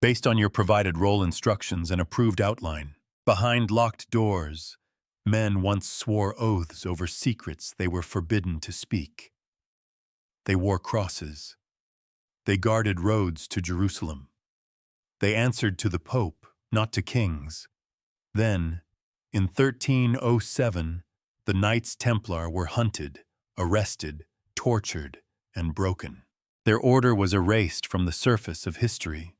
based on your provided role instructions and approved outline. Behind locked doors, men once swore oaths over secrets they were forbidden to speak. They wore crosses. They guarded roads to Jerusalem. They answered to the Pope, not to kings. Then, in 1307, the Knights Templar were hunted, arrested, tortured, and broken. Their order was erased from the surface of history,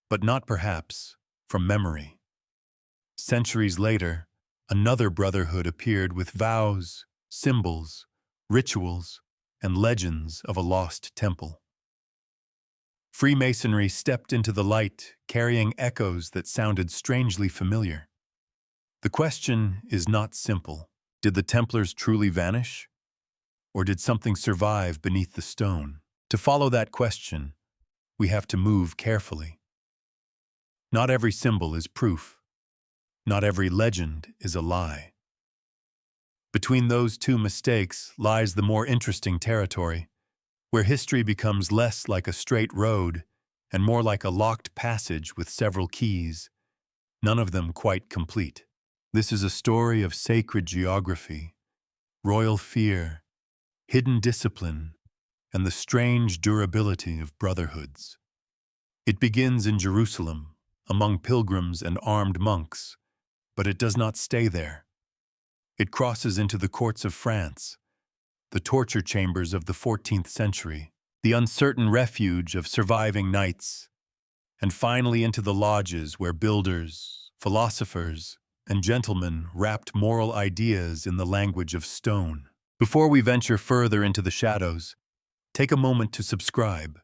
but not perhaps from memory. Centuries later, another brotherhood appeared with vows, symbols, rituals, and legends of a lost temple. Freemasonry stepped into the light, carrying echoes that sounded strangely familiar. The question is not simple. Did the Templars truly vanish? Or did something survive beneath the stone? To follow that question, we have to move carefully. Not every symbol is proof. Not every legend is a lie. Between those two mistakes lies the more interesting territory, where history becomes less like a straight road and more like a locked passage with several keys, none of them quite complete. This is a story of sacred geography, royal fear, hidden discipline, and the strange durability of brotherhoods. It begins in Jerusalem, among pilgrims and armed monks, but it does not stay there. It crosses into the courts of France, the torture chambers of the 14th century, the uncertain refuge of surviving knights, and finally into the lodges where builders, philosophers, and gentlemen wrapped moral ideas in the language of stone. Before we venture further into the shadows, take a moment to subscribe,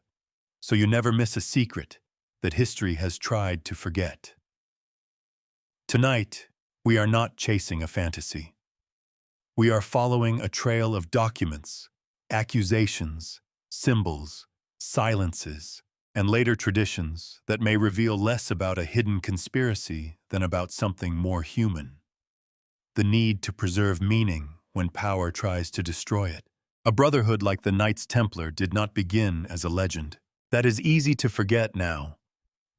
so you never miss a secret that history has tried to forget. Tonight, we are not chasing a fantasy. We are following a trail of documents, accusations, symbols, silences, and later traditions that may reveal less about a hidden conspiracy than about something more human. The need to preserve meaning when power tries to destroy it. A brotherhood like the Knights Templar did not begin as a legend. That is easy to forget now,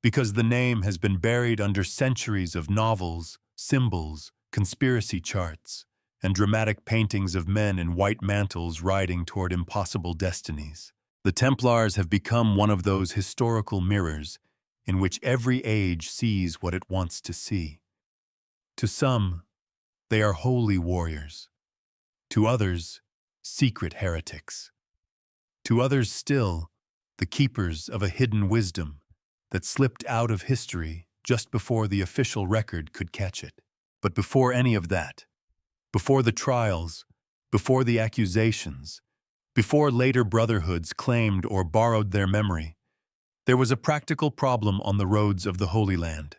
because the name has been buried under centuries of novels, symbols, conspiracy charts, and dramatic paintings of men in white mantles riding toward impossible destinies. The Templars have become one of those historical mirrors in which every age sees what it wants to see. To some, they are holy warriors. To others, secret heretics. To others still, the keepers of a hidden wisdom that slipped out of history just before the official record could catch it. But before any of that, before the trials, before the accusations, before later brotherhoods claimed or borrowed their memory, there was a practical problem on the roads of the Holy Land.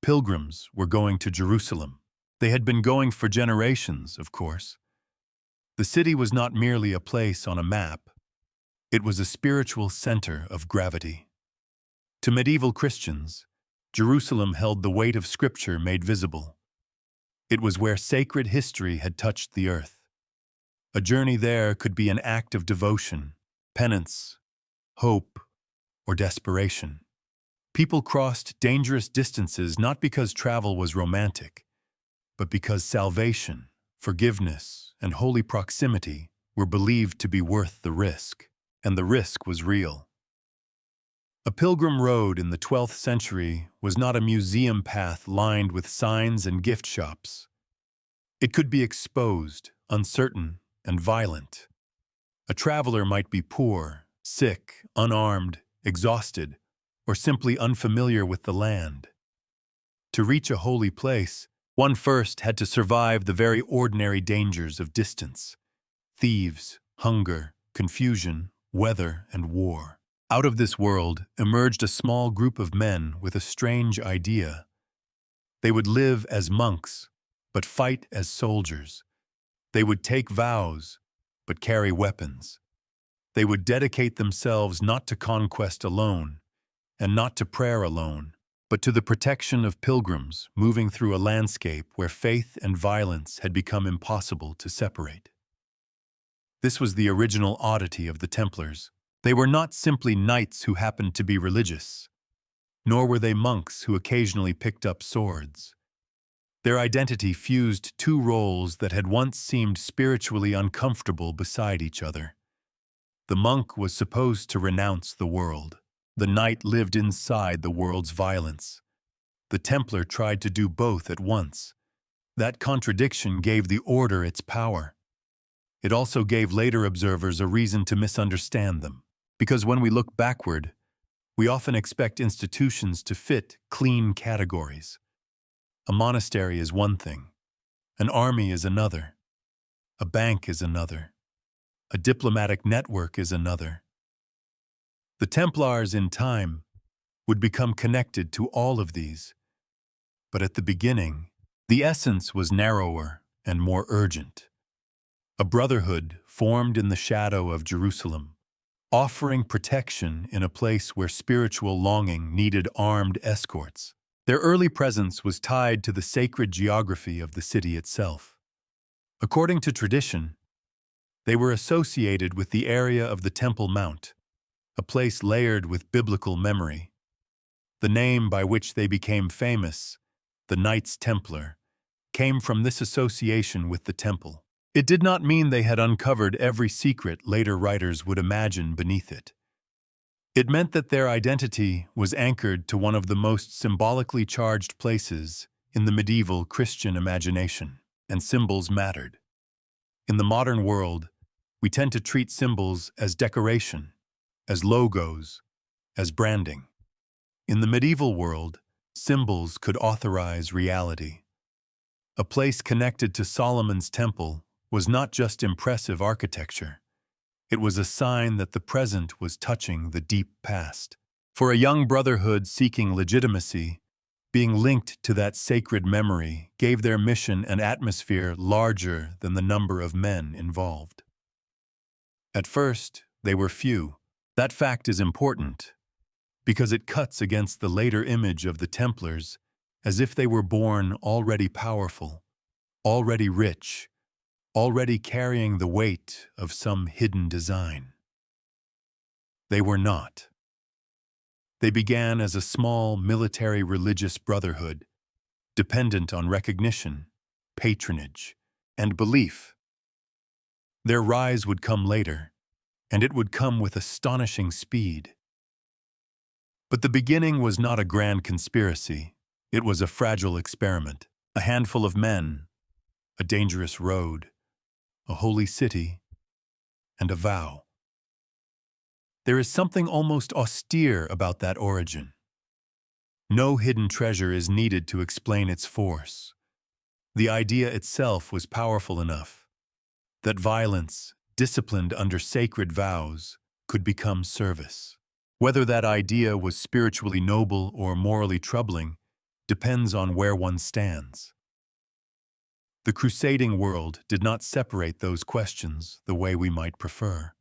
Pilgrims were going to Jerusalem. They had been going for generations, of course. The city was not merely a place on a map. It was a spiritual center of gravity. To medieval Christians, Jerusalem held the weight of Scripture made visible. It was where sacred history had touched the earth. A journey there could be an act of devotion, penance, hope, or desperation. People crossed dangerous distances not because travel was romantic, but because salvation, forgiveness, and holy proximity were believed to be worth the risk, and the risk was real. A pilgrim road in the 12th century was not a museum path lined with signs and gift shops. It could be exposed, uncertain, and violent. A traveler might be poor, sick, unarmed, exhausted, or simply unfamiliar with the land. To reach a holy place, one first had to survive the very ordinary dangers of distance: thieves, hunger, confusion, weather, and war. Out of this world emerged a small group of men with a strange idea. They would live as monks, but fight as soldiers. They would take vows, but carry weapons. They would dedicate themselves not to conquest alone, and not to prayer alone, but to the protection of pilgrims moving through a landscape where faith and violence had become impossible to separate. This was the original oddity of the Templars. They were not simply knights who happened to be religious. nor were they monks who occasionally picked up swords. Their identity fused two roles that had once seemed spiritually uncomfortable beside each other. The monk was supposed to renounce the world. The knight lived inside the world's violence. The Templar tried to do both at once. That contradiction gave the order its power. It also gave later observers a reason to misunderstand them, because when we look backward, we often expect institutions to fit clean categories. A monastery is one thing, an army is another, a bank is another, a diplomatic network is another. The Templars, in time, would become connected to all of these, but at the beginning, the essence was narrower and more urgent. A brotherhood formed in the shadow of Jerusalem, offering protection in a place where spiritual longing needed armed escorts. Their early presence was tied to the sacred geography of the city itself. According to tradition, they were associated with the area of the Temple Mount, a place layered with biblical memory. The name by which they became famous, the Knights Templar, came from this association with the temple. It did not mean they had uncovered every secret later writers would imagine beneath it. It meant that their identity was anchored to one of the most symbolically charged places in the medieval Christian imagination, and symbols mattered. In the modern world, we tend to treat symbols as decoration, as logos, as branding. In the medieval world, symbols could authorize reality. A place connected to Solomon's temple was not just impressive architecture. It was a sign that the present was touching the deep past. For a young brotherhood seeking legitimacy, being linked to that sacred memory gave their mission an atmosphere larger than the number of men involved. At first, they were few. That fact is important, because it cuts against the later image of the Templars as if they were born already powerful, already rich, already carrying the weight of some hidden design. They were not. They began as a small military religious brotherhood, dependent on recognition, patronage, and belief. Their rise would come later, and it would come with astonishing speed. But the beginning was not a grand conspiracy. It was a fragile experiment, a handful of men, a dangerous road, a holy city, and a vow. There is something almost austere about that origin. No hidden treasure is needed to explain its force. The idea itself was powerful enough that violence, disciplined under sacred vows, could become service. Whether that idea was spiritually noble or morally troubling depends on where one stands. The crusading world did not separate those questions the way we might prefer.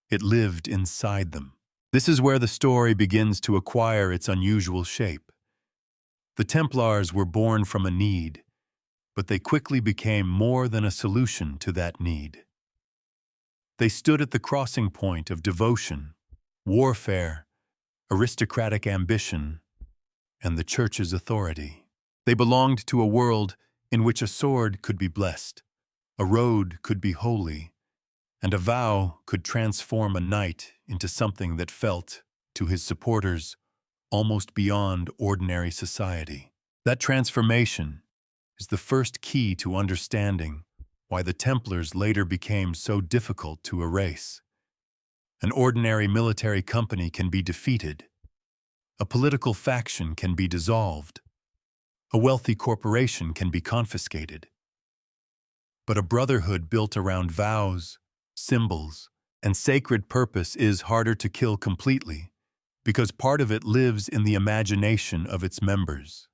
It lived inside them. This is where the story begins to acquire its unusual shape. The Templars were born from a need, but they quickly became more than a solution to that need. They stood at the crossing point of devotion, warfare, aristocratic ambition, and the Church's authority. They belonged to a world in which a sword could be blessed, a road could be holy, and a vow could transform a knight into something that felt, to his supporters, almost beyond ordinary society. That transformation is the first key to understanding why the Templars later became so difficult to erase. An ordinary military company can be defeated. A political faction can be dissolved. A wealthy corporation can be confiscated. But a brotherhood built around vows, symbols, and sacred purpose is harder to kill completely, because part of it lives in the imagination of its members.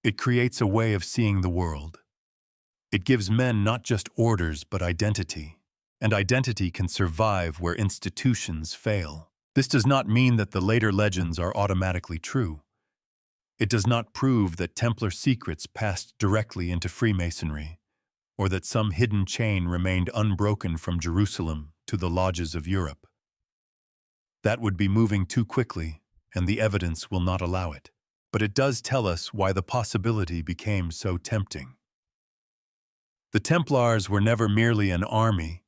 It creates a way of seeing the world. It gives men not just orders but identity, and identity can survive where institutions fail. This does not mean that the later legends are automatically true. It does not prove that Templar secrets passed directly into Freemasonry, or that some hidden chain remained unbroken from Jerusalem to the lodges of Europe. That would be moving too quickly, and the evidence will not allow it. But it does tell us why the possibility became so tempting. The Templars were never merely an army.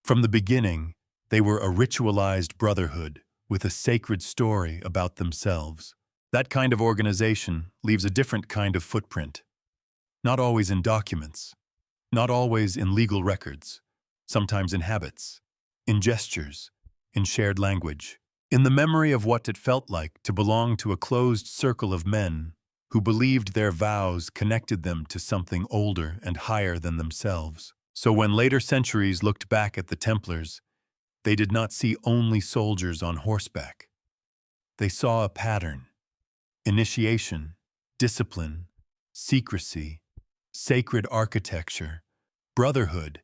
From the beginning, they were a ritualized brotherhood with a sacred story about themselves. That kind of organization leaves a different kind of footprint. Not always in documents, not always in legal records, sometimes in habits, in gestures, in shared language, in the memory of what it felt like to belong to a closed circle of men who believed their vows connected them to something older and higher than themselves. So when later centuries looked back at the Templars, they did not see only soldiers on horseback. They saw a pattern: initiation, discipline, secrecy, sacred architecture, brotherhood,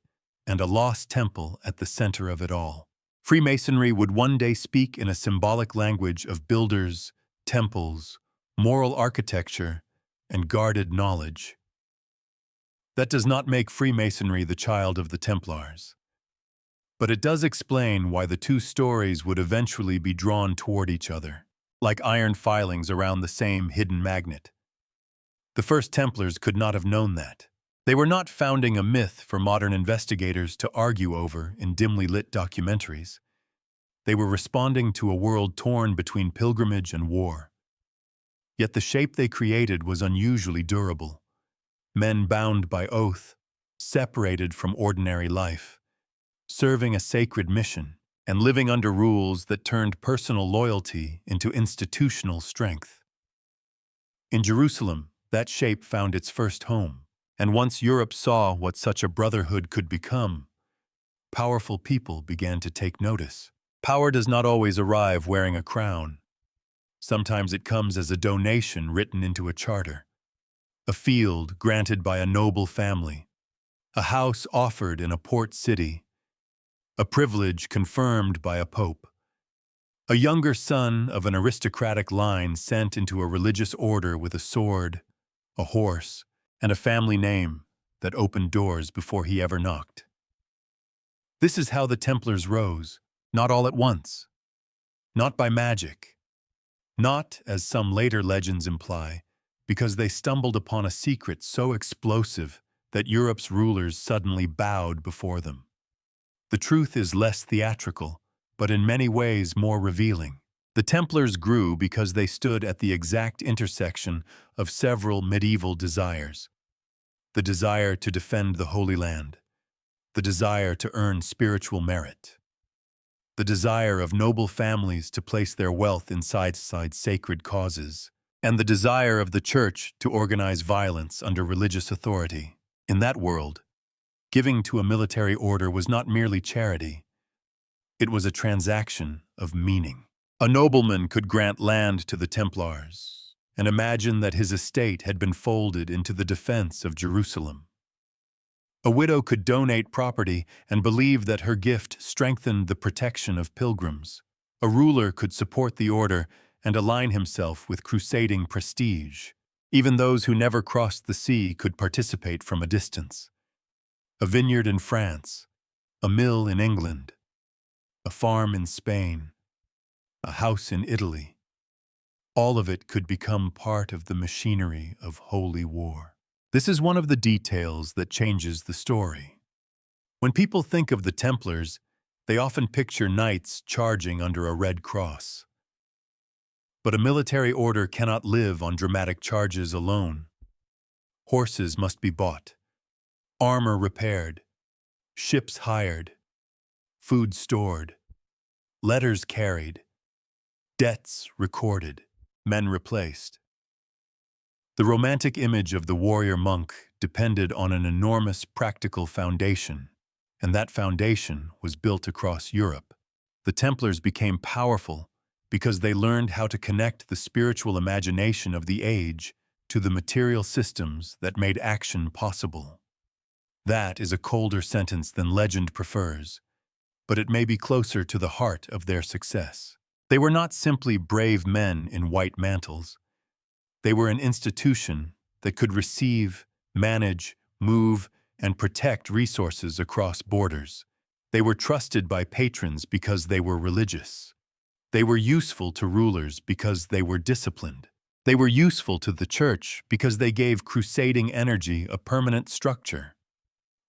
and a lost temple at the center of it all. Freemasonry would one day speak in a symbolic language of builders, temples, moral architecture, and guarded knowledge. That does not make Freemasonry the child of the Templars. But it does explain why the two stories would eventually be drawn toward each other, like iron filings around the same hidden magnet. The first Templars could not have known that. They were not founding a myth for modern investigators to argue over in dimly lit documentaries. They were responding to a world torn between pilgrimage and war. Yet the shape they created was unusually durable. Men bound by oath, separated from ordinary life, serving a sacred mission, and living under rules that turned personal loyalty into institutional strength. In Jerusalem, that shape found its first home, and once Europe saw what such a brotherhood could become, powerful people began to take notice. Power does not always arrive wearing a crown. Sometimes it comes as a donation written into a charter, a field granted by a noble family, a house offered in a port city, a privilege confirmed by a pope, a younger son of an aristocratic line sent into a religious order with a sword, a horse, and a family name that opened doors before he ever knocked. This is how the Templars rose, not all at once, not by magic, not, as some later legends imply, because they stumbled upon a secret so explosive that Europe's rulers suddenly bowed before them. The truth is less theatrical, but in many ways more revealing. The Templars grew because they stood at the exact intersection of several medieval desires: the desire to defend the Holy Land, the desire to earn spiritual merit, the desire of noble families to place their wealth inside sacred causes, and the desire of the Church to organize violence under religious authority. In that world, giving to a military order was not merely charity. It was a transaction of meaning. A nobleman could grant land to the Templars and imagine that his estate had been folded into the defense of Jerusalem. A widow could donate property and believe that her gift strengthened the protection of pilgrims. A ruler could support the order and align himself with crusading prestige. Even those who never crossed the sea could participate from a distance. A vineyard in France, a mill in England, a farm in Spain, a house in Italy. All of it could become part of the machinery of holy war. This is one of the details that changes the story. When people think of the Templars, they often picture knights charging under a red cross. But a military order cannot live on dramatic charges alone. Horses must be bought, armor repaired, ships hired, food stored, letters carried, debts recorded, men replaced. The romantic image of the warrior monk depended on an enormous practical foundation, and that foundation was built across Europe. The Templars became powerful because they learned how to connect the spiritual imagination of the age to the material systems that made action possible. That is a colder sentence than legend prefers, but it may be closer to the heart of their success. They were not simply brave men in white mantles. They were an institution that could receive, manage, move, and protect resources across borders. They were trusted by patrons because they were religious. They were useful to rulers because they were disciplined. They were useful to the church because they gave crusading energy a permanent structure.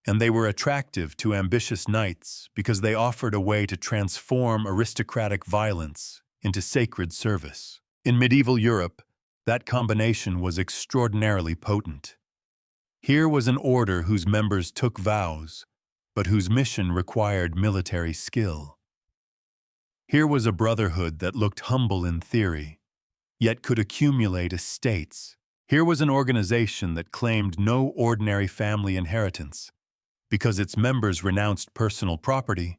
And they were attractive to ambitious knights because they offered a way to transform aristocratic violence into sacred service. In medieval Europe, that combination was extraordinarily potent. Here was an order whose members took vows, but whose mission required military skill. Here was a brotherhood that looked humble in theory, yet could accumulate estates. Here was an organization that claimed no ordinary family inheritance, because its members renounced personal property,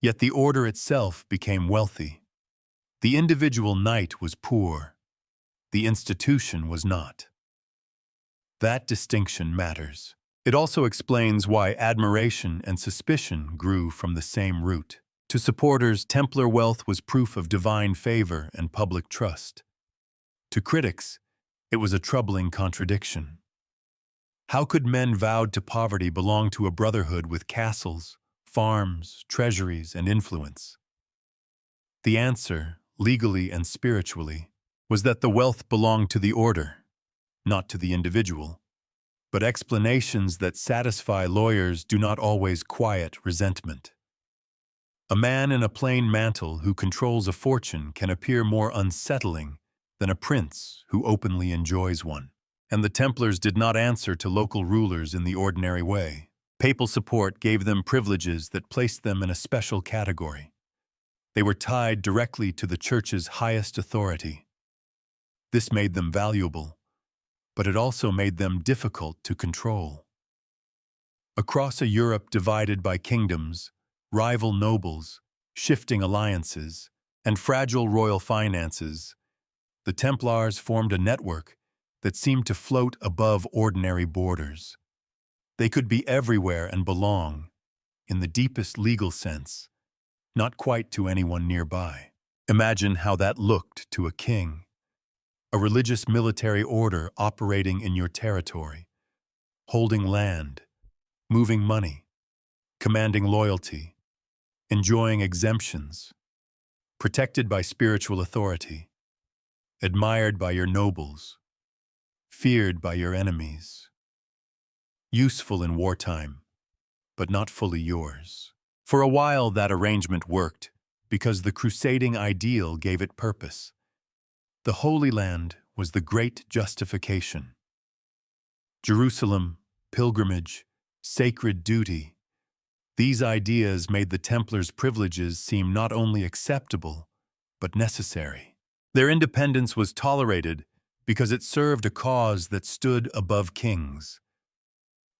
yet the order itself became wealthy. The individual knight was poor. The institution was not. That distinction matters. It also explains why admiration and suspicion grew from the same root. To supporters, Templar wealth was proof of divine favor and public trust. To critics, it was a troubling contradiction. How could men vowed to poverty belong to a brotherhood with castles, farms, treasuries, and influence? The answer, legally and spiritually, was that the wealth belonged to the order, not to the individual. But explanations that satisfy lawyers do not always quiet resentment. A man in a plain mantle who controls a fortune can appear more unsettling than a prince who openly enjoys one. And the Templars did not answer to local rulers in the ordinary way. Papal support gave them privileges that placed them in a special category. They were tied directly to the Church's highest authority. This made them valuable, but it also made them difficult to control. Across a Europe divided by kingdoms, rival nobles, shifting alliances, and fragile royal finances, the Templars formed a network that seemed to float above ordinary borders. They could be everywhere and belong, in the deepest legal sense, not quite to anyone nearby. Imagine how that looked to a king, a religious military order operating in your territory, holding land, moving money, commanding loyalty, enjoying exemptions, protected by spiritual authority, admired by your nobles, feared by your enemies, useful in wartime, but not fully yours. For a while that arrangement worked because the crusading ideal gave it purpose. The Holy Land was the great justification. Jerusalem, pilgrimage, sacred duty. These ideas made the Templars' privileges seem not only acceptable, but necessary. Their independence was tolerated because it served a cause that stood above kings.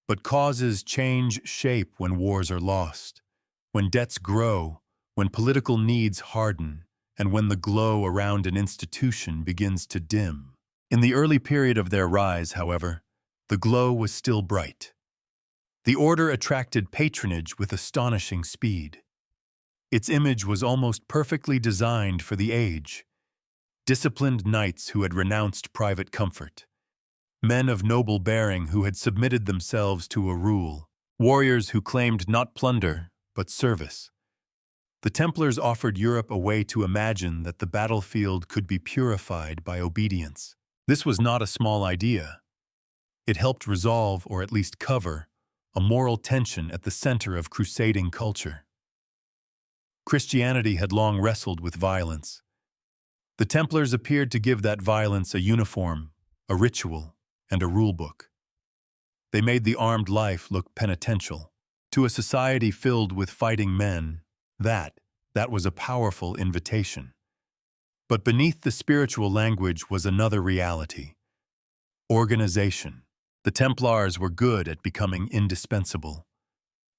But causes change shape when wars are lost, when debts grow, when political needs harden, and when the glow around an institution begins to dim. In the early period of their rise, however, the glow was still bright. The order attracted patronage with astonishing speed. Its image was almost perfectly designed for the age. Disciplined knights who had renounced private comfort, men of noble bearing who had submitted themselves to a rule, warriors who claimed not plunder, but service. The Templars offered Europe a way to imagine that the battlefield could be purified by obedience. This was not a small idea. It helped resolve, or at least cover, a moral tension at the center of crusading culture. Christianity had long wrestled with violence. The Templars appeared to give that violence a uniform, a ritual, and a rulebook. They made the armed life look penitential. To a society filled with fighting men, that was a powerful invitation. But beneath the spiritual language was another reality: organization. The Templars were good at becoming indispensable.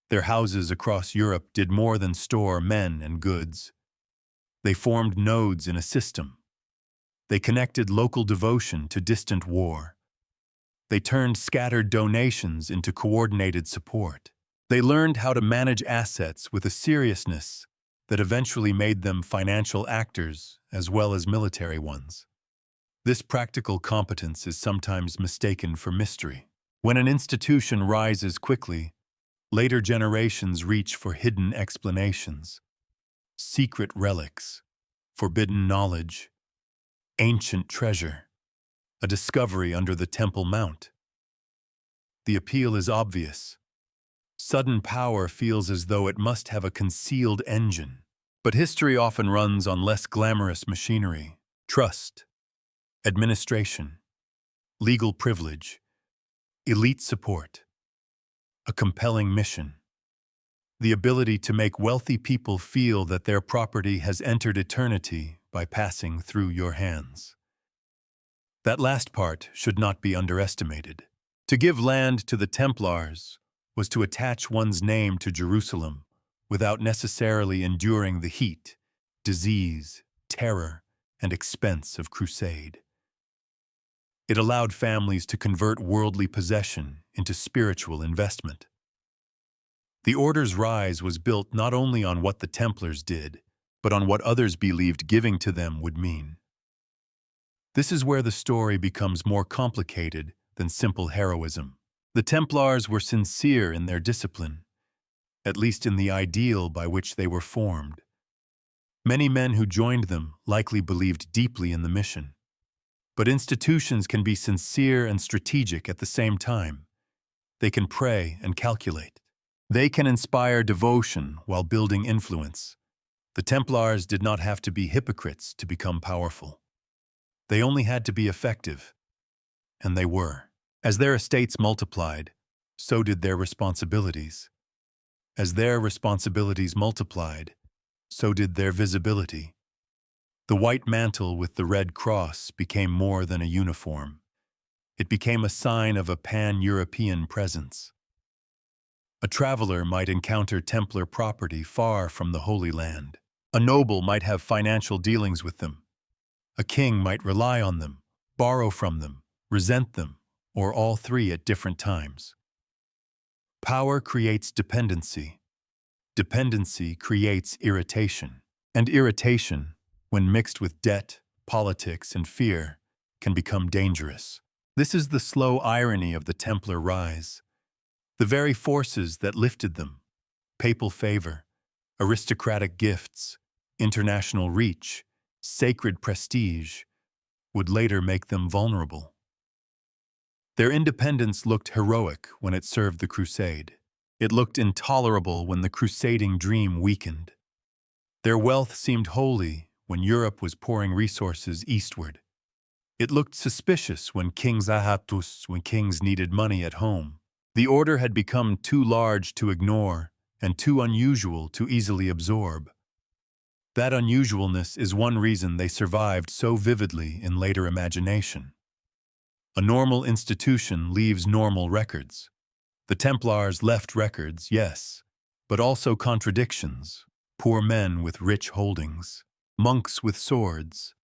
Their houses across Europe did more than store men and goods. They formed nodes in a system. They connected local devotion to distant war. They turned scattered donations into coordinated support. They learned how to manage assets with a seriousness that eventually made them financial actors as well as military ones. This practical competence is sometimes mistaken for mystery. When an institution rises quickly, later generations reach for hidden explanations, secret relics, forbidden knowledge, ancient treasure, a discovery under the Temple Mount. The appeal is obvious. Sudden power feels as though it must have a concealed engine. But history often runs on less glamorous machinery: trust, administration, legal privilege, elite support, a compelling mission, the ability to make wealthy people feel that their property has entered eternity by passing through your hands. That last part should not be underestimated. To give land to the Templars was to attach one's name to Jerusalem without necessarily enduring the heat, disease, terror, and expense of crusade. It allowed families to convert worldly possession into spiritual investment. The order's rise was built not only on what the Templars did, but on what others believed giving to them would mean. This is where the story becomes more complicated than simple heroism. The Templars were sincere in their discipline, at least in the ideal by which they were formed. Many men who joined them likely believed deeply in the mission. But institutions can be sincere and strategic at the same time. They can pray and calculate. They can inspire devotion while building influence. The Templars did not have to be hypocrites to become powerful. They only had to be effective, and they were. As their estates multiplied, so did their responsibilities. As their responsibilities multiplied, so did their visibility. The white mantle with the red cross became more than a uniform. It became a sign of a pan-European presence. A traveler might encounter Templar property far from the Holy Land. A noble might have financial dealings with them. A king might rely on them, borrow from them, resent them, or all three at different times. Power creates dependency. Dependency creates irritation. And irritation, when mixed with debt, politics, and fear, can become dangerous. This is the slow irony of the Templar rise. The very forces that lifted them, papal favor, aristocratic gifts, international reach, sacred prestige, would later make them vulnerable. Their independence looked heroic when it served the crusade. It looked intolerable when the crusading dream weakened. Their wealth seemed holy when Europe was pouring resources eastward. It looked suspicious when kings needed money at home. The order had become too large to ignore and too unusual to easily absorb. That unusualness is one reason they survived so vividly in later imagination. A normal institution leaves normal records. The Templars left records, yes, but also contradictions: poor men with rich holdings, monks with swords,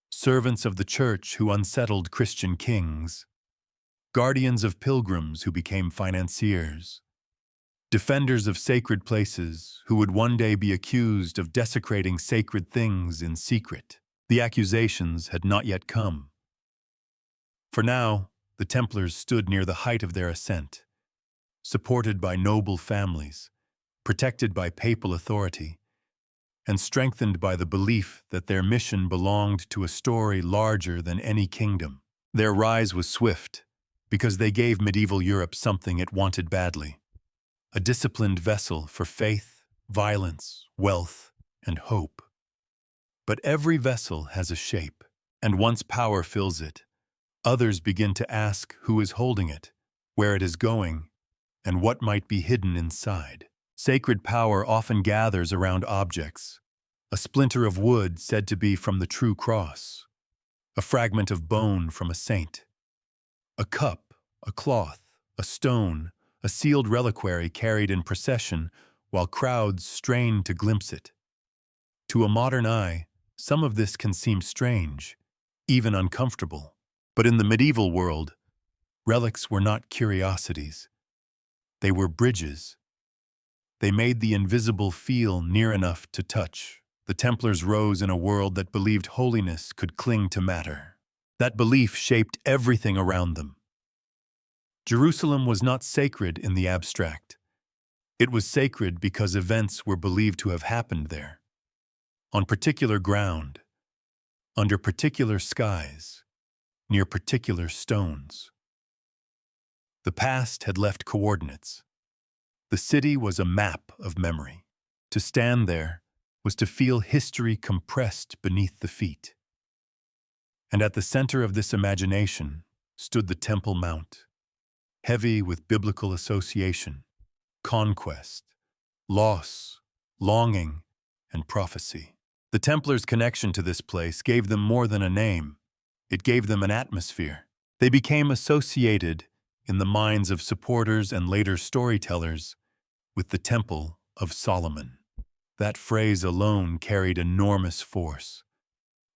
servants of the church who unsettled Christian kings, guardians of pilgrims who became financiers, defenders of sacred places who would one day be accused of desecrating sacred things in secret. The accusations had not yet come. For now, the Templars stood near the height of their ascent, supported by noble families, protected by papal authority, and strengthened by the belief that their mission belonged to a story larger than any kingdom. Their rise was swift, because they gave medieval Europe something it wanted badly: a disciplined vessel for faith, violence, wealth, and hope. But every vessel has a shape, and once power fills it, others begin to ask who is holding it, where it is going, and what might be hidden inside. Sacred power often gathers around objects: a splinter of wood said to be from the true cross, a fragment of bone from a saint, a cup, a cloth, a stone, a sealed reliquary carried in procession while crowds strain to glimpse it. To a modern eye, some of this can seem strange, even uncomfortable. But in the medieval world, relics were not curiosities. They were bridges. They made the invisible feel near enough to touch. The Templars rose in a world that believed holiness could cling to matter. That belief shaped everything around them. Jerusalem was not sacred in the abstract. It was sacred because events were believed to have happened there. on particular ground, under particular skies, near particular stones. The past had left coordinates. The city was a map of memory. To stand there was to feel history compressed beneath the feet. And at the center of this imagination stood the Temple Mount, heavy with biblical association, conquest, loss, longing, and prophecy. The Templars' connection to this place gave them more than a name. It gave them an atmosphere. They became associated, in the minds of supporters and later storytellers, with the Temple of Solomon. That phrase alone carried enormous force.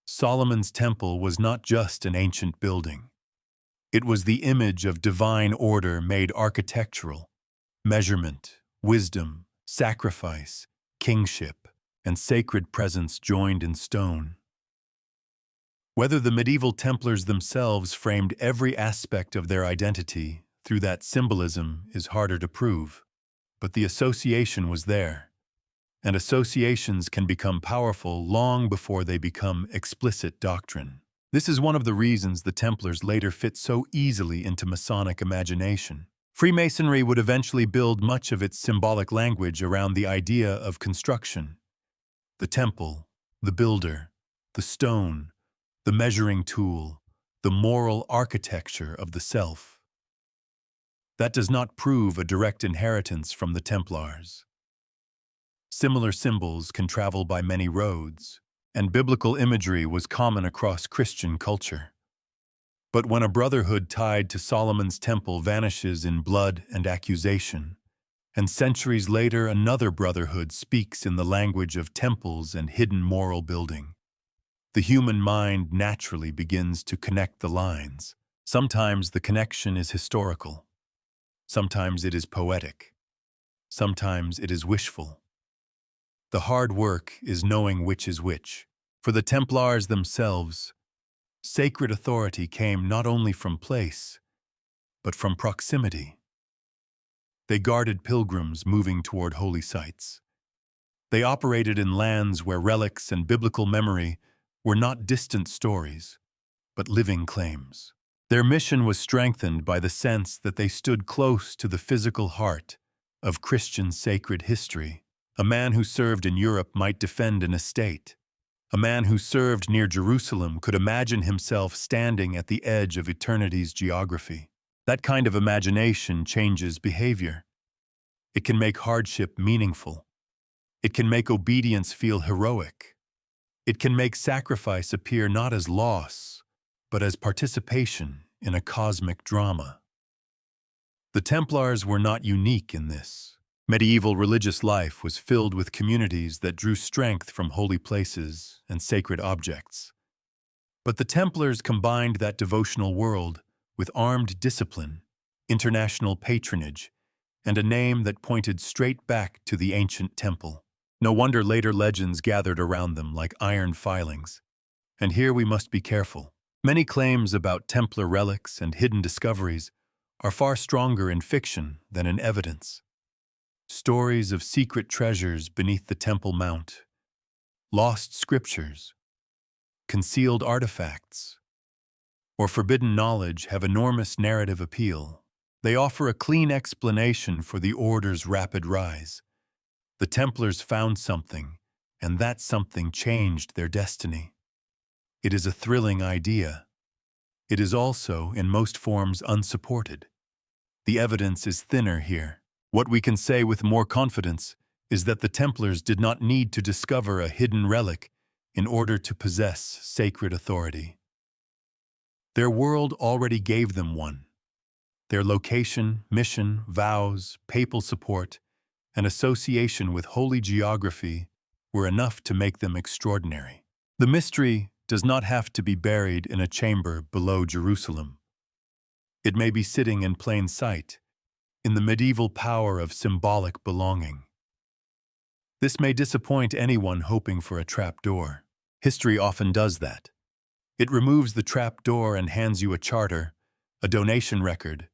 Solomon's temple was not just an ancient building. It was the image of divine order made architectural, measurement, wisdom, sacrifice, kingship, and sacred presence joined in stone. Whether the medieval Templars themselves framed every aspect of their identity through that symbolism is harder to prove, but the association was there. And associations can become powerful long before they become explicit doctrine. This is one of the reasons the Templars later fit so easily into Masonic imagination. Freemasonry would eventually build much of its symbolic language around the idea of construction. The temple, the builder, the stone, the measuring tool, the moral architecture of the self. That does not prove a direct inheritance from the Templars. Similar symbols can travel by many roads, and biblical imagery was common across Christian culture. But when a brotherhood tied to Solomon's temple vanishes in blood and accusation, and centuries later another brotherhood speaks in the language of temples and hidden moral building, the human mind naturally begins to connect the lines. Sometimes the connection is historical. Sometimes it is poetic. Sometimes it is wishful. The hard work is knowing which is which. For the Templars themselves, sacred authority came not only from place, but from proximity. They guarded pilgrims moving toward holy sites. They operated in lands where relics and biblical memory were not distant stories, but living claims. Their mission was strengthened by the sense that they stood close to the physical heart of Christian sacred history. A man who served in Europe might defend an estate. A man who served near Jerusalem could imagine himself standing at the edge of eternity's geography. That kind of imagination changes behavior. It can make hardship meaningful. It can make obedience feel heroic. It can make sacrifice appear not as loss, but as participation in a cosmic drama. The Templars were not unique in this. Medieval religious life was filled with communities that drew strength from holy places and sacred objects. But the Templars combined that devotional world with armed discipline, international patronage, and a name that pointed straight back to the ancient temple. No wonder later legends gathered around them like iron filings. And here we must be careful. Many claims about Templar relics and hidden discoveries are far stronger in fiction than in evidence. Stories of secret treasures beneath the Temple Mount, lost scriptures, concealed artifacts, or forbidden knowledge have enormous narrative appeal. They offer a clean explanation for the Order's rapid rise. The Templars found something, and that something changed their destiny. It is a thrilling idea. It is also, in most forms, unsupported. The evidence is thinner here. What we can say with more confidence is that the Templars did not need to discover a hidden relic in order to possess sacred authority. Their world already gave them one. Their location, mission, vows, papal support, and association with holy geography were enough to make them extraordinary. The mystery does not have to be buried in a chamber below Jerusalem. It may be sitting in plain sight, in the medieval power of symbolic belonging. This may disappoint anyone hoping for a trapdoor. History often does that. It removes the trapdoor and hands you a charter, a donation record,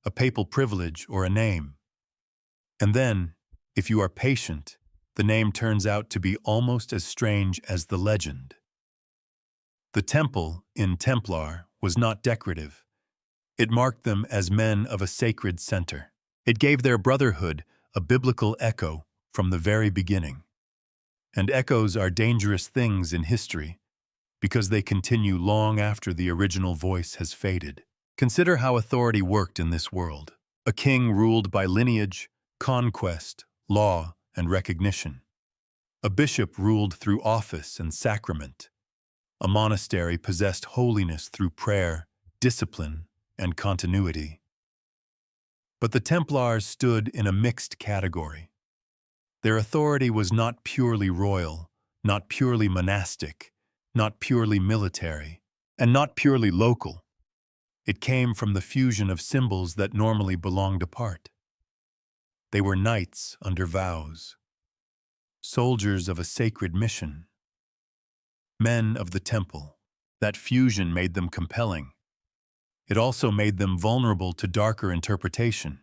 a papal privilege, or a name. And then, if you are patient, the name turns out to be almost as strange as the legend. The temple, in Templar, was not decorative. It marked them as men of a sacred center. It gave their brotherhood a biblical echo from the very beginning. And echoes are dangerous things in history because they continue long after the original voice has faded. Consider how authority worked in this world. A king ruled by lineage, conquest, law, and recognition. A bishop ruled through office and sacrament. A monastery possessed holiness through prayer, discipline, and continuity. But the Templars stood in a mixed category. Their authority was not purely royal, not purely monastic, not purely military, and not purely local. It came from the fusion of symbols that normally belonged apart. They were knights under vows, soldiers of a sacred mission, men of the temple. That fusion made them compelling. It also made them vulnerable to darker interpretation.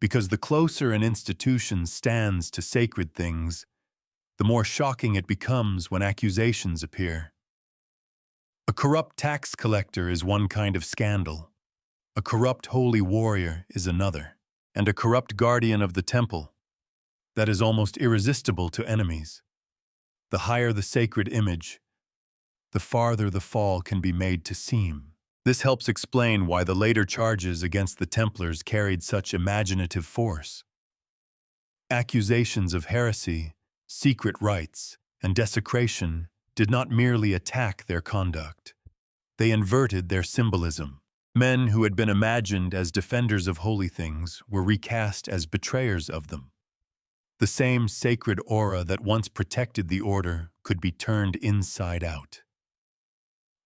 Because the closer an institution stands to sacred things, the more shocking it becomes when accusations appear. A corrupt tax collector is one kind of scandal. A corrupt holy warrior is another. And a corrupt guardian of the temple, that is almost irresistible to enemies. The higher the sacred image, the farther the fall can be made to seem. This helps explain why the later charges against the Templars carried such imaginative force. Accusations of heresy, secret rites, and desecration did not merely attack their conduct. They inverted their symbolism. Men who had been imagined as defenders of holy things were recast as betrayers of them. The same sacred aura that once protected the order could be turned inside out.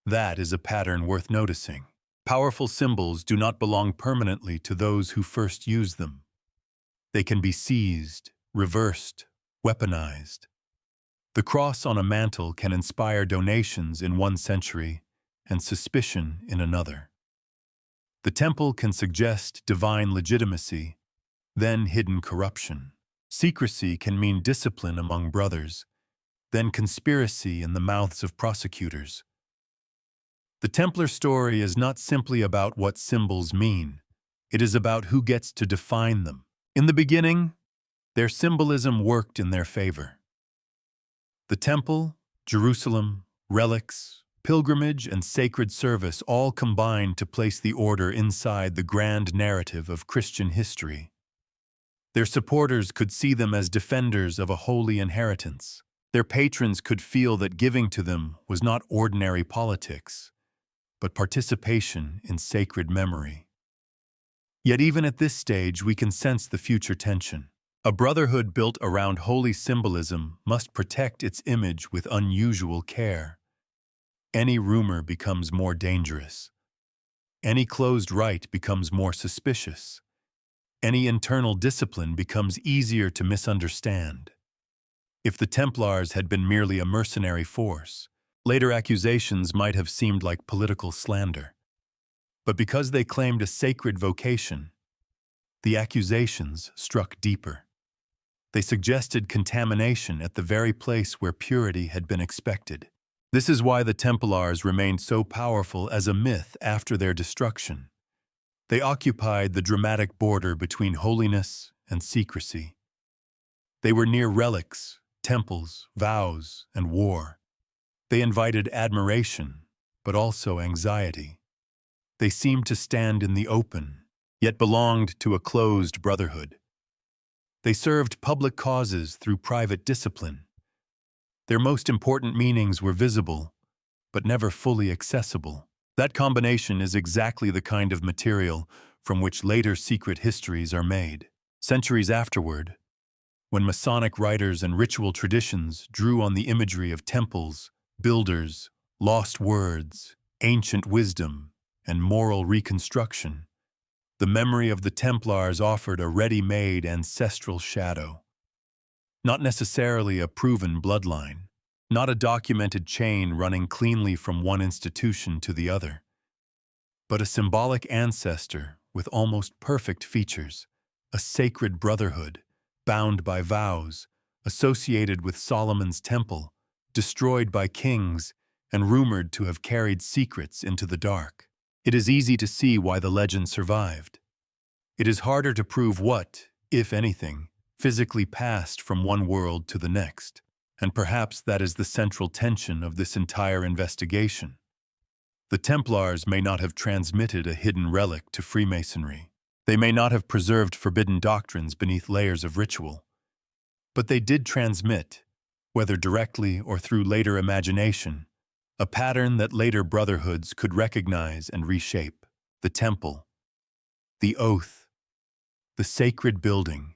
That is a pattern worth noticing. Powerful symbols do not belong permanently to those who first use them. They can be seized, reversed, weaponized. The cross on a mantle can inspire donations in one century and suspicion in another. The temple can suggest divine legitimacy, then hidden corruption. Secrecy can mean discipline among brothers, then conspiracy in the mouths of prosecutors. The Templar story is not simply about what symbols mean. It is about who gets to define them. In the beginning, their symbolism worked in their favor. The temple, Jerusalem, relics, pilgrimage, and sacred service all combined to place the order inside the grand narrative of Christian history. Their supporters could see them as defenders of a holy inheritance. Their patrons could feel that giving to them was not ordinary politics, but participation in sacred memory. Yet even at this stage, we can sense the future tension. A brotherhood built around holy symbolism must protect its image with unusual care. Any rumor becomes more dangerous. Any closed rite becomes more suspicious. Any internal discipline becomes easier to misunderstand. If the Templars had been merely a mercenary force, later accusations might have seemed like political slander. But because they claimed a sacred vocation, the accusations struck deeper. They suggested contamination at the very place where purity had been expected. This is why the Templars remained so powerful as a myth after their destruction. They occupied the dramatic border between holiness and secrecy. They were near relics, temples, vows, and war. They invited admiration, but also anxiety. They seemed to stand in the open, yet belonged to a closed brotherhood. They served public causes through private discipline. Their most important meanings were visible, but never fully accessible. That combination is exactly the kind of material from which later secret histories are made. Centuries afterward, when Masonic writers and ritual traditions drew on the imagery of temples, builders, lost words, ancient wisdom, and moral reconstruction, the memory of the Templars offered a ready-made ancestral shadow. Not necessarily a proven bloodline, not a documented chain running cleanly from one institution to the other, but a symbolic ancestor with almost perfect features, a sacred brotherhood, bound by vows, associated with Solomon's temple, destroyed by kings, and rumored to have carried secrets into the dark. It is easy to see why the legend survived. It is harder to prove what, if anything, physically passed from one world to the next, and perhaps that is the central tension of this entire investigation. The Templars may not have transmitted a hidden relic to Freemasonry. They may not have preserved forbidden doctrines beneath layers of ritual. But they did transmit, whether directly or through later imagination, a pattern that later brotherhoods could recognize and reshape: the temple, the oath, the sacred building,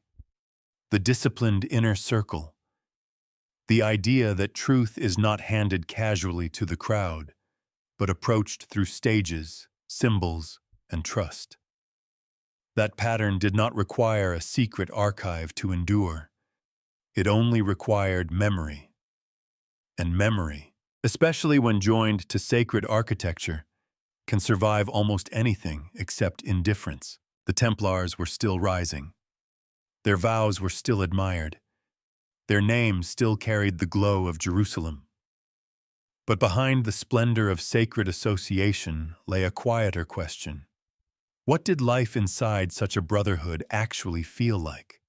the disciplined inner circle, the idea that truth is not handed casually to the crowd, but approached through stages, symbols, and trust. That pattern did not require a secret archive to endure. It only required memory. And memory, especially when joined to sacred architecture, can survive almost anything except indifference. The Templars were still rising. Their vows were still admired. Their names still carried the glow of Jerusalem. But behind the splendor of sacred association lay a quieter question. What did life inside such a brotherhood actually feel like?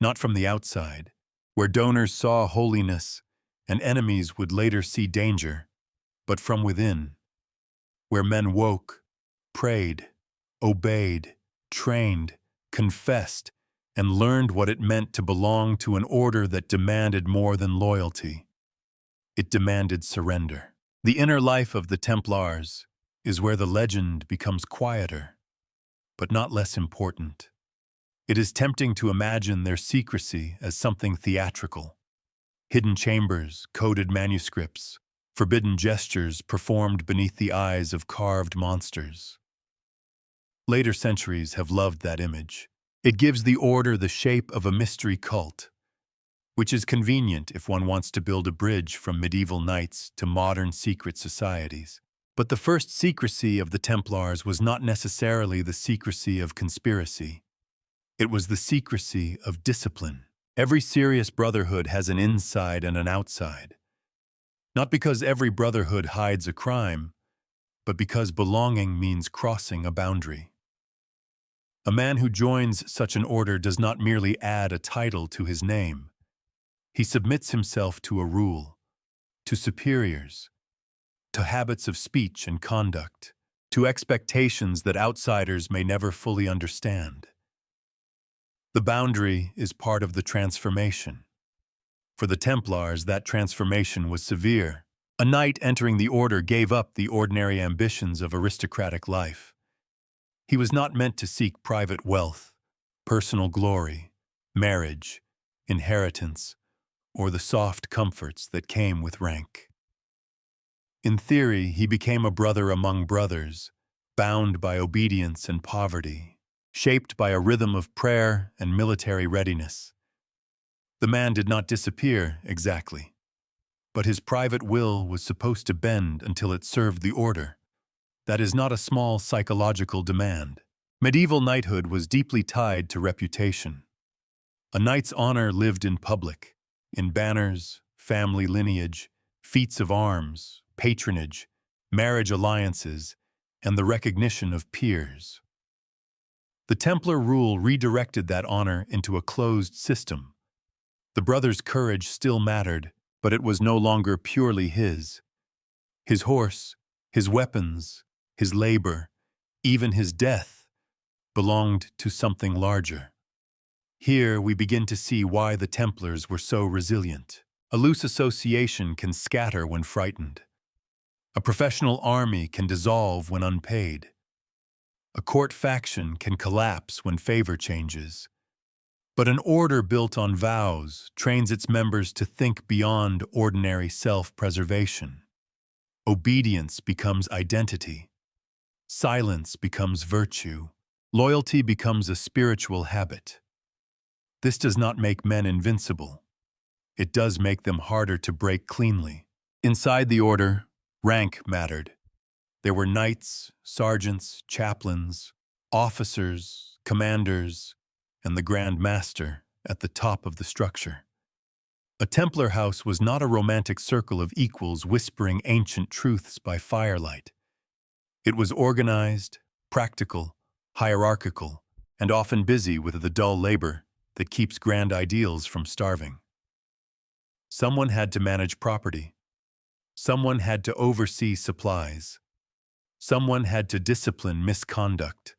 Not from the outside, where donors saw holiness and enemies would later see danger, but from within, where men woke, prayed, obeyed, trained, confessed, and learned what it meant to belong to an order that demanded more than loyalty. It demanded surrender. The inner life of the Templars is where the legend becomes quieter, but not less important. It is tempting to imagine their secrecy as something theatrical. Hidden chambers, coded manuscripts, forbidden gestures performed beneath the eyes of carved monsters. Later centuries have loved that image. It gives the order the shape of a mystery cult, which is convenient if one wants to build a bridge from medieval knights to modern secret societies. But the first secrecy of the Templars was not necessarily the secrecy of conspiracy. It was the secrecy of discipline. Every serious brotherhood has an inside and an outside. Not because every brotherhood hides a crime, but because belonging means crossing a boundary. A man who joins such an order does not merely add a title to his name. He submits himself to a rule, to superiors, to habits of speech and conduct, to expectations that outsiders may never fully understand. The boundary is part of the transformation. For the Templars, that transformation was severe. A knight entering the order gave up the ordinary ambitions of aristocratic life. He was not meant to seek private wealth, personal glory, marriage, inheritance, or the soft comforts that came with rank. In theory, he became a brother among brothers, bound by obedience and poverty, shaped by a rhythm of prayer and military readiness. The man did not disappear exactly, but his private will was supposed to bend until it served the order. That is not a small psychological demand. Medieval knighthood was deeply tied to reputation. A knight's honor lived in public, in banners, family lineage, feats of arms, patronage, marriage alliances, and the recognition of peers. The Templar rule redirected that honor into a closed system. The brother's courage still mattered, but it was no longer purely his. His horse, his weapons, his labor, even his death, belonged to something larger. Here we begin to see why the Templars were so resilient. A loose association can scatter when frightened. A professional army can dissolve when unpaid. A court faction can collapse when favor changes. But an order built on vows trains its members to think beyond ordinary self-preservation. Obedience becomes identity. Silence becomes virtue. Loyalty becomes a spiritual habit. This does not make men invincible. It does make them harder to break cleanly. Inside the order, rank mattered. There were knights, sergeants, chaplains, officers, commanders, and the Grand Master, at the top of the structure. A Templar house was not a romantic circle of equals whispering ancient truths by firelight. It was organized, practical, hierarchical, and often busy with the dull labor that keeps grand ideals from starving. Someone had to manage property. Someone had to oversee supplies. Someone had to discipline misconduct.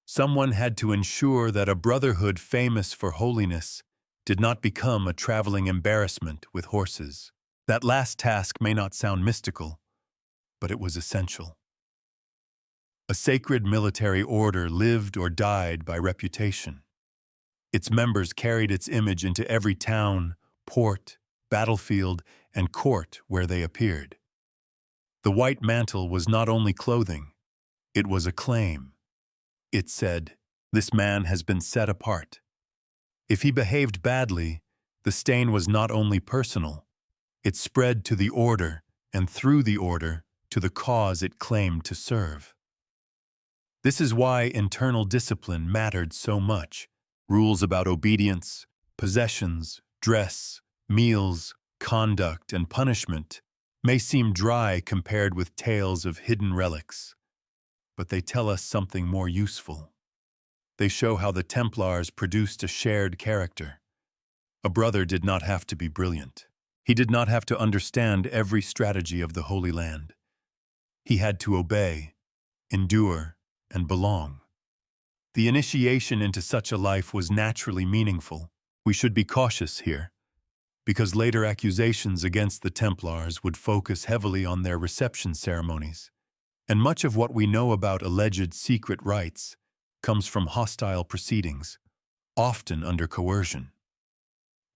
Someone had to ensure that a brotherhood famous for holiness did not become a traveling embarrassment with horses. That last task may not sound mystical, but it was essential. A sacred military order lived or died by reputation. Its members carried its image into every town, port, battlefield, and court where they appeared. The white mantle was not only clothing, it was a claim. It said, "This man has been set apart." If he behaved badly, the stain was not only personal, it spread to the order, and through the order, to the cause it claimed to serve. This is why internal discipline mattered so much. Rules about obedience, possessions, dress, meals, conduct, and punishment may seem dry compared with tales of hidden relics, but they tell us something more useful. They show how the Templars produced a shared character. A brother did not have to be brilliant. He did not have to understand every strategy of the Holy Land. He had to obey, endure, and belong. The initiation into such a life was naturally meaningful. We should be cautious here, because later accusations against the Templars would focus heavily on their reception ceremonies, and much of what we know about alleged secret rites comes from hostile proceedings, often under coercion.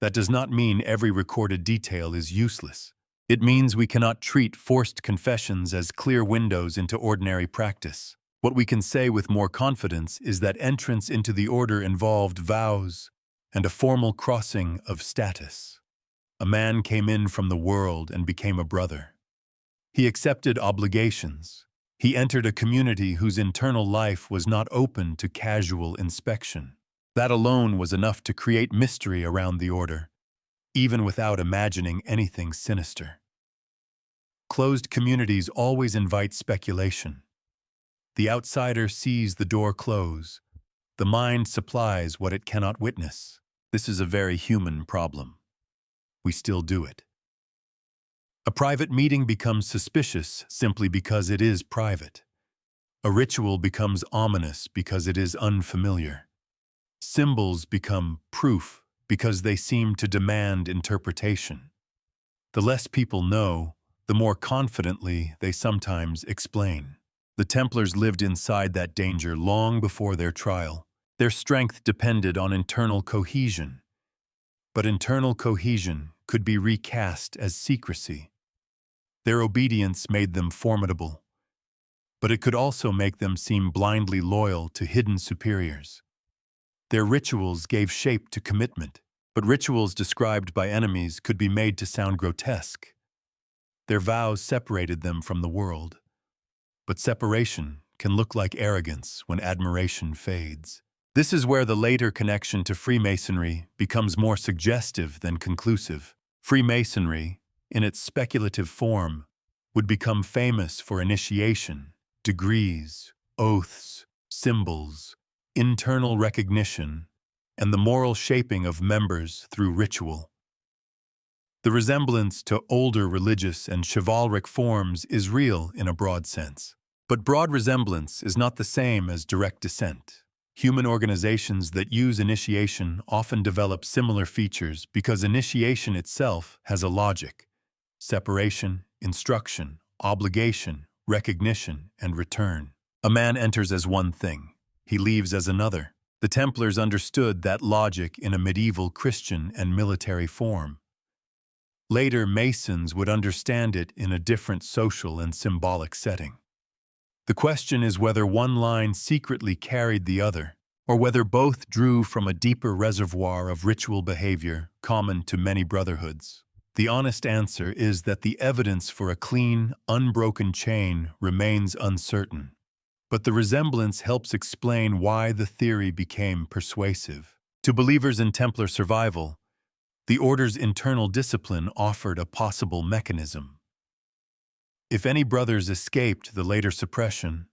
That does not mean every recorded detail is useless. It means we cannot treat forced confessions as clear windows into ordinary practice. What we can say with more confidence is that entrance into the order involved vows and a formal crossing of status. A man came in from the world and became a brother. He accepted obligations. He entered a community whose internal life was not open to casual inspection. That alone was enough to create mystery around the order, even without imagining anything sinister. Closed communities always invite speculation. The outsider sees the door close. The mind supplies what it cannot witness. This is a very human problem. We still do it. A private meeting becomes suspicious simply because it is private. A ritual becomes ominous because it is unfamiliar. Symbols become proof because they seem to demand interpretation. The less people know, the more confidently they sometimes explain. The Templars lived inside that danger long before their trial. Their strength depended on internal cohesion. But internal cohesion could be recast as secrecy. Their obedience made them formidable, but it could also make them seem blindly loyal to hidden superiors. Their rituals gave shape to commitment, but rituals described by enemies could be made to sound grotesque. Their vows separated them from the world, but separation can look like arrogance when admiration fades. This is where the later connection to Freemasonry becomes more suggestive than conclusive. Freemasonry, in its speculative form, would become famous for initiation, degrees, oaths, symbols, internal recognition, and the moral shaping of members through ritual. The resemblance to older religious and chivalric forms is real in a broad sense. But broad resemblance is not the same as direct descent. Human organizations that use initiation often develop similar features because initiation itself has a logic: separation, instruction, obligation, recognition, and return. A man enters as one thing. He leaves as another. The Templars understood that logic in a medieval Christian and military form. Later Masons would understand it in a different social and symbolic setting. The question is whether one line secretly carried the other, or whether both drew from a deeper reservoir of ritual behavior common to many brotherhoods. The honest answer is that the evidence for a clean, unbroken chain remains uncertain, but the resemblance helps explain why the theory became persuasive. To believers in Templar survival, the Order's internal discipline offered a possible mechanism. If any brothers escaped the later suppression,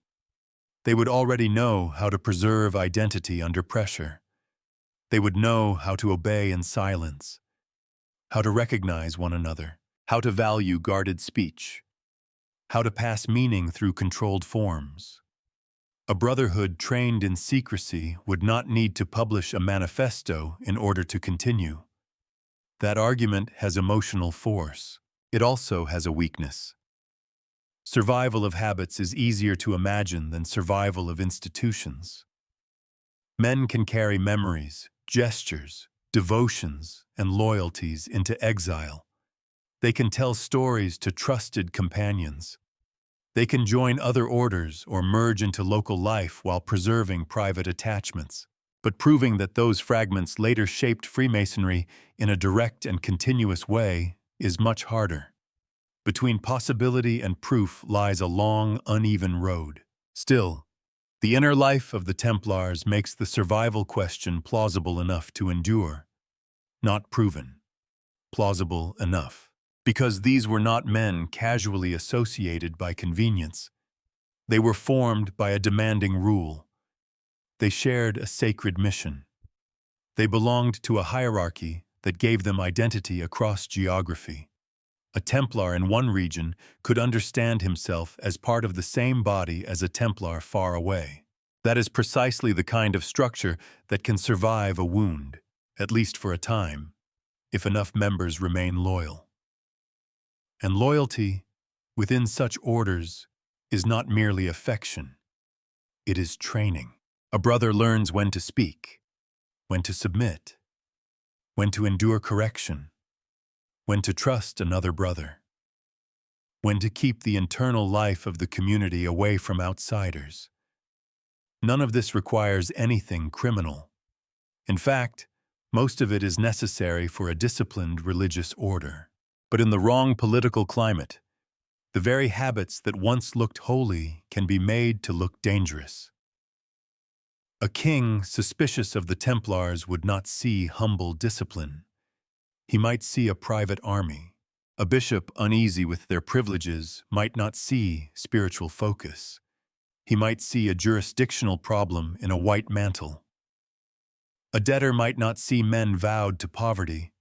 they would already know how to preserve identity under pressure. They would know how to obey in silence, how to recognize one another, how to value guarded speech, how to pass meaning through controlled forms. A brotherhood trained in secrecy would not need to publish a manifesto in order to continue. That argument has emotional force. It also has a weakness. Survival of habits is easier to imagine than survival of institutions. Men can carry memories, gestures, devotions, and loyalties into exile. They can tell stories to trusted companions. They can join other orders or merge into local life while preserving private attachments. But proving that those fragments later shaped Freemasonry in a direct and continuous way is much harder. Between possibility and proof lies a long, uneven road. Still, the inner life of the Templars makes the survival question plausible enough to endure. Not proven. Plausible enough. Because these were not men casually associated by convenience. They were formed by a demanding rule. They shared a sacred mission. They belonged to a hierarchy that gave them identity across geography. A Templar in one region could understand himself as part of the same body as a Templar far away. That is precisely the kind of structure that can survive a wound, at least for a time, if enough members remain loyal. And loyalty, within such orders, is not merely affection. It is training. A brother learns when to speak, when to submit, when to endure correction, when to trust another brother, when to keep the internal life of the community away from outsiders. None of this requires anything criminal. In fact, most of it is necessary for a disciplined religious order. But in the wrong political climate, the very habits that once looked holy can be made to look dangerous. A king suspicious of the Templars would not see humble discipline. He might see a private army. A bishop uneasy with their privileges might not see spiritual focus. He might see a jurisdictional problem in a white mantle. A debtor might not see men vowed to poverty.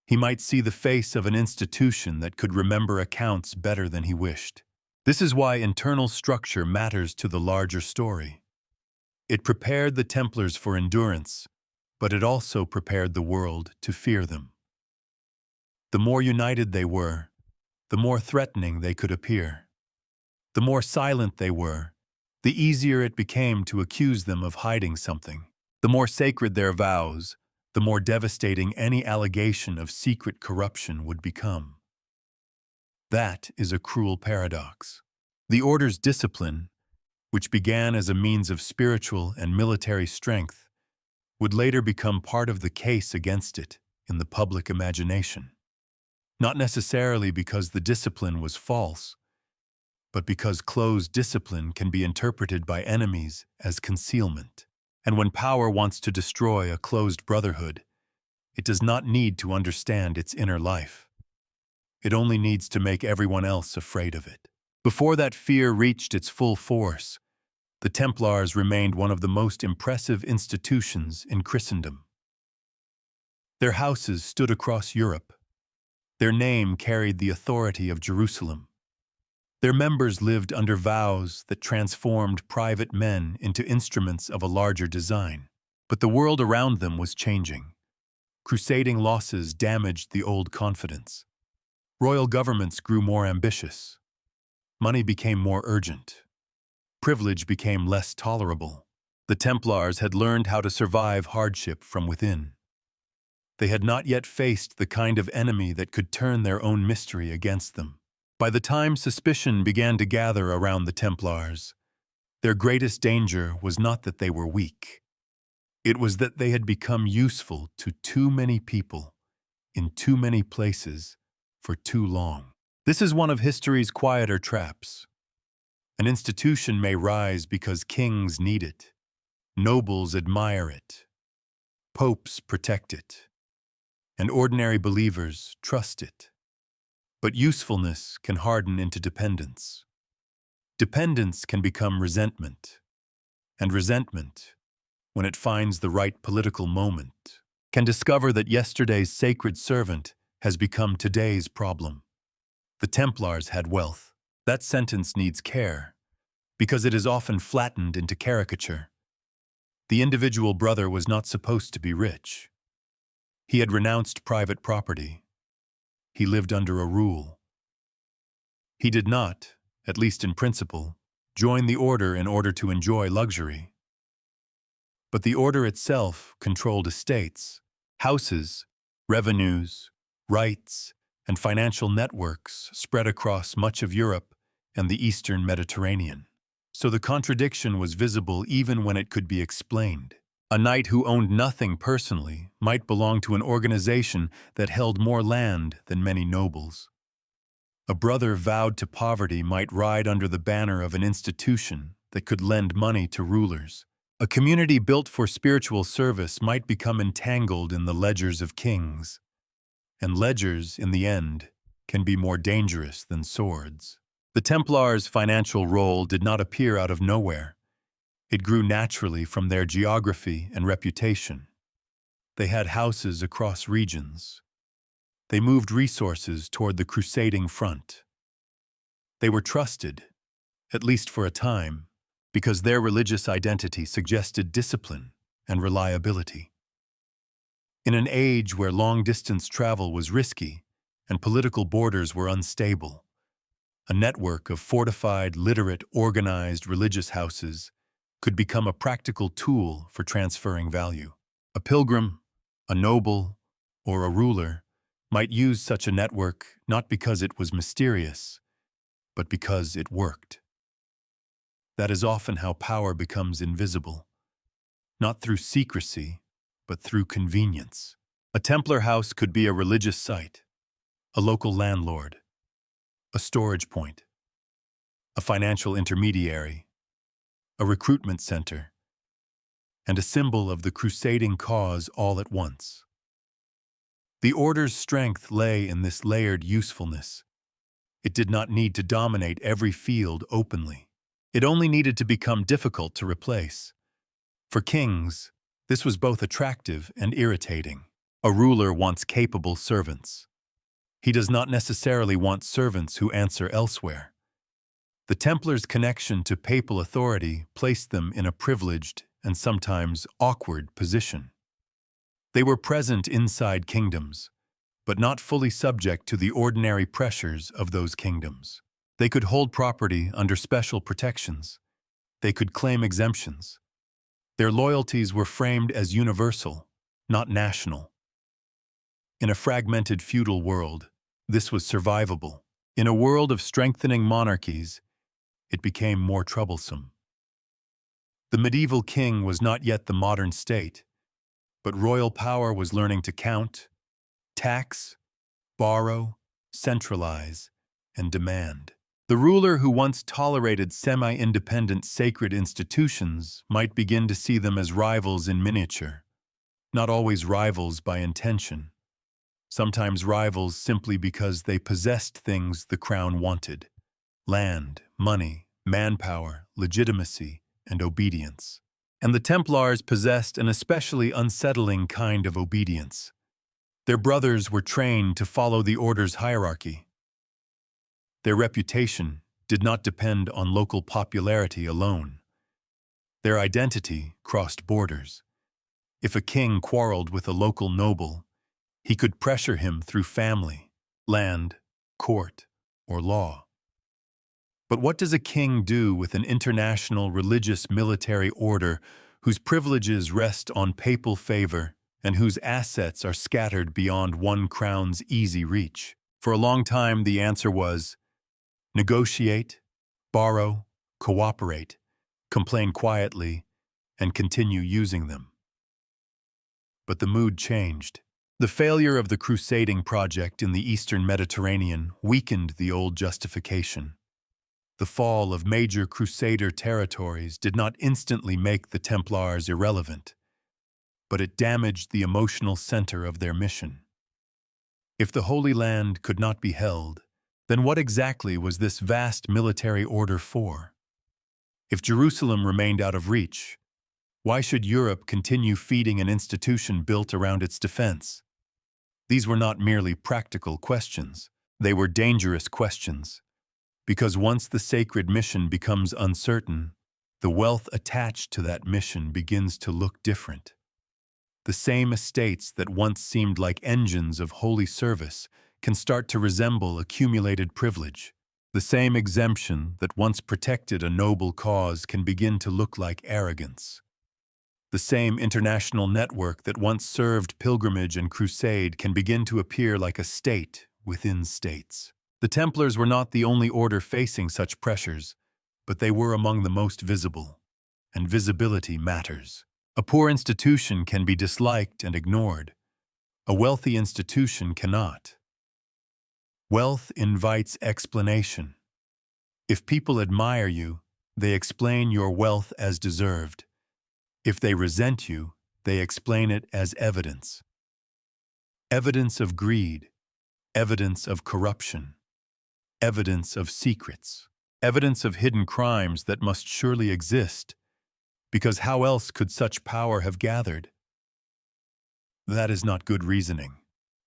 He might see the face of an institution that could remember accounts better than he wished. This is why internal structure matters to the larger story. It prepared the Templars for endurance, but it also prepared the world to fear them. The more united they were, the more threatening they could appear. The more silent they were, the easier it became to accuse them of hiding something. The more sacred their vows, the more devastating any allegation of secret corruption would become. That is a cruel paradox. The Order's discipline, which began as a means of spiritual and military strength, would later become part of the case against it in the public imagination. Not necessarily because the discipline was false, but because closed discipline can be interpreted by enemies as concealment. And when power wants to destroy a closed brotherhood, it does not need to understand its inner life. It only needs to make everyone else afraid of it. Before that fear reached its full force, the Templars remained one of the most impressive institutions in Christendom. Their houses stood across Europe. Their name carried the authority of Jerusalem. Their members lived under vows that transformed private men into instruments of a larger design. But the world around them was changing. Crusading losses damaged the old confidence. Royal governments grew more ambitious. Money became more urgent. Privilege became less tolerable. The Templars had learned how to survive hardship from within. They had not yet faced the kind of enemy that could turn their own mystery against them. By the time suspicion began to gather around the Templars, their greatest danger was not that they were weak. It was that they had become useful to too many people, in too many places, for too long. This is one of history's quieter traps. An institution may rise because kings need it, nobles admire it, Popes protect it, and ordinary believers trust it. But usefulness can harden into dependence. Dependence can become resentment, and resentment, when it finds the right political moment, can discover that yesterday's sacred servant has become today's problem. The Templars had wealth. That sentence needs care, because it is often flattened into caricature. The individual brother was not supposed to be rich. He had renounced private property. He lived under a rule. He did not, at least in principle, join the order in order to enjoy luxury. But the order itself controlled estates, houses, revenues, rights, and financial networks spread across much of Europe and the Eastern Mediterranean. So the contradiction was visible even when it could be explained. A knight who owned nothing personally might belong to an organization that held more land than many nobles. A brother vowed to poverty might ride under the banner of an institution that could lend money to rulers. A community built for spiritual service might become entangled in the ledgers of kings. And ledgers, in the end, can be more dangerous than swords. The Templars' financial role did not appear out of nowhere. It grew naturally from their geography and reputation. They had houses across regions. They moved resources toward the crusading front. They were trusted, at least for a time, because their religious identity suggested discipline and reliability. In an age where long-distance travel was risky and political borders were unstable, a network of fortified, literate, organized religious houses could become a practical tool for transferring value. A pilgrim, a noble, or a ruler might use such a network not because it was mysterious, but because it worked. That is often how power becomes invisible, not through secrecy, but through convenience. A Templar house could be a religious site, a local landlord, a storage point, a financial intermediary, a recruitment center, and a symbol of the crusading cause all at once. The order's strength lay in this layered usefulness. It did not need to dominate every field openly. It only needed to become difficult to replace. For kings, this was both attractive and irritating. A ruler wants capable servants. He does not necessarily want servants who answer elsewhere. The Templars' connection to papal authority placed them in a privileged and sometimes awkward position. They were present inside kingdoms, but not fully subject to the ordinary pressures of those kingdoms. They could hold property under special protections. They could claim exemptions. Their loyalties were framed as universal, not national. In a fragmented feudal world, this was survivable. In a world of strengthening monarchies, it became more troublesome. The medieval king was not yet the modern state, but royal power was learning to count, tax, borrow, centralize, and demand. The ruler who once tolerated semi-independent sacred institutions might begin to see them as rivals in miniature, not always rivals by intention, sometimes rivals simply because they possessed things the crown wanted: land, money, manpower, legitimacy, and obedience. And the Templars possessed an especially unsettling kind of obedience. Their brothers were trained to follow the order's hierarchy. Their reputation did not depend on local popularity alone. Their identity crossed borders. If a king quarreled with a local noble, he could pressure him through family, land, court, or law. But what does a king do with an international religious military order whose privileges rest on papal favor and whose assets are scattered beyond one crown's easy reach? For a long time, the answer was negotiate, borrow, cooperate, complain quietly, and continue using them. But the mood changed. The failure of the crusading project in the Eastern Mediterranean weakened the old justification. The fall of major Crusader territories did not instantly make the Templars irrelevant. but it damaged the emotional center of their mission. If the Holy Land could not be held, then what exactly was this vast military order for? If Jerusalem remained out of reach, why should Europe continue feeding an institution built around its defense? These were not merely practical questions. They were dangerous questions, because once the sacred mission becomes uncertain, the wealth attached to that mission begins to look different. The same estates that once seemed like engines of holy service can start to resemble accumulated privilege. The same exemption that once protected a noble cause can begin to look like arrogance. The same international network that once served pilgrimage and crusade can begin to appear like a state within states. The Templars were not the only order facing such pressures, but they were among the most visible, and visibility matters. A poor institution can be disliked and ignored. A wealthy institution cannot. Wealth invites explanation. If people admire you, they explain your wealth as deserved. If they resent you, they explain it as evidence. Evidence of greed, evidence of corruption, evidence of secrets, evidence of hidden crimes that must surely exist, because how else could such power have gathered? That is not good reasoning.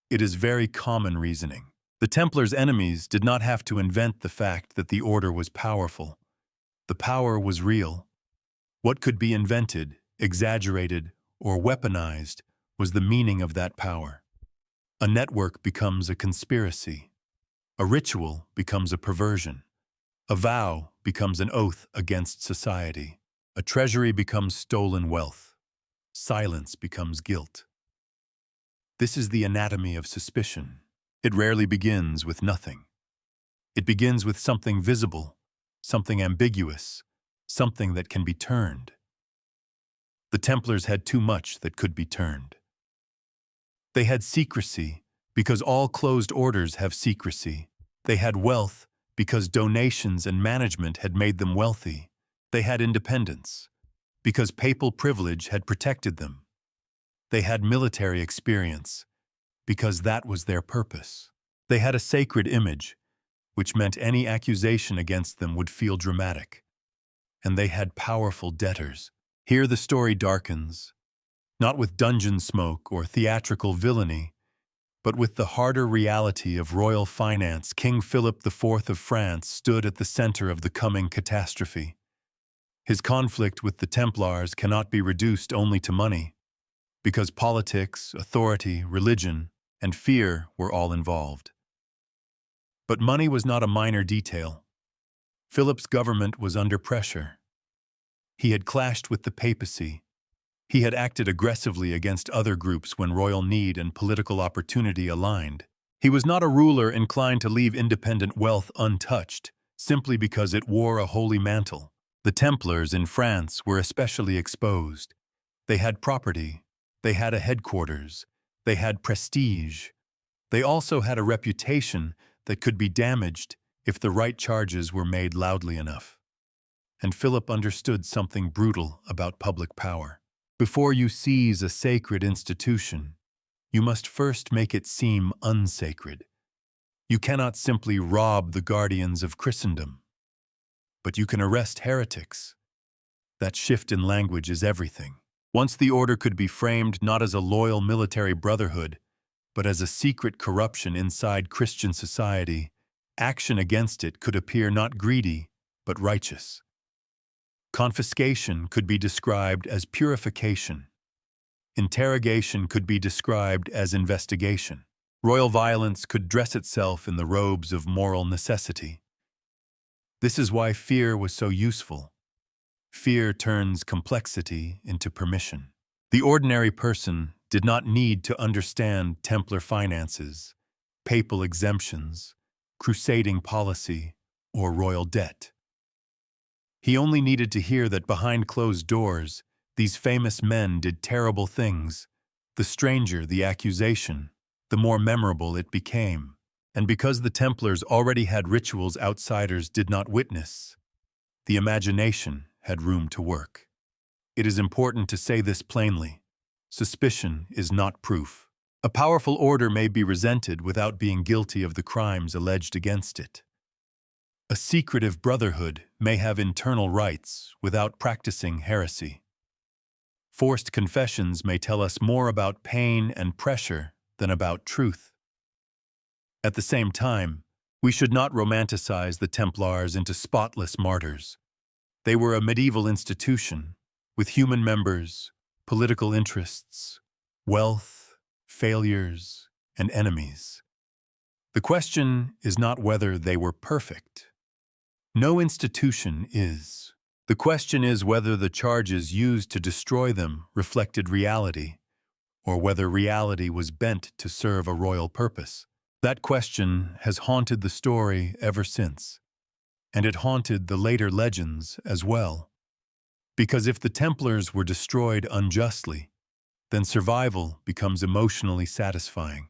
It is very common reasoning. The Templars' enemies did not have to invent the fact that the order was powerful. The power was real. What could be invented, exaggerated, or weaponized was the meaning of that power. A network becomes a conspiracy. A ritual becomes a perversion. A vow becomes an oath against society. A treasury becomes stolen wealth. Silence becomes guilt. This is the anatomy of suspicion. It rarely begins with nothing. It begins with something visible, something ambiguous, something that can be turned. The Templars had too much that could be turned. They had secrecy because all closed orders have secrecy. They had wealth because donations and management had made them wealthy. They had independence because papal privilege had protected them. They had military experience because that was their purpose. They had a sacred image, which meant any accusation against them would feel dramatic. And they had powerful debtors. Here the story darkens, not with dungeon smoke or theatrical villainy, but with the harder reality of royal finance. King Philip IV of France stood at the center of the coming catastrophe. His conflict with the Templars cannot be reduced only to money, because politics, authority, religion, and fear were all involved. But money was not a minor detail. Philip's government was under pressure. He had clashed with the papacy. He had acted aggressively against other groups when royal need and political opportunity aligned. He was not a ruler inclined to leave independent wealth untouched, simply because it wore a holy mantle. The Templars in France were especially exposed. They had property. They had a headquarters. They had prestige. They also had a reputation that could be damaged if the right charges were made loudly enough. And Philip understood something brutal about public power. Before you seize a sacred institution, you must first make it seem unsacred. You cannot simply rob the guardians of Christendom, but you can arrest heretics. That shift in language is everything. Once the order could be framed not as a loyal military brotherhood, but as a secret corruption inside Christian society, action against it could appear not greedy, but righteous. Confiscation could be described as purification. Interrogation could be described as investigation. Royal violence could dress itself in the robes of moral necessity. This is why fear was so useful. Fear turns complexity into permission. The ordinary person did not need to understand Templar finances, papal exemptions, crusading policy, or royal debt. He only needed to hear that behind closed doors, these famous men did terrible things. The stranger the accusation, the more memorable it became. And because the Templars already had rituals outsiders did not witness, the imagination had room to work. It is important to say this plainly. suspicion is not proof. A powerful order may be resented without being guilty of the crimes alleged against it. A secretive brotherhood may have internal rites without practicing heresy. Forced confessions may tell us more about pain and pressure than about truth. At the same time, we should not romanticize the Templars into spotless martyrs. They were a medieval institution, with human members, political interests, wealth, failures, and enemies. The question is not whether they were perfect. No institution is. The question is whether the charges used to destroy them reflected reality, or whether reality was bent to serve a royal purpose. That question has haunted the story ever since, and it haunted the later legends as well. Because if the Templars were destroyed unjustly, then survival becomes emotionally satisfying.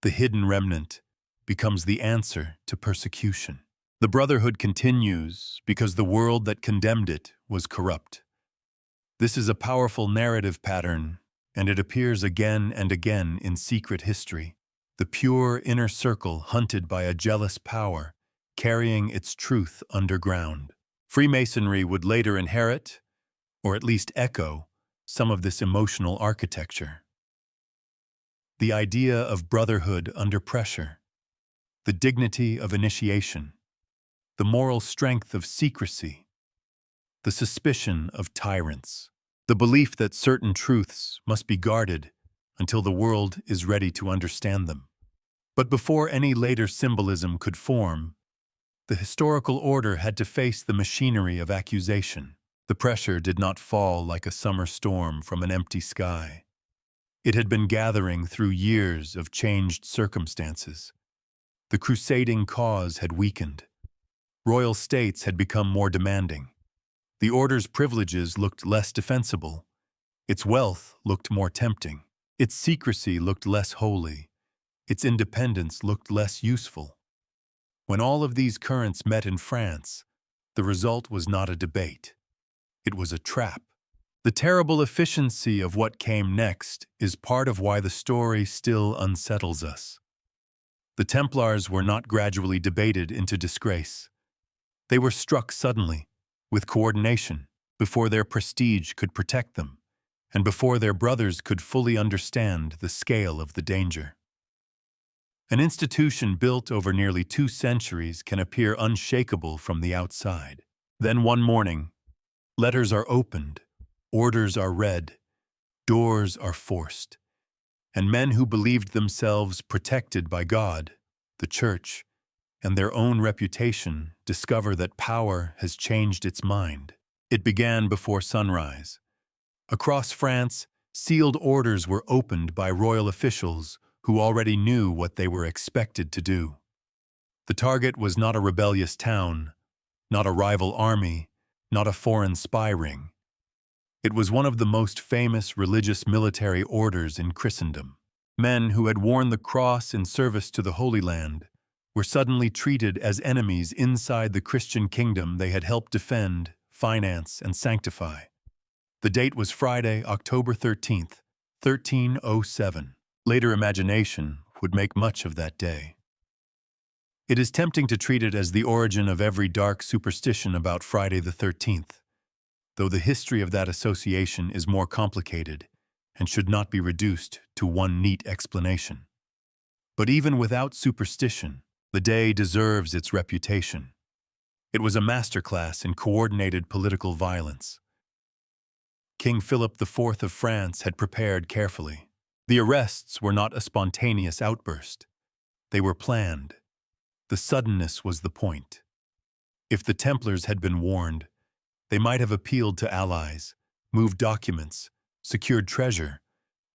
The hidden remnant becomes the answer to persecution. The Brotherhood continues because the world that condemned it was corrupt. This is a powerful narrative pattern, and it appears again and again in secret history. The pure inner circle hunted by a jealous power, carrying its truth underground. Freemasonry would later inherit, or at least echo, some of this emotional architecture. The idea of brotherhood under pressure, the dignity of initiation, the moral strength of secrecy, the suspicion of tyrants, the belief that certain truths must be guarded until the world is ready to understand them. But before any later symbolism could form, the historical order had to face the machinery of accusation. The pressure did not fall like a summer storm from an empty sky. It had been gathering through years of changed circumstances. The crusading cause had weakened. Royal states had become more demanding. The order's privileges looked less defensible. Its wealth looked more tempting. Its secrecy looked less holy. Its independence looked less useful. When all of these currents met in France, the result was not a debate. It was a trap. The terrible efficiency of what came next is part of why the story still unsettles us. The Templars were not gradually debated into disgrace. They were struck suddenly, with coordination, before their prestige could protect them, and before their brothers could fully understand the scale of the danger. An institution built over nearly 2 centuries can appear unshakable from the outside. Then one morning, letters are opened, orders are read, doors are forced, and men who believed themselves protected by God, the Church, and their own reputation discover that power has changed its mind. It began before sunrise. Across France, sealed orders were opened by royal officials who already knew what they were expected to do. The target was not a rebellious town, not a rival army, not a foreign spy ring. It was one of the most famous religious military orders in Christendom. Men who had worn the cross in service to the Holy Land were suddenly treated as enemies inside the Christian kingdom they had helped defend, finance, and sanctify. The date was Friday, October 13th, 1307. Later imagination would make much of that day. It is tempting to treat it as the origin of every dark superstition about Friday the 13th, though the history of that association is more complicated and should not be reduced to one neat explanation. But even without superstition, the day deserves its reputation. It was a masterclass in coordinated political violence. King Philip IV of France had prepared carefully. The arrests were not a spontaneous outburst. They were planned. The suddenness was the point. If the Templars had been warned, they might have appealed to allies, moved documents, secured treasure,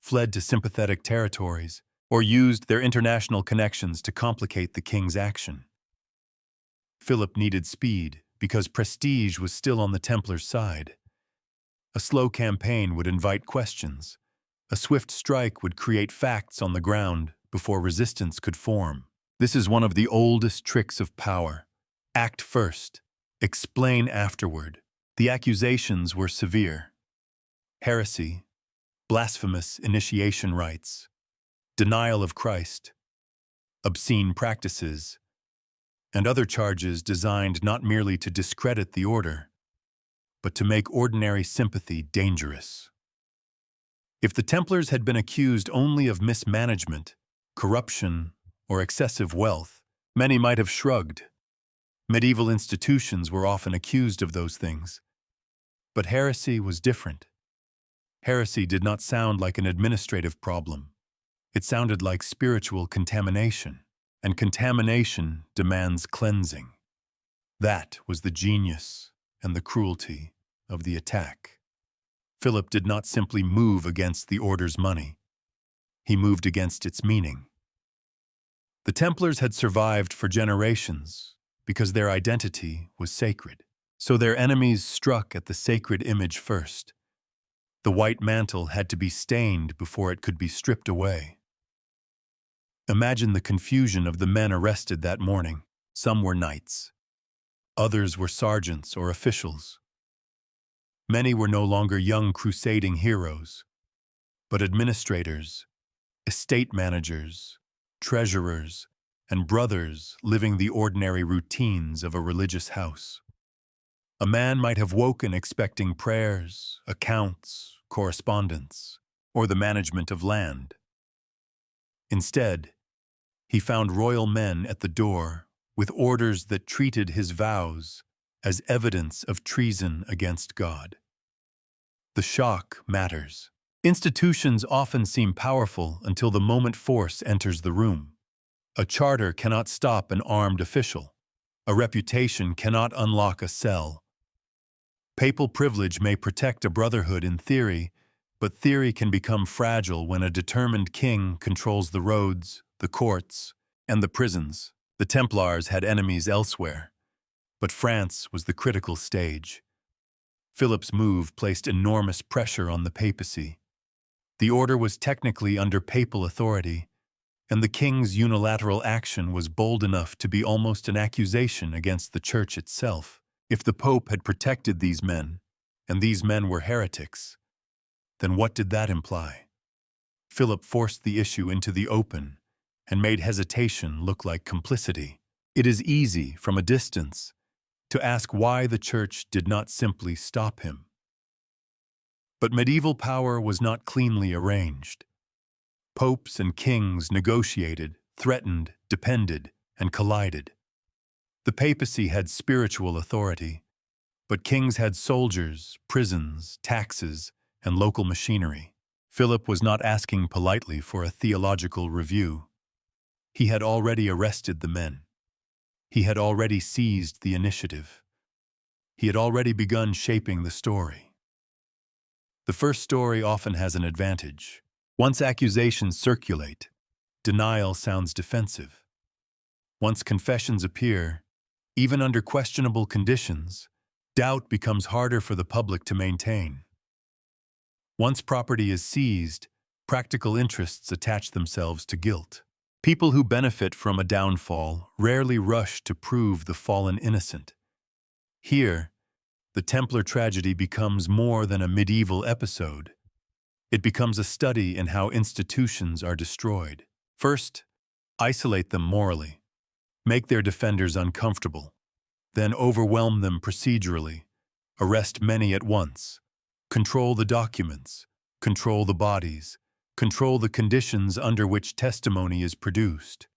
fled to sympathetic territories, or used their international connections to complicate the king's action. Philip needed speed because prestige was still on the Templars' side. A slow campaign would invite questions. A swift strike would create facts on the ground before resistance could form. This is one of the oldest tricks of power. Act first, explain afterward. The accusations were severe. Heresy, blasphemous initiation rites, denial of Christ, obscene practices, and other charges designed not merely to discredit the order, but to make ordinary sympathy dangerous. If the Templars had been accused only of mismanagement, corruption, or excessive wealth, many might have shrugged. Medieval institutions were often accused of those things. But heresy was different. Heresy did not sound like an administrative problem. It sounded like spiritual contamination, and contamination demands cleansing. That was the genius and the cruelty of the attack. Philip did not simply move against the order's money. He moved against its meaning. The Templars had survived for generations because their identity was sacred. So their enemies struck at the sacred image first. The white mantle had to be stained before it could be stripped away. Imagine the confusion of the men arrested that morning. Some were knights. Others were sergeants or officials. Many were no longer young crusading heroes, but administrators, estate managers, treasurers, and brothers living the ordinary routines of a religious house. A man might have woken expecting prayers, accounts, correspondence, or the management of land. Instead, he found royal men at the door with orders that treated his vows as evidence of treason against God. The shock matters. Institutions often seem powerful until the moment force enters the room. A charter cannot stop an armed official. A reputation cannot unlock a cell. Papal privilege may protect a brotherhood in theory, but theory can become fragile when a determined king controls the roads, the courts, and the prisons. The Templars had enemies elsewhere, but France was the critical stage. Philip's move placed enormous pressure on the papacy. The order was technically under papal authority, and the king's unilateral action was bold enough to be almost an accusation against the church itself. If the Pope had protected these men, and these men were heretics, then what did that imply? Philip forced the issue into the open and made hesitation look like complicity. It is easy, from a distance, to ask why the church did not simply stop him. But medieval power was not cleanly arranged. Popes and kings negotiated, threatened, depended, and collided. The papacy had spiritual authority, but kings had soldiers, prisons, taxes, and local machinery. Philip was not asking politely for a theological review. He had already arrested the men. He had already seized the initiative. He had already begun shaping the story. The first story often has an advantage. Once accusations circulate, denial sounds defensive. Once confessions appear, even under questionable conditions, doubt becomes harder for the public to maintain. Once property is seized, practical interests attach themselves to guilt. People who benefit from a downfall rarely rush to prove the fallen innocent. Here, the Templar tragedy becomes more than a medieval episode. It becomes a study in how institutions are destroyed. First, isolate them morally. Make their defenders uncomfortable. Then overwhelm them procedurally. Arrest many at once. Control the documents. Control the bodies. Control the conditions under which testimony is produced.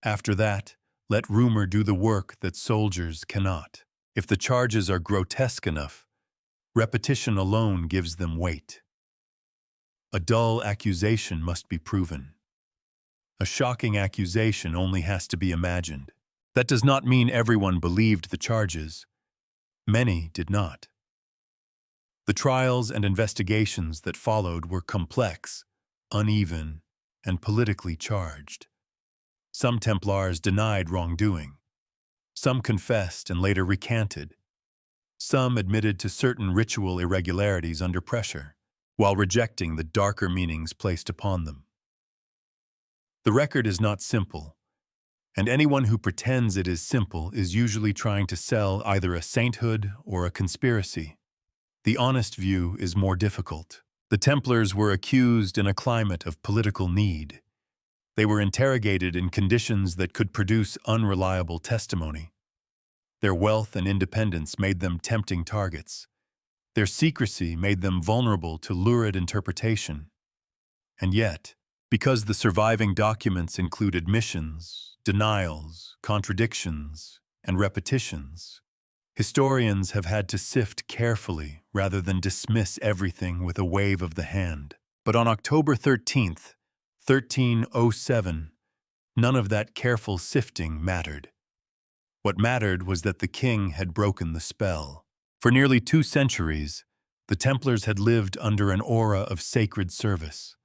After that, let rumor do the work that soldiers cannot. If the charges are grotesque enough, repetition alone gives them weight. A dull accusation must be proven. A shocking accusation only has to be imagined. That does not mean everyone believed the charges. Many did not. The trials and investigations that followed were complex, uneven, and politically charged. Some Templars denied wrongdoing. Some confessed and later recanted. Some admitted to certain ritual irregularities under pressure, while rejecting the darker meanings placed upon them. The record is not simple, and anyone who pretends it is simple is usually trying to sell either a sainthood or a conspiracy. The honest view is more difficult. The Templars were accused in a climate of political need. They were interrogated in conditions that could produce unreliable testimony. Their wealth and independence made them tempting targets. Their secrecy made them vulnerable to lurid interpretation. And yet, because the surviving documents include admissions, denials, contradictions, and repetitions, historians have had to sift carefully rather than dismiss everything with a wave of the hand. But on October 13th, 1307, none of that careful sifting mattered. What mattered was that the king had broken the spell. For nearly 2 centuries, the Templars had lived under an aura of sacred service.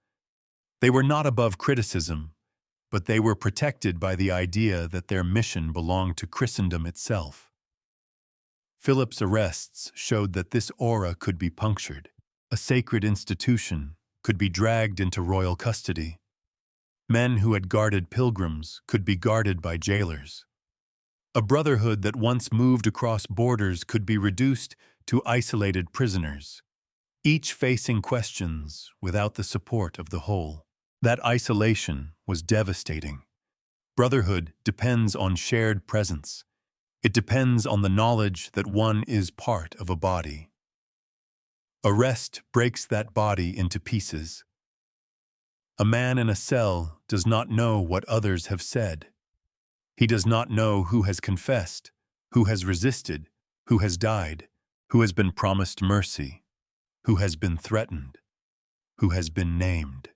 They were not above criticism, but they were protected by the idea that their mission belonged to Christendom itself. Philip's arrests showed that this aura could be punctured. A sacred institution could be dragged into royal custody. Men who had guarded pilgrims could be guarded by jailers. A brotherhood that once moved across borders could be reduced to isolated prisoners, each facing questions without the support of the whole. That isolation was devastating. Brotherhood depends on shared presence. It depends on the knowledge that one is part of a body. Arrest breaks that body into pieces. A man in a cell does not know what others have said. He does not know who has confessed, who has resisted, who has died, who has been promised mercy, who has been threatened, who has been named.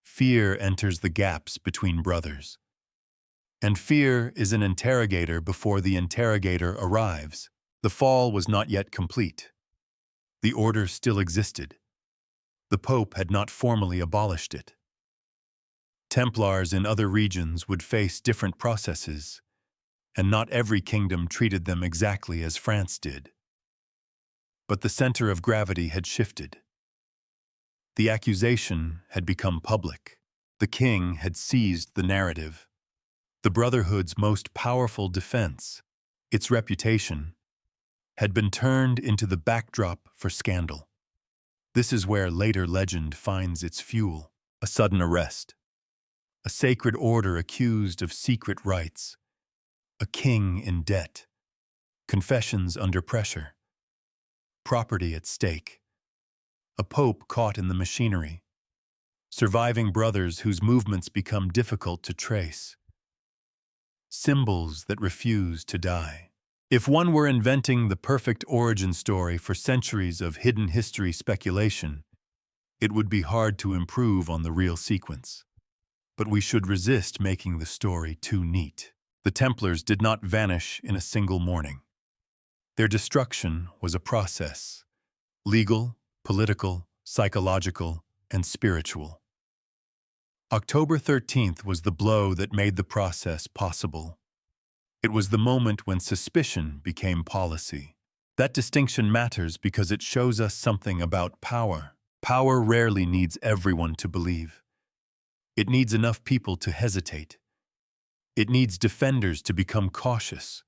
Fear enters the gaps between brothers. And fear is an interrogator before the interrogator arrives. The fall was not yet complete. The order still existed. The Pope had not formally abolished it. Templars in other regions would face different processes, and not every kingdom treated them exactly as France did. But the center of gravity had shifted. The accusation had become public. The king had seized the narrative. The Brotherhood's most powerful defense, its reputation, had been turned into the backdrop for scandal. This is where later legend finds its fuel: a sudden arrest, a sacred order accused of secret rites, a king in debt, confessions under pressure, property at stake, a pope caught in the machinery, surviving brothers whose movements become difficult to trace, symbols that refuse to die. If one were inventing the perfect origin story for centuries of hidden history speculation, it would be hard to improve on the real sequence. But we should resist making the story too neat. The Templars did not vanish in a single morning. Their destruction was a process: legal, political, psychological, and spiritual. October 13th was the blow that made the process possible. It was the moment when suspicion became policy. That distinction matters because it shows us something about power. Power rarely needs everyone to believe. It needs enough people to hesitate. It needs defenders to become cautious.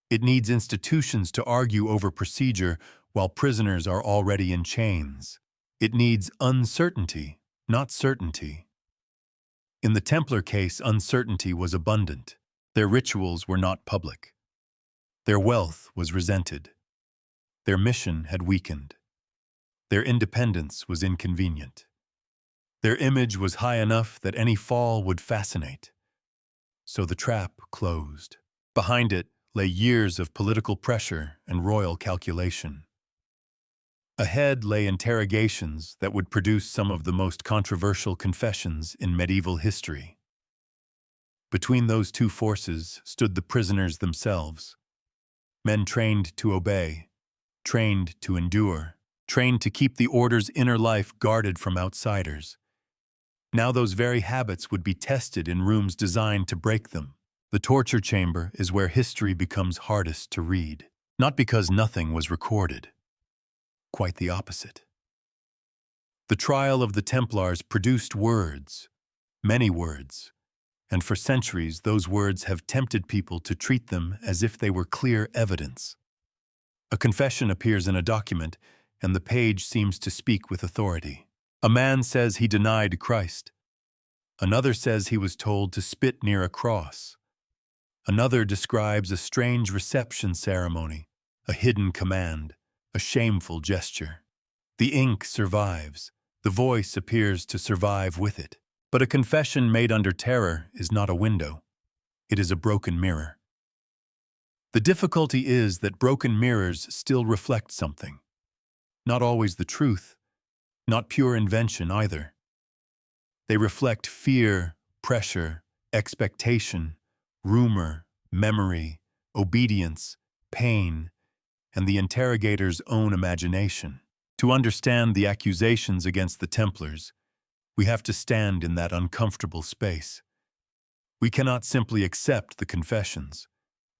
It needs institutions to argue over procedure while prisoners are already in chains. It needs uncertainty, not certainty. In the Templar case, uncertainty was abundant. Their rituals were not public. Their wealth was resented. Their mission had weakened. Their independence was inconvenient. Their image was high enough that any fall would fascinate. So the trap closed. Behind it lay years of political pressure and royal calculation. Ahead lay interrogations that would produce some of the most controversial confessions in medieval history. Between those two forces stood the prisoners themselves, men trained to obey, trained to endure, trained to keep the order's inner life guarded from outsiders. Now those very habits would be tested in rooms designed to break them. The torture chamber is where history becomes hardest to read, not because nothing was recorded. Quite the opposite. The trial of the Templars produced words, many words, and for centuries those words have tempted people to treat them as if they were clear evidence. A confession appears in a document, and the page seems to speak with authority. A man says he denied Christ. Another says he was told to spit near a cross. Another describes a strange reception ceremony, a hidden command, a shameful gesture. The ink survives. The voice appears to survive with it. But a confession made under terror is not a window. It is a broken mirror. The difficulty is that broken mirrors still reflect something. Not always the truth, not pure invention either. They reflect fear, pressure, expectation, rumor, memory, obedience, pain, and the interrogator's own imagination. To understand the accusations against the Templars, we have to stand in that uncomfortable space. We cannot simply accept the confessions.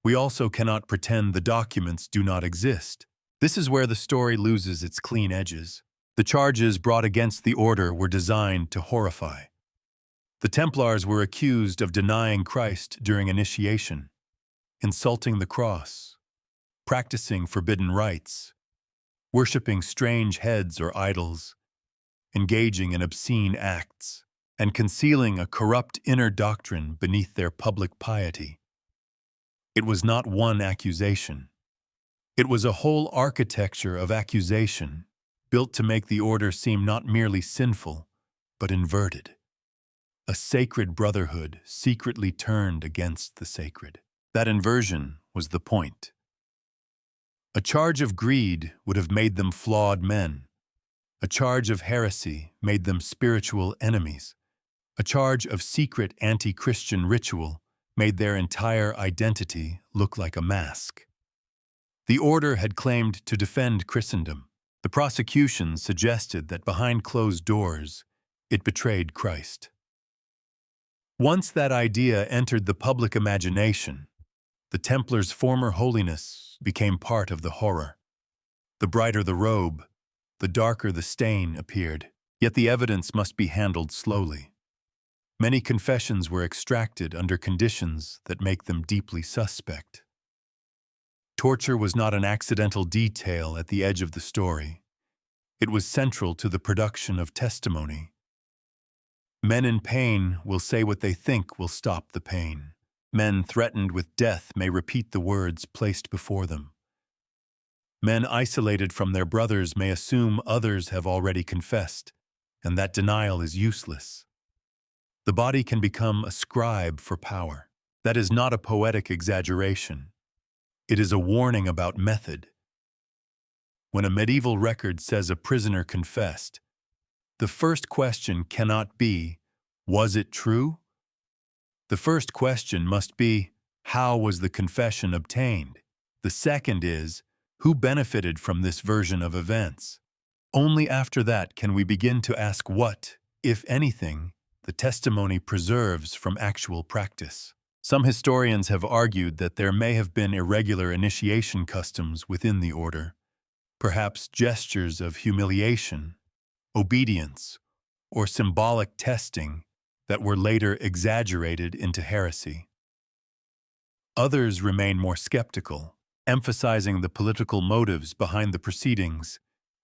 We also cannot pretend the documents do not exist. This is where the story loses its clean edges. The charges brought against the order were designed to horrify. The Templars were accused of denying Christ during initiation, insulting the cross, practicing forbidden rites, worshipping strange heads or idols, engaging in obscene acts, and concealing a corrupt inner doctrine beneath their public piety. It was not one accusation. It was a whole architecture of accusation built to make the order seem not merely sinful, but inverted. A sacred brotherhood secretly turned against the sacred. That inversion was the point. A charge of greed would have made them flawed men. A charge of heresy made them spiritual enemies. A charge of secret anti-Christian ritual made their entire identity look like a mask. The order had claimed to defend Christendom. The prosecution suggested that behind closed doors, it betrayed Christ. Once that idea entered the public imagination, the Templars' former holiness became part of the horror. The brighter the robe, the darker the stain appeared. Yet the evidence must be handled slowly. Many confessions were extracted under conditions that make them deeply suspect. Torture was not an accidental detail at the edge of the story. It was central to the production of testimony. Men in pain will say what they think will stop the pain. Men threatened with death may repeat the words placed before them. Men isolated from their brothers may assume others have already confessed, and that denial is useless. The body can become a scribe for power. That is not a poetic exaggeration. It is a warning about method. When a medieval record says a prisoner confessed, the first question cannot be, was it true? The first question must be, how was the confession obtained? The second is, who benefited from this version of events? Only after that can we begin to ask what, if anything, the testimony preserves from actual practice. Some historians have argued that there may have been irregular initiation customs within the order, perhaps gestures of humiliation, obedience, or symbolic testing that were later exaggerated into heresy. Others remain more skeptical, emphasizing the political motives behind the proceedings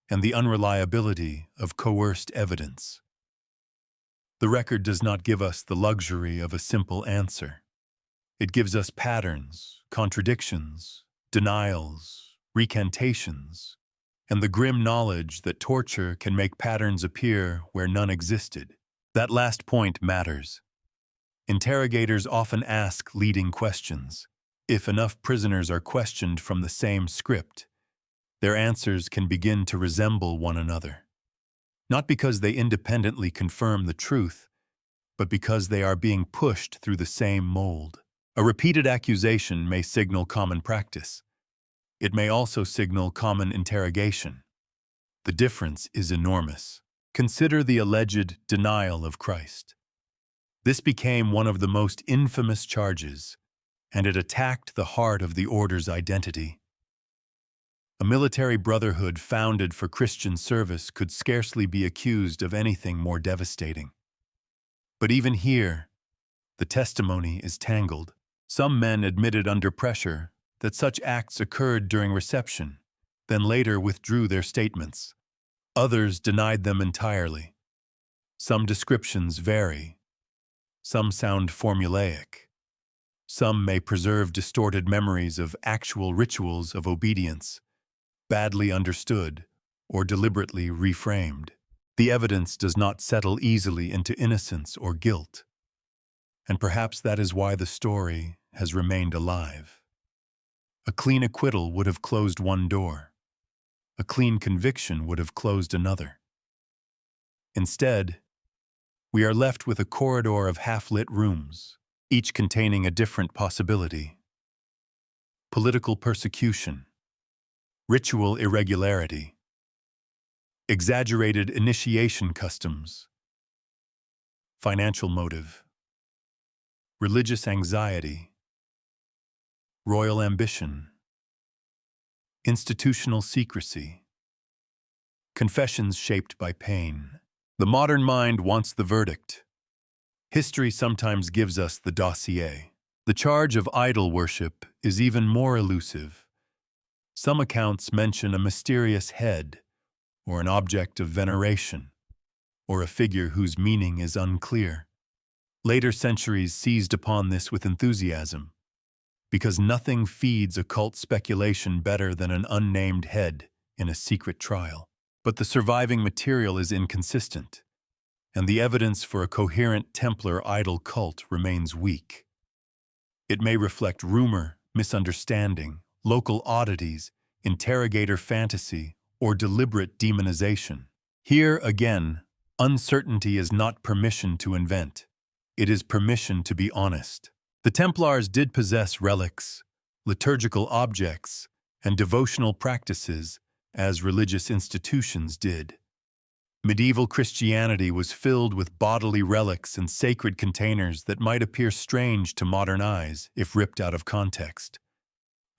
and the unreliability of coerced evidence. The record does not give us the luxury of a simple answer. It gives us patterns, contradictions, denials, recantations, and the grim knowledge that torture can make patterns appear where none existed. That last point matters. Interrogators often ask leading questions. If enough prisoners are questioned from the same script, their answers can begin to resemble one another. Not because they independently confirm the truth, but because they are being pushed through the same mold. A repeated accusation may signal common practice. It may also signal common interrogation. The difference is enormous. Consider the alleged denial of Christ. This became one of the most infamous charges, and it attacked the heart of the order's identity. A military brotherhood founded for Christian service could scarcely be accused of anything more devastating. But even here, the testimony is tangled. Some men admitted under pressure that such acts occurred during reception, then later withdrew their statements. Others denied them entirely. Some descriptions vary. Some sound formulaic. Some may preserve distorted memories of actual rituals of obedience, badly understood or deliberately reframed. The evidence does not settle easily into innocence or guilt, and perhaps that is why the story has remained alive. A clean acquittal would have closed one door. A clean conviction would have closed another. Instead, we are left with a corridor of half-lit rooms, each containing a different possibility. Political persecution, ritual irregularity, exaggerated initiation customs, financial motive, religious anxiety, royal ambition, institutional secrecy, confessions shaped by pain. The modern mind wants the verdict. History sometimes gives us the dossier. The charge of idol worship is even more elusive. Some accounts mention a mysterious head, or an object of veneration, or a figure whose meaning is unclear. Later centuries seized upon this with enthusiasm, because nothing feeds occult speculation better than an unnamed head in a secret trial. But the surviving material is inconsistent, and the evidence for a coherent Templar idol cult remains weak. It may reflect rumor, misunderstanding, local oddities, interrogator fantasy, or deliberate demonization. Here, again, uncertainty is not permission to invent. It is permission to be honest. The Templars did possess relics, liturgical objects, and devotional practices, as religious institutions did. Medieval Christianity was filled with bodily relics and sacred containers that might appear strange to modern eyes if ripped out of context.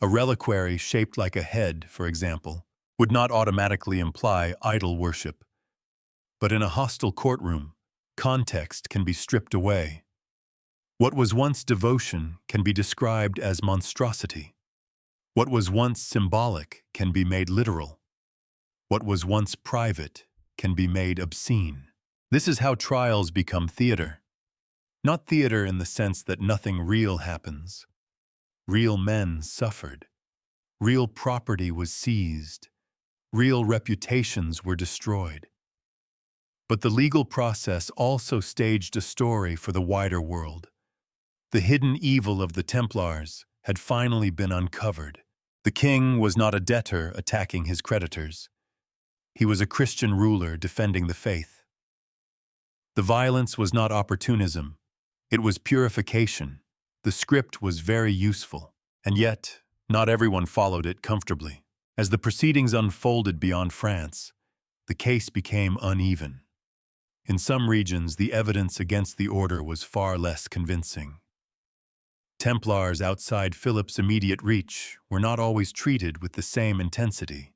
A reliquary shaped like a head, for example, would not automatically imply idol worship. But in a hostile courtroom, context can be stripped away. What was once devotion can be described as monstrosity. What was once symbolic can be made literal. What was once private can be made obscene. This is how trials become theater. Not theater in the sense that nothing real happens. Real men suffered. Real property was seized. Real reputations were destroyed. But the legal process also staged a story for the wider world. The hidden evil of the Templars had finally been uncovered. The king was not a debtor attacking his creditors. He was a Christian ruler defending the faith. The violence was not opportunism. It was purification. The script was very useful, and yet not everyone followed it comfortably. As the proceedings unfolded beyond France, the case became uneven. In some regions, the evidence against the order was far less convincing. Templars outside Philip's immediate reach were not always treated with the same intensity.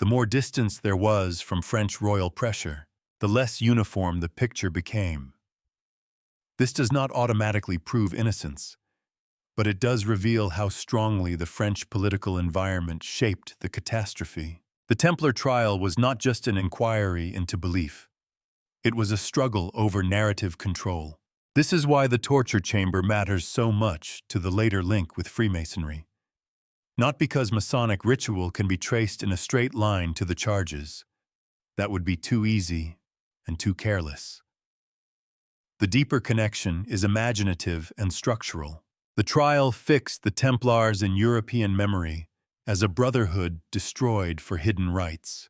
The more distance there was from French royal pressure, the less uniform the picture became. This does not automatically prove innocence, but it does reveal how strongly the French political environment shaped the catastrophe. The Templar trial was not just an inquiry into belief. It was a struggle over narrative control. This is why the torture chamber matters so much to the later link with Freemasonry. Not because Masonic ritual can be traced in a straight line to the charges. That would be too easy and too careless. The deeper connection is imaginative and structural. The trial fixed the Templars in European memory as a brotherhood destroyed for hidden rites.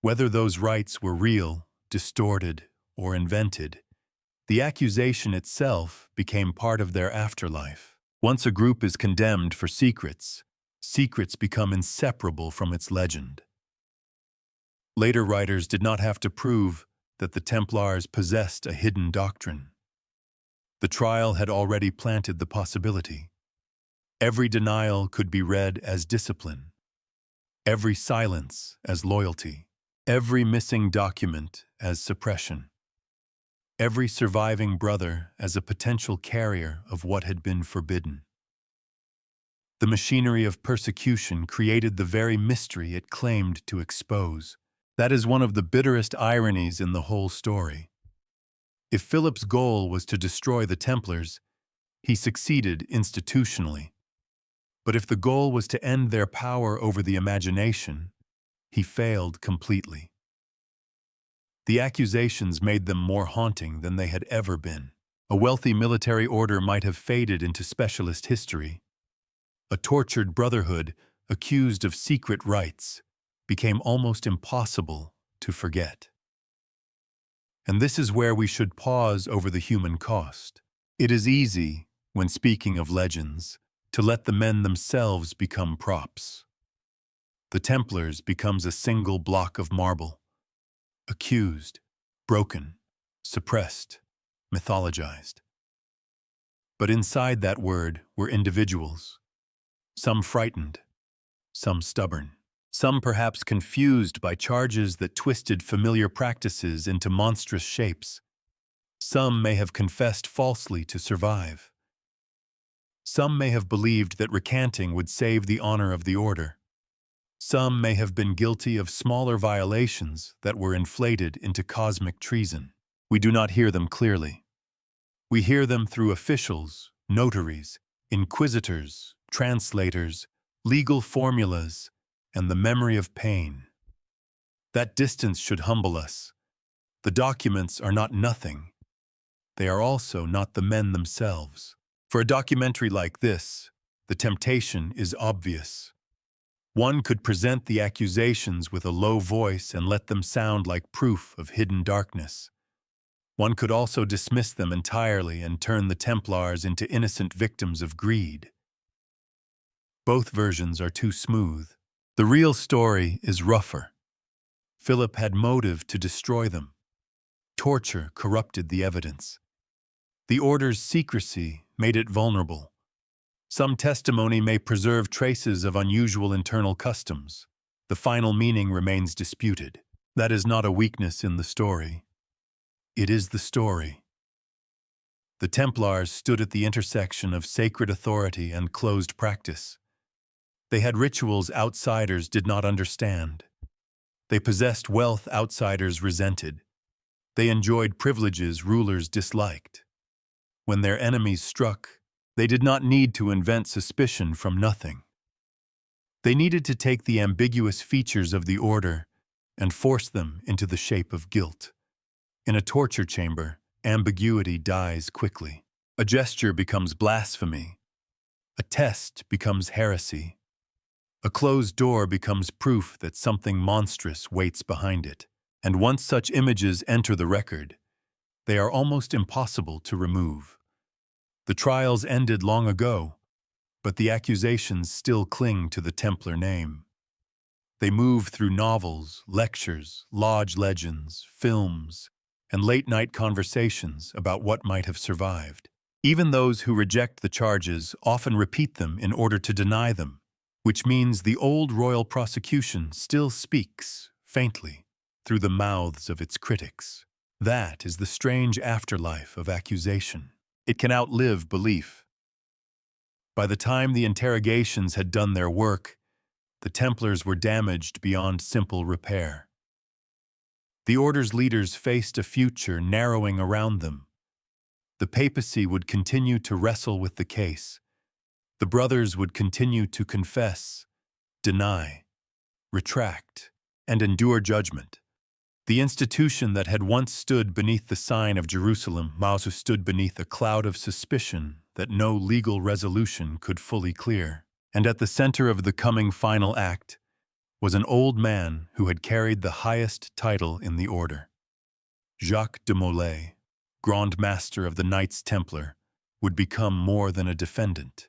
Whether those rites were real, distorted, or invented, the accusation itself became part of their afterlife. Once a group is condemned for secrets, secrets become inseparable from its legend. Later writers did not have to prove that the Templars possessed a hidden doctrine. The trial had already planted the possibility. Every denial could be read as discipline, every silence as loyalty, every missing document as suppression, every surviving brother as a potential carrier of what had been forbidden. The machinery of persecution created the very mystery it claimed to expose. That is one of the bitterest ironies in the whole story. If Philip's goal was to destroy the Templars, he succeeded institutionally. But if the goal was to end their power over the imagination, he failed completely. The accusations made them more haunting than they had ever been. A wealthy military order might have faded into specialist history. A tortured brotherhood, accused of secret rites, became almost impossible to forget. And this is where we should pause over the human cost. It is easy, when speaking of legends, to let the men themselves become props. The Templars becomes a single block of marble, accused, broken, suppressed, mythologized. But inside that word were individuals, some frightened, some stubborn, some perhaps confused by charges that twisted familiar practices into monstrous shapes. Some may have confessed falsely to survive. Some may have believed that recanting would save the honor of the order. Some may have been guilty of smaller violations that were inflated into cosmic treason. We do not hear them clearly. We hear them through officials, notaries, inquisitors, translators, legal formulas, and the memory of pain. That distance should humble us. The documents are not nothing. They are also not the men themselves. For a documentary like this, the temptation is obvious. One could present the accusations with a low voice and let them sound like proof of hidden darkness. One could also dismiss them entirely and turn the Templars into innocent victims of greed. Both versions are too smooth. The real story is rougher. Philip had motive to destroy them. Torture corrupted the evidence. The order's secrecy made it vulnerable. Some testimony may preserve traces of unusual internal customs. The final meaning remains disputed. That is not a weakness in the story. It is the story. The Templars stood at the intersection of sacred authority and closed practice. They had rituals outsiders did not understand. They possessed wealth outsiders resented. They enjoyed privileges rulers disliked. When their enemies struck, they did not need to invent suspicion from nothing. They needed to take the ambiguous features of the order and force them into the shape of guilt. In a torture chamber, ambiguity dies quickly. A gesture becomes blasphemy. A test becomes heresy. A closed door becomes proof that something monstrous waits behind it. And once such images enter the record, they are almost impossible to remove. The trials ended long ago, but the accusations still cling to the Templar name. They move through novels, lectures, lodge legends, films, and late-night conversations about what might have survived. Even those who reject the charges often repeat them in order to deny them, which means the old royal prosecution still speaks, faintly, through the mouths of its critics. That is the strange afterlife of accusation. It can outlive belief. By the time the interrogations had done their work, the Templars were damaged beyond simple repair. The order's leaders faced a future narrowing around them. The papacy would continue to wrestle with the case. The brothers would continue to confess, deny, retract, and endure judgment. The institution that had once stood beneath the sign of Jerusalem also stood beneath a cloud of suspicion that no legal resolution could fully clear. And at the center of the coming final act was an old man who had carried the highest title in the order. Jacques de Molay, Grand Master of the Knights Templar, would become more than a defendant.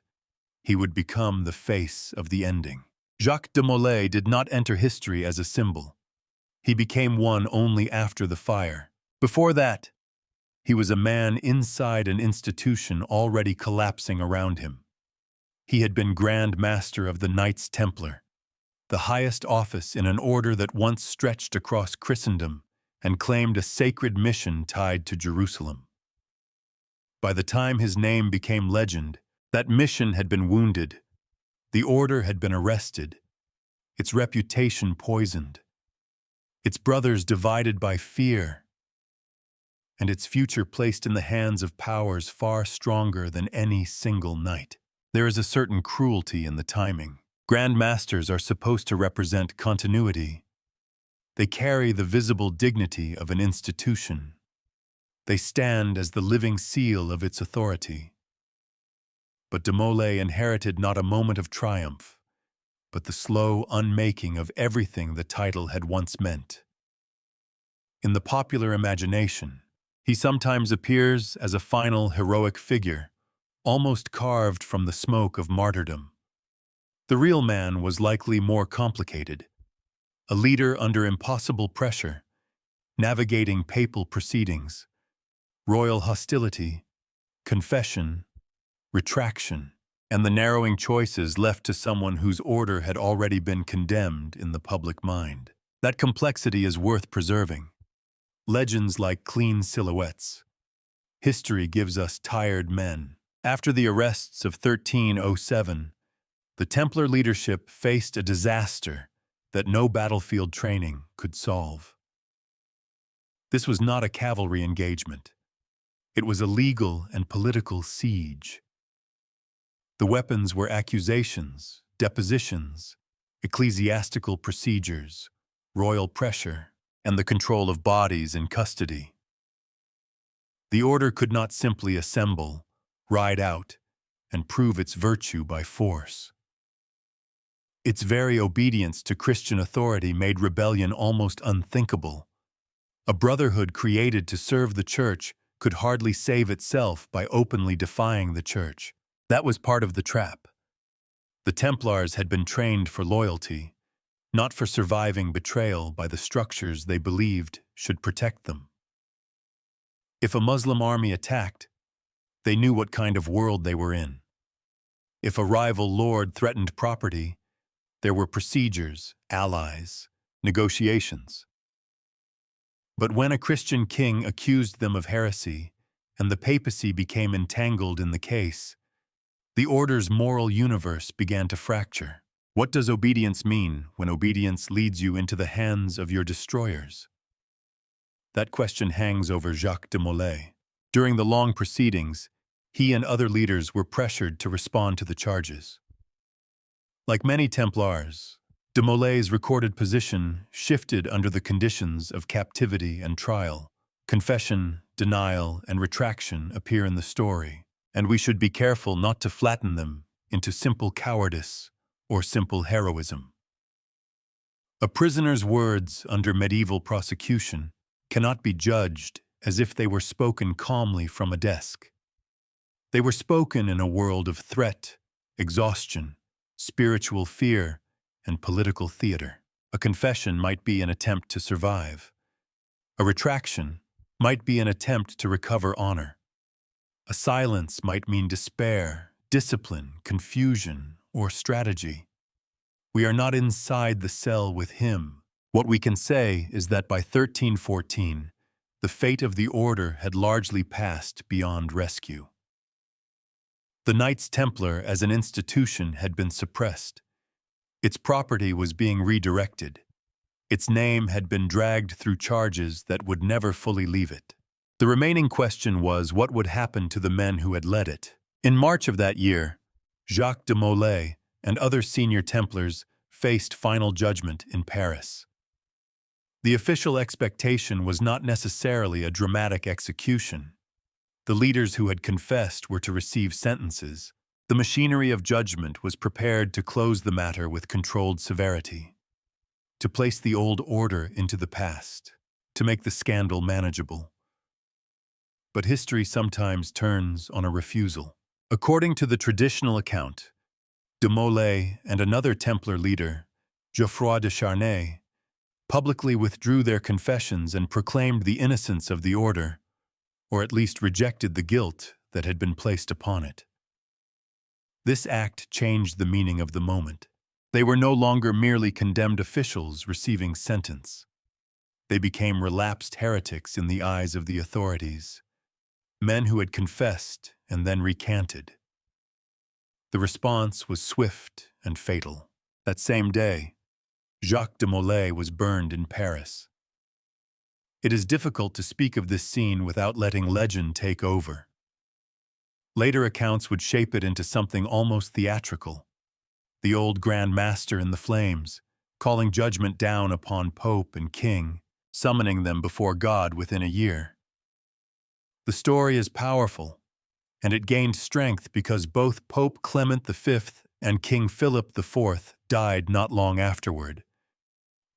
He would become the face of the ending. Jacques de Molay did not enter history as a symbol. He became one only after the fire. Before that, he was a man inside an institution already collapsing around him. He had been Grand Master of the Knights Templar, the highest office in an order that once stretched across Christendom and claimed a sacred mission tied to Jerusalem. By the time his name became legend, that mission had been wounded. The order had been arrested, its reputation poisoned, its brothers divided by fear, and its future placed in the hands of powers far stronger than any single knight. There is a certain cruelty in the timing. Grand Masters are supposed to represent continuity. They carry the visible dignity of an institution. They stand as the living seal of its authority. But de Molay inherited not a moment of triumph, but the slow unmaking of everything the title had once meant. In the popular imagination, he sometimes appears as a final heroic figure, almost carved from the smoke of martyrdom. The real man was likely more complicated, a leader under impossible pressure, navigating papal proceedings, royal hostility, confession, retraction, and the narrowing choices left to someone whose order had already been condemned in the public mind. That complexity is worth preserving. Legends like clean silhouettes. History gives us tired men. After the arrests of 1307, the Templar leadership faced a disaster that no battlefield training could solve. This was not a cavalry engagement. It was a legal and political siege. The weapons were accusations, depositions, ecclesiastical procedures, royal pressure, and the control of bodies in custody. The order could not simply assemble, ride out, and prove its virtue by force. Its very obedience to Christian authority made rebellion almost unthinkable. A brotherhood created to serve the church could hardly save itself by openly defying the church. That was part of the trap. The Templars had been trained for loyalty, not for surviving betrayal by the structures they believed should protect them. If a Muslim army attacked, they knew what kind of world they were in. If a rival lord threatened property, there were procedures, allies, negotiations. But when a Christian king accused them of heresy, and the papacy became entangled in the case, the order's moral universe began to fracture. What does obedience mean when obedience leads you into the hands of your destroyers? That question hangs over Jacques de Molay. During the long proceedings, he and other leaders were pressured to respond to the charges. Like many Templars, de Molay's recorded position shifted under the conditions of captivity and trial. Confession, denial, and retraction appear in the story, and we should be careful not to flatten them into simple cowardice or simple heroism. A prisoner's words under medieval prosecution cannot be judged as if they were spoken calmly from a desk. They were spoken in a world of threat, exhaustion, spiritual fear, and political theater. A confession might be an attempt to survive. A retraction might be an attempt to recover honor. A silence might mean despair, discipline, confusion, or strategy. We are not inside the cell with him. What we can say is that by 1314, the fate of the order had largely passed beyond rescue. The Knights Templar as an institution had been suppressed. Its property was being redirected. Its name had been dragged through charges that would never fully leave it. The remaining question was what would happen to the men who had led it. In March of that year, Jacques de Molay and other senior Templars faced final judgment in Paris. The official expectation was not necessarily a dramatic execution. The leaders who had confessed were to receive sentences. The machinery of judgment was prepared to close the matter with controlled severity, to place the old order into the past, to make the scandal manageable. But history sometimes turns on a refusal. According to the traditional account, de Molay and another Templar leader, Geoffroy de Charnay, publicly withdrew their confessions and proclaimed the innocence of the order, or at least rejected the guilt that had been placed upon it. This act changed the meaning of the moment. They were no longer merely condemned officials receiving sentence. They became relapsed heretics in the eyes of the authorities, men who had confessed and then recanted. The response was swift and fatal. That same day, Jacques de Molay was burned in Paris. It is difficult to speak of this scene without letting legend take over. Later accounts would shape it into something almost theatrical. The old Grand Master in the flames, calling judgment down upon Pope and King, summoning them before God within a year. The story is powerful, and it gained strength because both Pope Clement V and King Philip IV died not long afterward.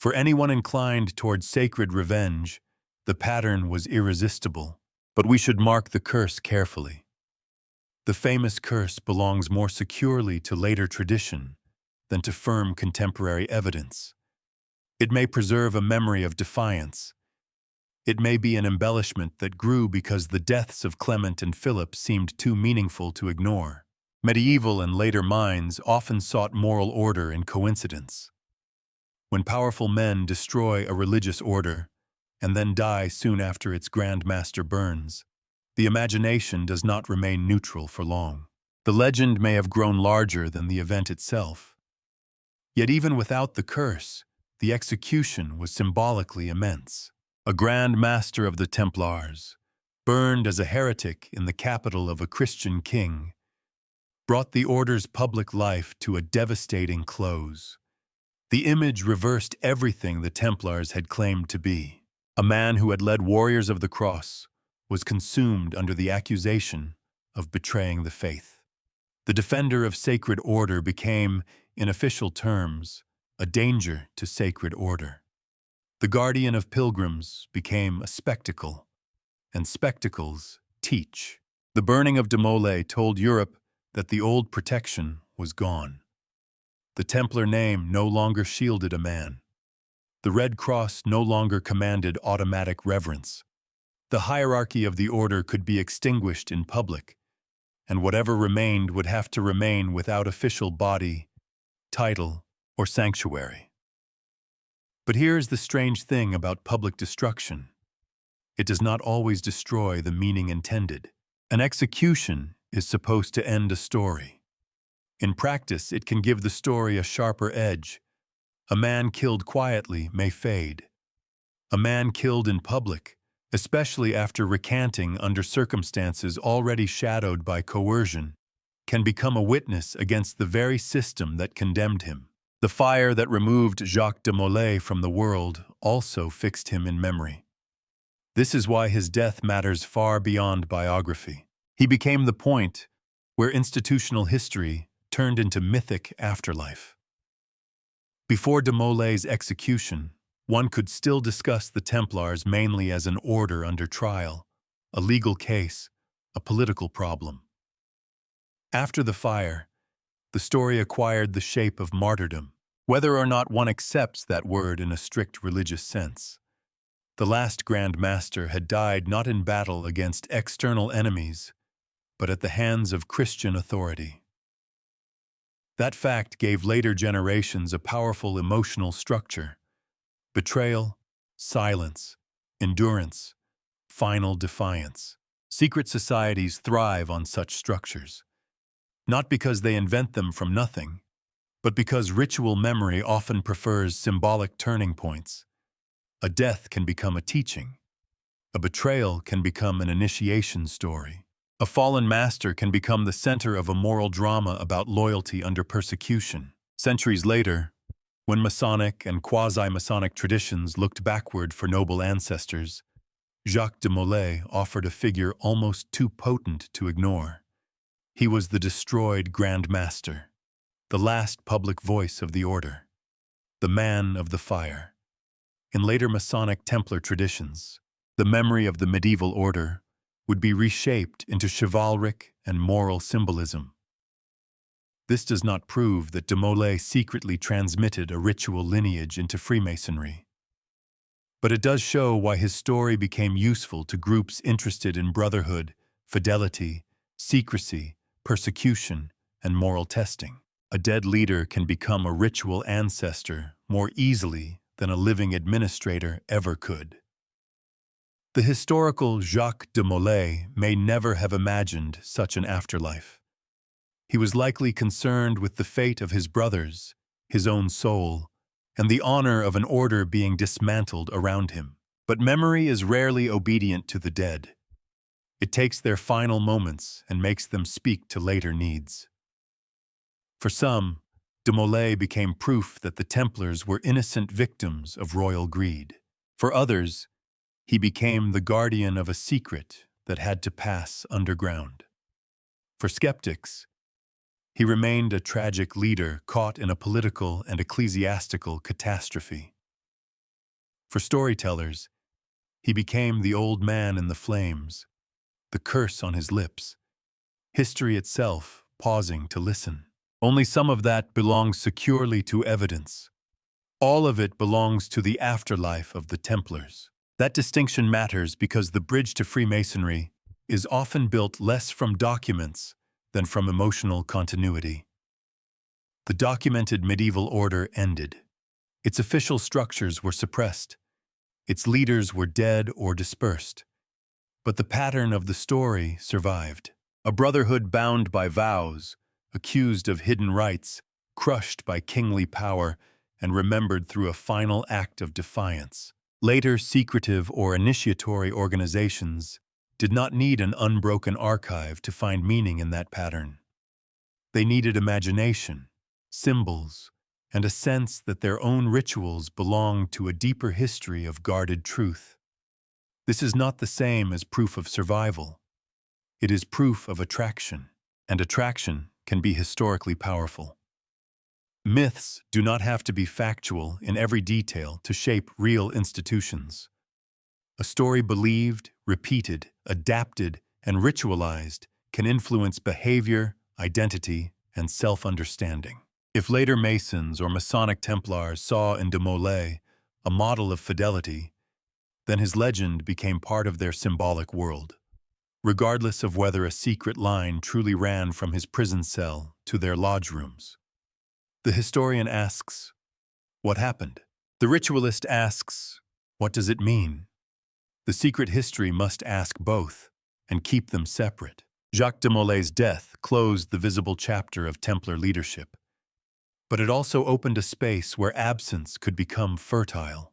For anyone inclined toward sacred revenge, the pattern was irresistible, but we should mark the curse carefully. The famous curse belongs more securely to later tradition than to firm contemporary evidence. It may preserve a memory of defiance. It may be an embellishment that grew because the deaths of Clement and Philip seemed too meaningful to ignore. Medieval and later minds often sought moral order in coincidence. When powerful men destroy a religious order and then die soon after its Grand Master burns, the imagination does not remain neutral for long. The legend may have grown larger than the event itself. Yet even without the curse, the execution was symbolically immense. A Grand Master of the Templars, burned as a heretic in the capital of a Christian king, brought the order's public life to a devastating close. The image reversed everything the Templars had claimed to be. A man who had led warriors of the cross was consumed under the accusation of betraying the faith. The defender of sacred order became, in official terms, a danger to sacred order. The guardian of pilgrims became a spectacle, and spectacles teach. The burning of de Molay told Europe that the old protection was gone. The Templar name no longer shielded a man. The Red Cross no longer commanded automatic reverence. The hierarchy of the order could be extinguished in public, and whatever remained would have to remain without official body, title, or sanctuary. But here is the strange thing about public destruction. It does not always destroy the meaning intended. An execution is supposed to end a story. In practice, it can give the story a sharper edge. A man killed quietly may fade. A man killed in public, especially after recanting under circumstances already shadowed by coercion, can become a witness against the very system that condemned him. The fire that removed Jacques de Molay from the world also fixed him in memory. This is why his death matters far beyond biography. He became the point where institutional history turned into mythic afterlife. Before de Molay's execution, one could still discuss the Templars mainly as an order under trial, a legal case, a political problem. After the fire, the story acquired the shape of martyrdom, whether or not one accepts that word in a strict religious sense. The last Grand Master had died not in battle against external enemies, but at the hands of Christian authority. That fact gave later generations a powerful emotional structure: betrayal, silence, endurance, final defiance. Secret societies thrive on such structures, not because they invent them from nothing, but because ritual memory often prefers symbolic turning points. A death can become a teaching. A betrayal can become an initiation story. A fallen master can become the center of a moral drama about loyalty under persecution. Centuries later, when Masonic and quasi-Masonic traditions looked backward for noble ancestors, Jacques de Molay offered a figure almost too potent to ignore. He was the destroyed Grand Master, the last public voice of the order, the man of the fire. In later Masonic Templar traditions, the memory of the medieval order would be reshaped into chivalric and moral symbolism. This does not prove that de Molay secretly transmitted a ritual lineage into Freemasonry. But it does show why his story became useful to groups interested in brotherhood, fidelity, secrecy, persecution, and moral testing. A dead leader can become a ritual ancestor more easily than a living administrator ever could. The historical Jacques de Molay may never have imagined such an afterlife. He was likely concerned with the fate of his brothers, his own soul, and the honor of an order being dismantled around him. But memory is rarely obedient to the dead. It takes their final moments and makes them speak to later needs. For some, de Molay became proof that the Templars were innocent victims of royal greed. For others, he became the guardian of a secret that had to pass underground. For skeptics, he remained a tragic leader caught in a political and ecclesiastical catastrophe. For storytellers, he became the old man in the flames, the curse on his lips, history itself pausing to listen. Only some of that belongs securely to evidence. All of it belongs to the afterlife of the Templars. That distinction matters because the bridge to Freemasonry is often built less from documents than from emotional continuity. The documented medieval order ended. Its official structures were suppressed. Its leaders were dead or dispersed. But the pattern of the story survived. A brotherhood bound by vows, accused of hidden rights, crushed by kingly power, and remembered through a final act of defiance. Later, secretive or initiatory organizations did not need an unbroken archive to find meaning in that pattern. They needed imagination, symbols, and a sense that their own rituals belonged to a deeper history of guarded truth. This is not the same as proof of survival. It is proof of attraction, and attraction can be historically powerful. Myths do not have to be factual in every detail to shape real institutions. A story believed, repeated, adapted, and ritualized can influence behavior, identity, and self-understanding. If later Masons or Masonic Templars saw in de Molay a model of fidelity, then his legend became part of their symbolic world, regardless of whether a secret line truly ran from his prison cell to their lodge rooms. The historian asks, what happened? The ritualist asks, what does it mean? The secret history must ask both and keep them separate. Jacques de Molay's death closed the visible chapter of Templar leadership, but it also opened a space where absence could become fertile.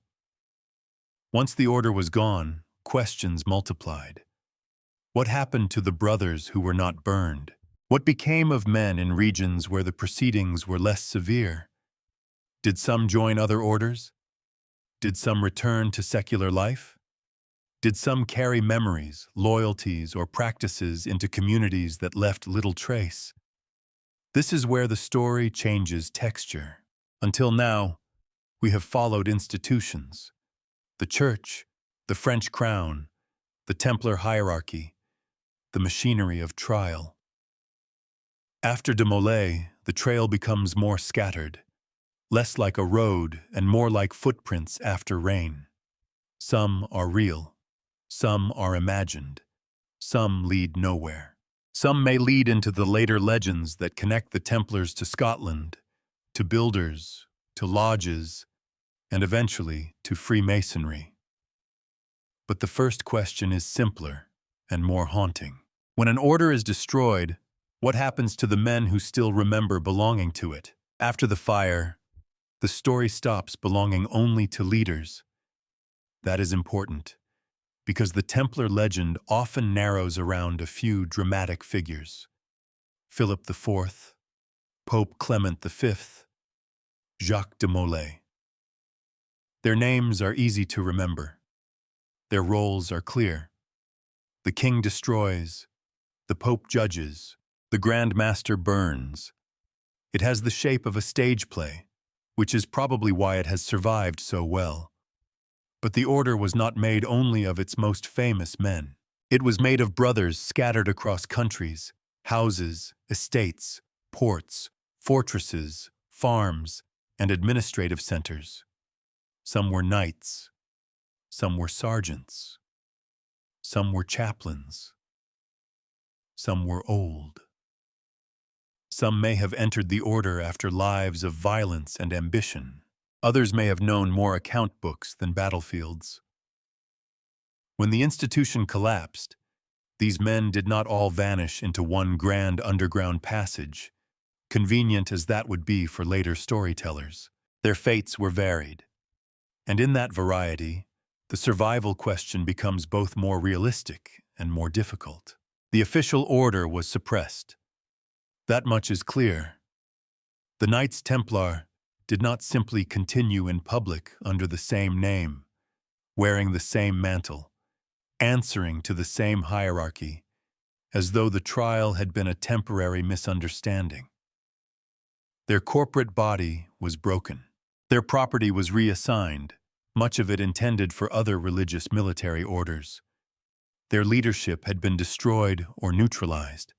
Once the order was gone, questions multiplied. What happened to the brothers who were not burned? What became of men in regions where the proceedings were less severe? Did some join other orders? Did some return to secular life? Did some carry memories, loyalties, or practices into communities that left little trace? This is where the story changes texture. Until now, we have followed institutions: the church, the French crown, the Templar hierarchy, the machinery of trial. After de Molay, the trail becomes more scattered, less like a road and more like footprints after rain. Some are real. Some are imagined. Some lead nowhere. Some may lead into the later legends that connect the Templars to Scotland, to builders, to lodges, and eventually to Freemasonry. But the first question is simpler and more haunting. When an order is destroyed, what happens to the men who still remember belonging to it? After the fire, the story stops belonging only to leaders. That is important, because the Templar legend often narrows around a few dramatic figures: Philip IV, Pope Clement V, Jacques de Molay. Their names are easy to remember. Their roles are clear. The king destroys, the Pope judges, the Grand Master burns. It has the shape of a stage play, which is probably why it has survived so well. But the order was not made only of its most famous men. It was made of brothers scattered across countries, houses, estates, ports, fortresses, farms, and administrative centers. Some were knights. Some were sergeants. Some were chaplains. Some were old. Some may have entered the order after lives of violence and ambition. Others may have known more account books than battlefields. When the institution collapsed, These men did not all vanish into one grand underground passage, convenient as that would be for later storytellers. Their fates were varied. And in that variety, the survival question becomes both more realistic and more difficult. The official order was suppressed. That much is clear. The Knights Templar did not simply continue in public under the same name, wearing the same mantle, answering to the same hierarchy, as though the trial had been a temporary misunderstanding. Their corporate body was broken. Their property was reassigned, much of it intended for other religious military orders. Their leadership had been destroyed or neutralized.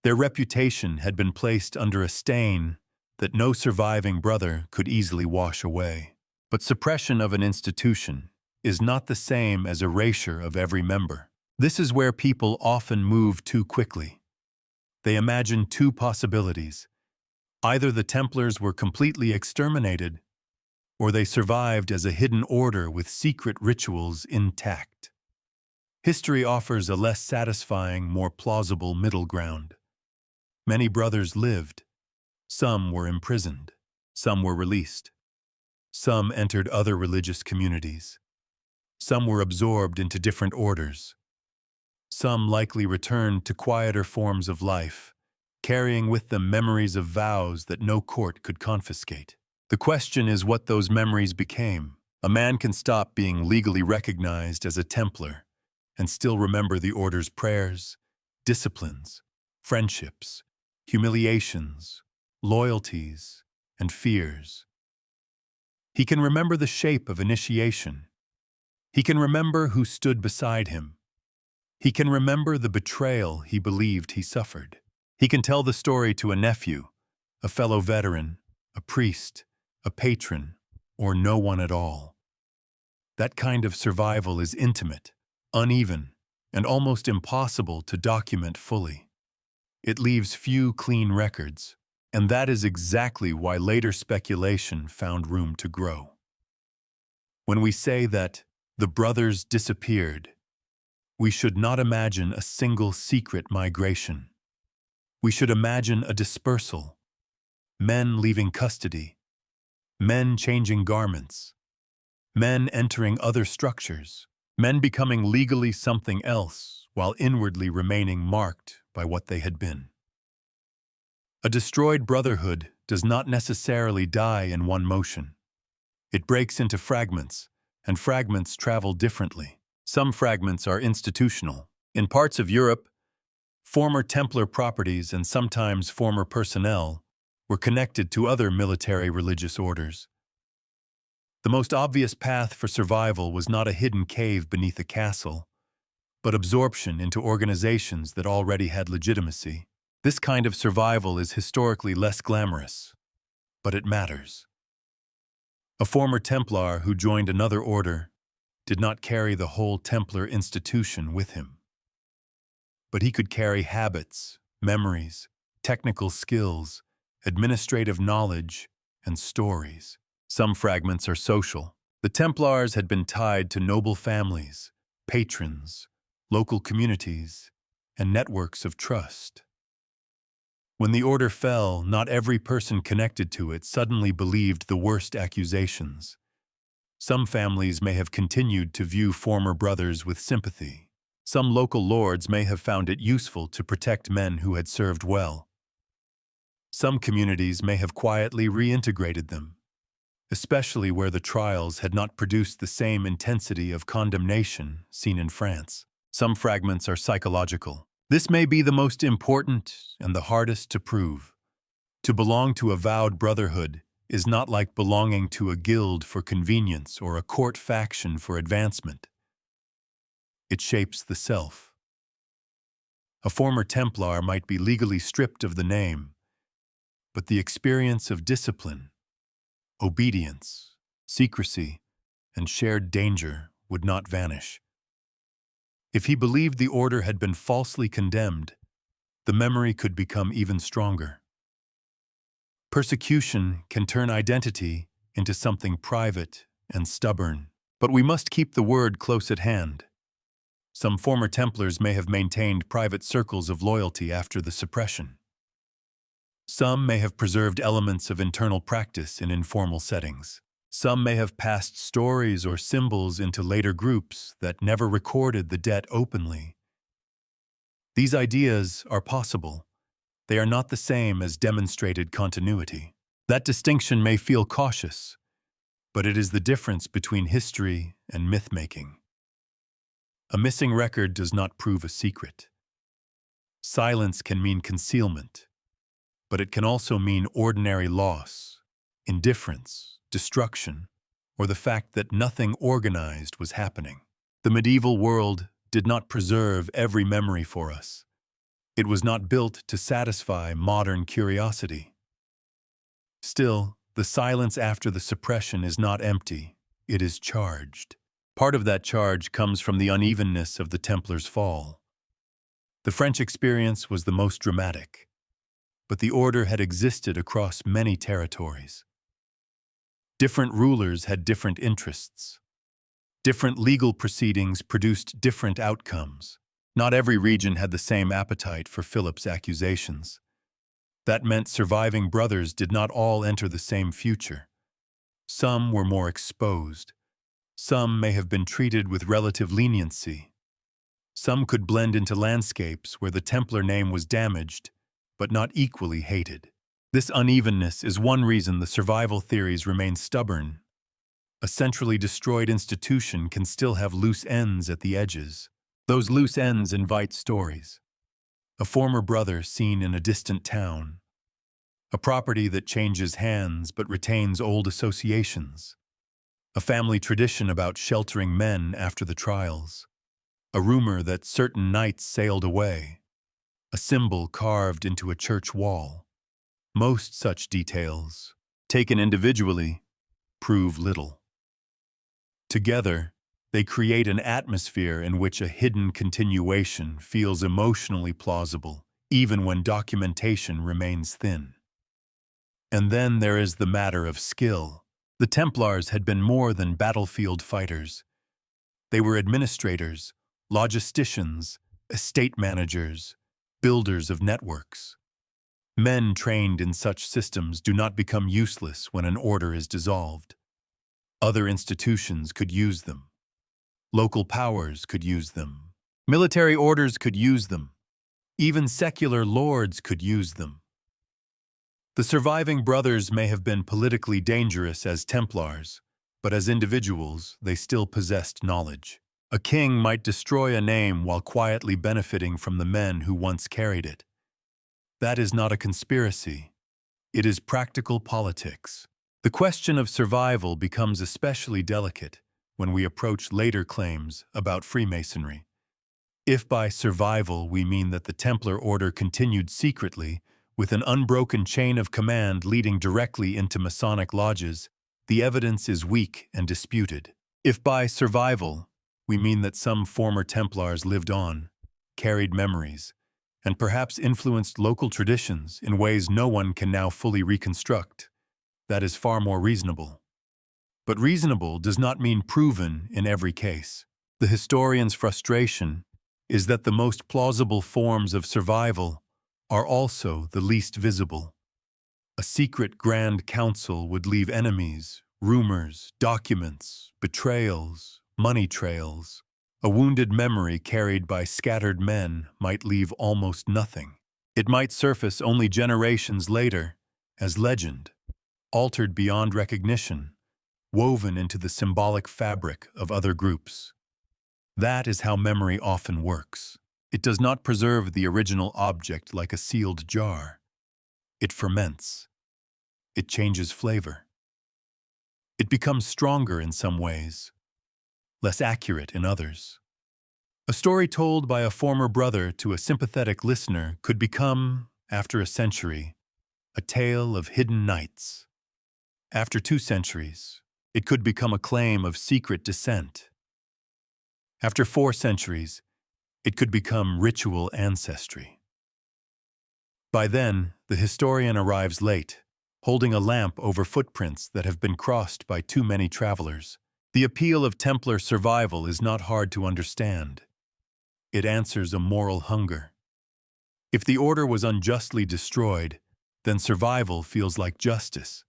Their reputation had been placed under a stain that no surviving brother could easily wash away. But suppression of an institution is not the same as erasure of every member. This is where people often move too quickly. They imagine two possibilities. Either the Templars were completely exterminated, or they survived as a hidden order with secret rituals intact. History offers a less satisfying, more plausible middle ground. Many brothers lived. Some were imprisoned. Some were released. Some entered other religious communities. Some were absorbed into different orders. Some likely returned to quieter forms of life, carrying with them memories of vows that no court could confiscate. The question is what those memories became. A man can stop being legally recognized as a Templar and still remember the order's prayers, disciplines, friendships, humiliations, loyalties, and fears. He can remember the shape of initiation. He can remember who stood beside him. He can remember the betrayal he believed he suffered. He can tell the story to a nephew, a fellow veteran, a priest, a patron, or no one at all. That kind of survival is intimate, uneven, and almost impossible to document fully. It leaves few clean records, and that is exactly why later speculation found room to grow. When we say that the brothers disappeared, we should not imagine a single secret migration. We should imagine a dispersal, men leaving custody, men changing garments, men entering other structures, men becoming legally something else while inwardly remaining marked by what they had been. A destroyed brotherhood does not necessarily die in one motion. It breaks into fragments, and fragments travel differently. Some fragments are institutional. In parts of Europe, former Templar properties and sometimes former personnel were connected to other military religious orders. The most obvious path for survival was not a hidden cave beneath a castle, but absorption into organizations that already had legitimacy. This kind of survival is historically less glamorous, but it matters. A former Templar who joined another order did not carry the whole Templar institution with him. But he could carry habits, memories, technical skills, administrative knowledge, and stories. Some fragments are social. The Templars had been tied to noble families, patrons, local communities, and networks of trust. When the order fell, not every person connected to it suddenly believed the worst accusations. Some families may have continued to view former brothers with sympathy. Some local lords may have found it useful to protect men who had served well. Some communities may have quietly reintegrated them, especially where the trials had not produced the same intensity of condemnation seen in France. Some fragments are psychological. This may be the most important and the hardest to prove. To belong to a vowed brotherhood is not like belonging to a guild for convenience or a court faction for advancement. It shapes the self. A former Templar might be legally stripped of the name, but the experience of discipline, obedience, secrecy, and shared danger would not vanish. If he believed the order had been falsely condemned, the memory could become even stronger. Persecution can turn identity into something private and stubborn, but we must keep the word close at hand. Some former Templars may have maintained private circles of loyalty after the suppression. Some may have preserved elements of internal practice in informal settings. Some may have passed stories or symbols into later groups that never recorded the debt openly. These ideas are possible. They are not the same as demonstrated continuity. That distinction may feel cautious, but it is the difference between history and myth-making. A missing record does not prove a secret. Silence can mean concealment, but it can also mean ordinary loss, indifference, destruction, or the fact that nothing organized was happening. The medieval world did not preserve every memory for us. It was not built to satisfy modern curiosity. Still, the silence after the suppression is not empty, it is charged. Part of that charge comes from the unevenness of the Templars' fall. The French experience was the most dramatic, but the order had existed across many territories. Different rulers had different interests. Different legal proceedings produced different outcomes. Not every region had the same appetite for Philip's accusations. That meant surviving brothers did not all enter the same future. Some were more exposed. Some may have been treated with relative leniency. Some could blend into landscapes where the Templar name was damaged, but not equally hated. This unevenness is one reason the survival theories remain stubborn. A centrally destroyed institution can still have loose ends at the edges. Those loose ends invite stories. A former brother seen in a distant town. A property that changes hands but retains old associations. A family tradition about sheltering men after the trials. A rumor that certain knights sailed away. A symbol carved into a church wall. Most such details, taken individually, prove little. Together, they create an atmosphere in which a hidden continuation feels emotionally plausible, even when documentation remains thin. And then there is the matter of skill. The Templars had been more than battlefield fighters. They were administrators, logisticians, estate managers, builders of networks. Men trained in such systems do not become useless when an order is dissolved. Other institutions could use them. Local powers could use them. Military orders could use them. Even secular lords could use them. The surviving brothers may have been politically dangerous as Templars, but as individuals, they still possessed knowledge. A king might destroy a name while quietly benefiting from the men who once carried it. That is not a conspiracy. It is practical politics. The question of survival becomes especially delicate when we approach later claims about Freemasonry. If by survival we mean that the Templar Order continued secretly, with an unbroken chain of command leading directly into Masonic lodges, the evidence is weak and disputed. If by survival we mean that some former Templars lived on, carried memories, and perhaps influenced local traditions in ways no one can now fully reconstruct, that is far more reasonable. But reasonable does not mean proven in every case. The historian's frustration is that the most plausible forms of survival are also the least visible. A secret Grand Council would leave enemies, rumors, documents, betrayals, money trails. A wounded memory carried by scattered men might leave almost nothing. It might surface only generations later as legend, altered beyond recognition, woven into the symbolic fabric of other groups. That is how memory often works. It does not preserve the original object like a sealed jar. It ferments. It changes flavor. It becomes stronger in some ways, less accurate in others. A story told by a former brother to a sympathetic listener could become, after a century, a tale of hidden knights. After 2 centuries, it could become a claim of secret descent. After 4 centuries, it could become ritual ancestry. By then, the historian arrives late, holding a lamp over footprints that have been crossed by too many travelers. The appeal of Templar survival is not hard to understand. it answers a moral hunger. If the order was unjustly destroyed, then survival feels like justice.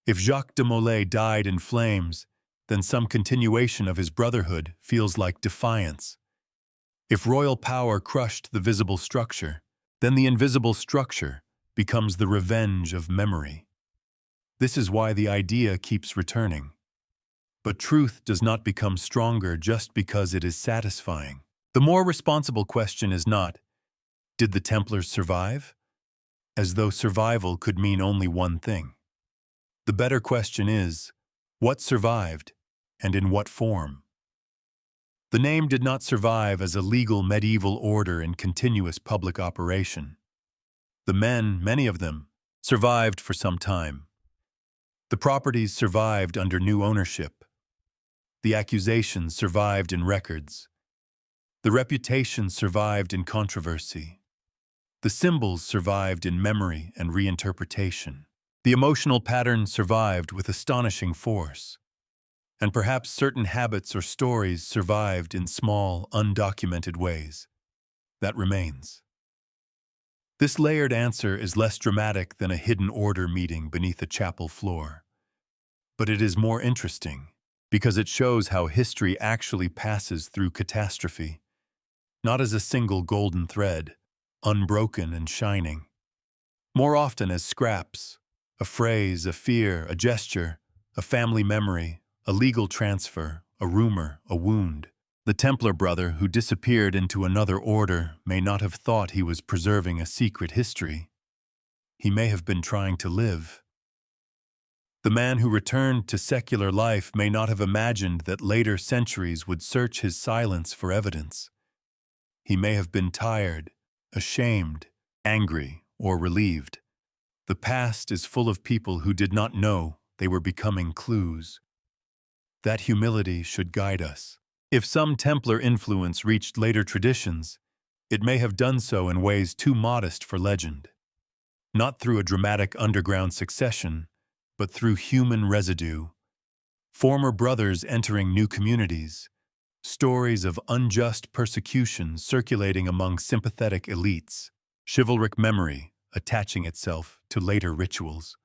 If Jacques de Molay died in flames, then some continuation of his brotherhood feels like defiance. If royal power crushed the visible structure, then the invisible structure becomes the revenge of memory. This is why the idea keeps returning. But truth does not become stronger just because it is satisfying. The more responsible question is not, did the Templars survive? As though survival could mean only one thing. The better question is, what survived, and in what form? The name did not survive as a legal medieval order in continuous public operation. The men, many of them, survived for some time. The properties survived under new ownership. The accusations survived in records. The reputation survived in controversy. The symbols survived in memory and reinterpretation. The emotional pattern survived with astonishing force. And perhaps certain habits or stories survived in small, undocumented ways. That remains. This layered answer is less dramatic than a hidden order meeting beneath a chapel floor. But it is more interesting, because it shows how history actually passes through catastrophe, not as a single golden thread, unbroken and shining. More often as scraps, a phrase, a fear, a gesture, a family memory, a legal transfer, a rumor, a wound. The Templar brother who disappeared into another order may not have thought he was preserving a secret history. He may have been trying to live. The man who returned to secular life may not have imagined that later centuries would search his silence for evidence. He may have been tired, ashamed, angry, or relieved. The past is full of people who did not know they were becoming clues. That humility should guide us. If some Templar influence reached later traditions, it may have done so in ways too modest for legend. Not through a dramatic underground succession, but through human residue. Former brothers entering new communities, stories of unjust persecution circulating among sympathetic elites, chivalric memory attaching itself to later rituals,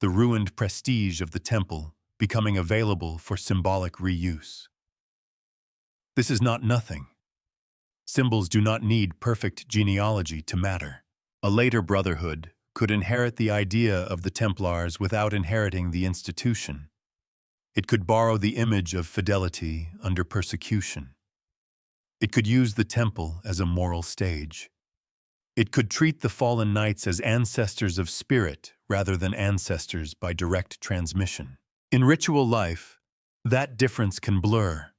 the ruined prestige of the temple becoming available for symbolic reuse. This is not nothing. Symbols do not need perfect genealogy to matter. A later brotherhood could inherit the idea of the Templars without inheriting the institution. It could borrow the image of fidelity under persecution. It could use the temple as a moral stage. It could treat the fallen knights as ancestors of spirit rather than ancestors by direct transmission. In ritual life, that difference can blur,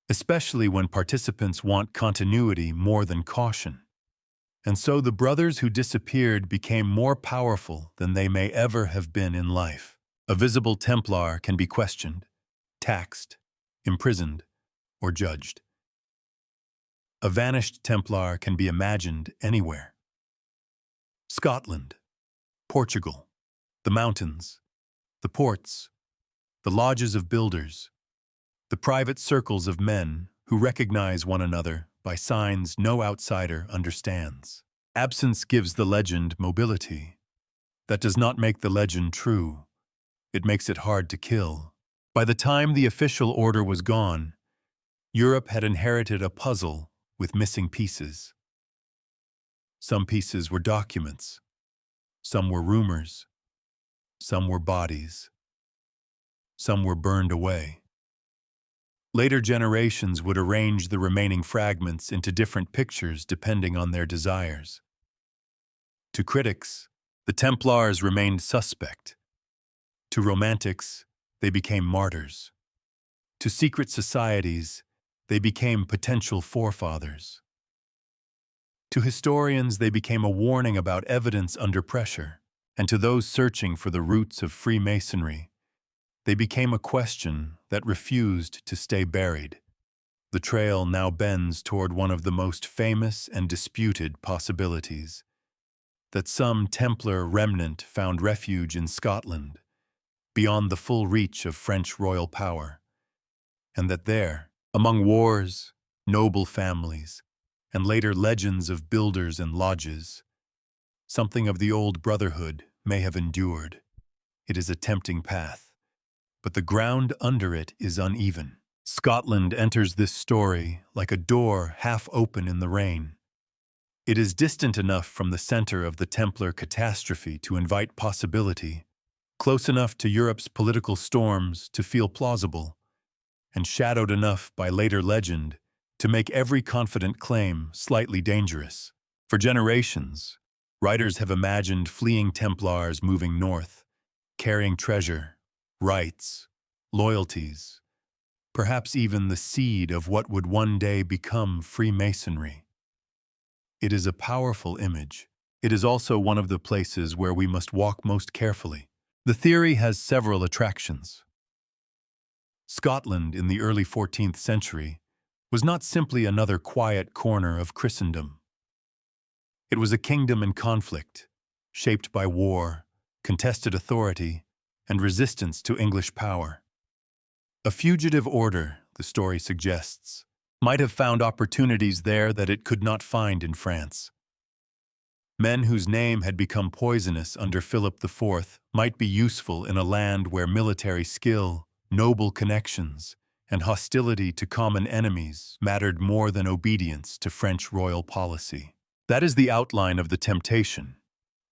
especially when participants want continuity more than caution. And so the brothers who disappeared became more powerful than they may ever have been in life. A visible Templar can be questioned, taxed, imprisoned, or judged. A vanished Templar can be imagined anywhere. Scotland, Portugal, the mountains, the ports, the lodges of builders, the private circles of men who recognize one another by signs no outsider understands. Absence gives the legend mobility. That does not make the legend true. It makes it hard to kill. By the time the official order was gone, Europe had inherited a puzzle with missing pieces. Some pieces were documents. Some were rumors. Some were bodies. Some were burned away. Later generations would arrange the remaining fragments into different pictures depending on their desires. To critics, the Templars remained suspect. To romantics, they became martyrs. To secret societies, they became potential forefathers. To historians, they became a warning about evidence under pressure, and to those searching for the roots of Freemasonry, they became a question that refused to stay buried. The trail now bends toward one of the most famous and disputed possibilities: that some Templar remnant found refuge in Scotland, beyond the full reach of French royal power, and that there, among wars, noble families, and later legends of builders and lodges. Something of the old brotherhood may have endured. It is a tempting path, but the ground under it is uneven. Scotland enters this story like a door half open in the rain. It is distant enough from the center of the Templar catastrophe to invite possibility, close enough to Europe's political storms to feel plausible, and shadowed enough by later legend to make every confident claim slightly dangerous. For generations, writers have imagined fleeing Templars moving north, carrying treasure, rights, loyalties, perhaps even the seed of what would one day become Freemasonry. It is a powerful image. It is also one of the places where we must walk most carefully. The theory has several attractions. Scotland in the early 14th century was not simply another quiet corner of Christendom. It was a kingdom in conflict, shaped by war, contested authority, and resistance to English power. A fugitive order, the story suggests, might have found opportunities there that it could not find in France. Men whose name had become poisonous under Philip IV might be useful in a land where military skill, noble connections, and hostility to common enemies mattered more than obedience to French royal policy. That is the outline of the temptation,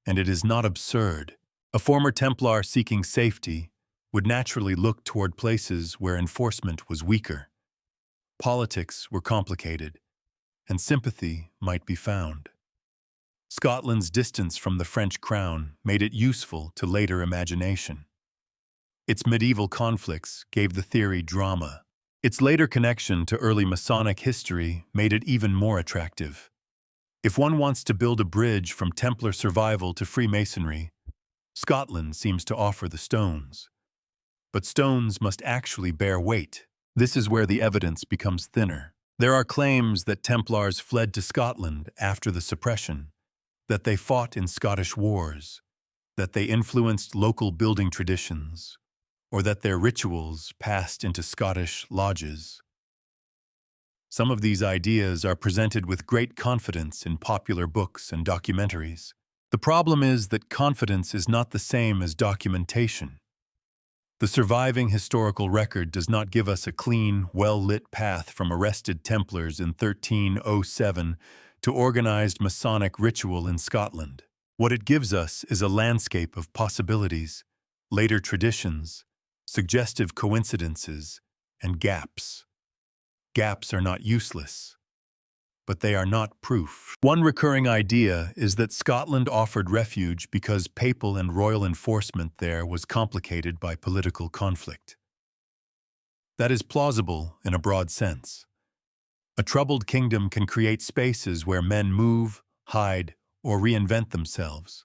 and it is not absurd. A former Templar seeking safety would naturally look toward places where enforcement was weaker. Politics were complicated, and sympathy might be found. Scotland's distance from the French crown made it useful to later imagination. Its medieval conflicts gave the theory drama. Its later connection to early Masonic history made it even more attractive. If one wants to build a bridge from Templar survival to Freemasonry, Scotland seems to offer the stones. But stones must actually bear weight. This is where the evidence becomes thinner. There are claims that Templars fled to Scotland after the suppression, that they fought in Scottish wars, that they influenced local building traditions, or that their rituals passed into Scottish lodges. Some of these ideas are presented with great confidence in popular books and documentaries. The problem is that confidence is not the same as documentation. The surviving historical record does not give us a clean, well-lit path from arrested Templars in 1307 to organized Masonic ritual in Scotland. What it gives us is a landscape of possibilities, later traditions, suggestive coincidences, and gaps. Gaps are not useless, but they are not proof. One recurring idea is that Scotland offered refuge because papal and royal enforcement there was complicated by political conflict. That is plausible in a broad sense. A troubled kingdom can create spaces where men move, hide, or reinvent themselves.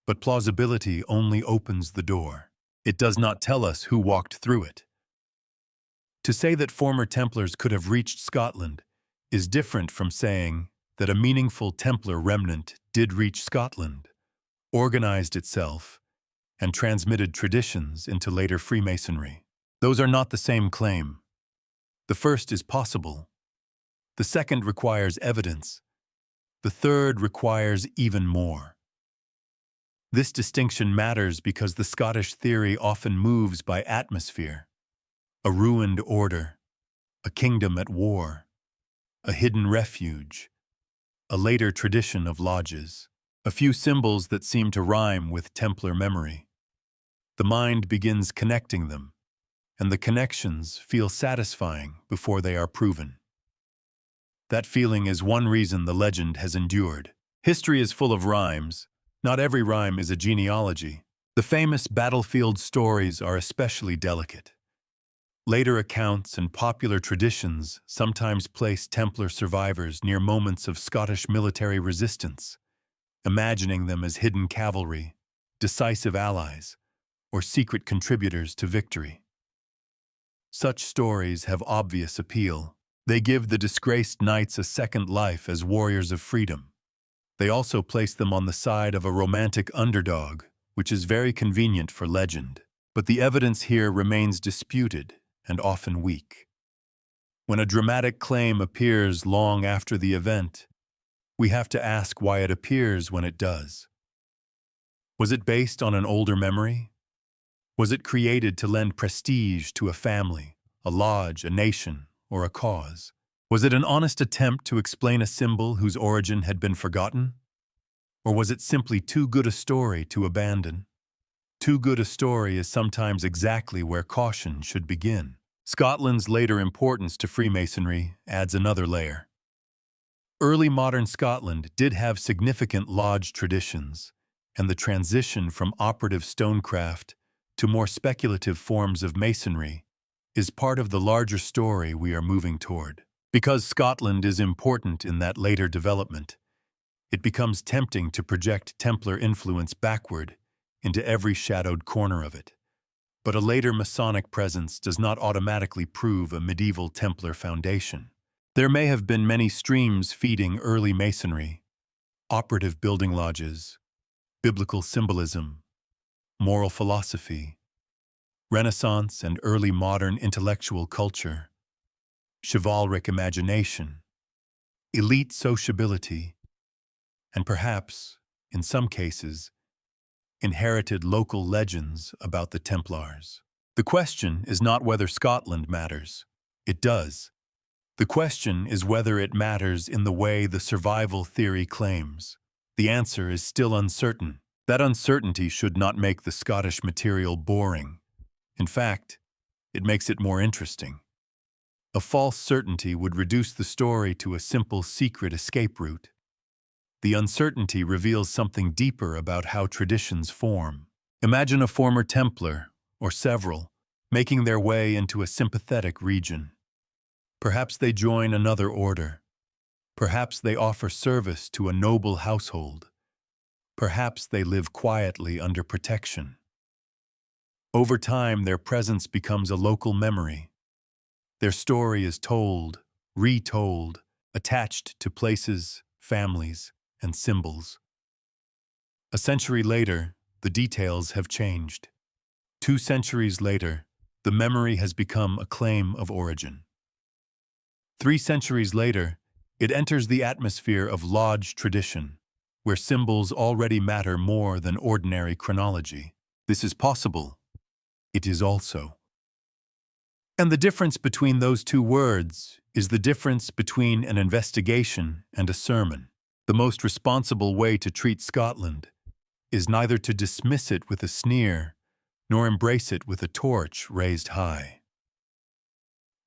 But plausibility only opens the door. It does not tell us who walked through it. To say that former Templars could have reached Scotland is different from saying that a meaningful Templar remnant did reach Scotland, organized itself, and transmitted traditions into later Freemasonry. Those are not the same claim. The first is possible. The second requires evidence. The third requires even more. This distinction matters because the Scottish theory often moves by atmosphere. A ruined order, a kingdom at war, a hidden refuge, a later tradition of lodges, a few symbols that seem to rhyme with Templar memory. The mind begins connecting them, and the connections feel satisfying before they are proven. That feeling is one reason the legend has endured. History is full of rhymes. Not every rhyme is a genealogy. The famous battlefield stories are especially delicate. Later accounts and popular traditions sometimes place Templar survivors near moments of Scottish military resistance, imagining them as hidden cavalry, decisive allies, or secret contributors to victory. Such stories have obvious appeal. They give the disgraced knights a second life as warriors of freedom. They also place them on the side of a romantic underdog, which is very convenient for legend. But the evidence here remains disputed and often weak. When a dramatic claim appears long after the event, we have to ask why it appears when it does. Was it based on an older memory? Was it created to lend prestige to a family, a lodge, a nation, or a cause? Was it an honest attempt to explain a symbol whose origin had been forgotten? Or was it simply too good a story to abandon? Too good a story is sometimes exactly where caution should begin. Scotland's later importance to Freemasonry adds another layer. Early modern Scotland did have significant lodge traditions, and the transition from operative stonecraft to more speculative forms of masonry is part of the larger story we are moving toward. Because Scotland is important in that later development, it becomes tempting to project Templar influence backward into every shadowed corner of it. But a later Masonic presence does not automatically prove a medieval Templar foundation. There may have been many streams feeding early Masonry: operative building lodges, biblical symbolism, moral philosophy, Renaissance and early modern intellectual culture, chivalric imagination, elite sociability, and perhaps, in some cases, inherited local legends about the Templars. The question is not whether Scotland matters. It does. The question is whether it matters in the way the survival theory claims. The answer is still uncertain. That uncertainty should not make the Scottish material boring. In fact, it makes it more interesting. A false certainty would reduce the story to a simple secret escape route. The uncertainty reveals something deeper about how traditions form. Imagine a former Templar, or several, making their way into a sympathetic region. Perhaps they join another order. Perhaps they offer service to a noble household. Perhaps they live quietly under protection. Over time, their presence becomes a local memory. Their story is told, retold, attached to places, families, and symbols. A century later, the details have changed. 2 centuries later, the memory has become a claim of origin. 3 centuries later, it enters the atmosphere of lodge tradition, where symbols already matter more than ordinary chronology. This is possible. It is also. And the difference between those two words is the difference between an investigation and a sermon. The most responsible way to treat Scotland is neither to dismiss it with a sneer, nor embrace it with a torch raised high.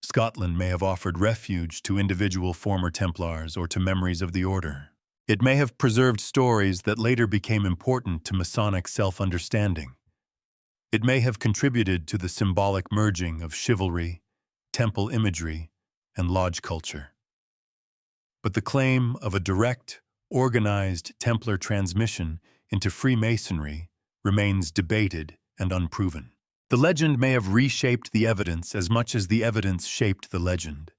Scotland may have offered refuge to individual former Templars or to memories of the order. It may have preserved stories that later became important to Masonic self-understanding. It may have contributed to the symbolic merging of chivalry, temple imagery, and lodge culture. But the claim of a direct, organized Templar transmission into Freemasonry remains debated and unproven. The legend may have reshaped the evidence as much as the evidence shaped the legend.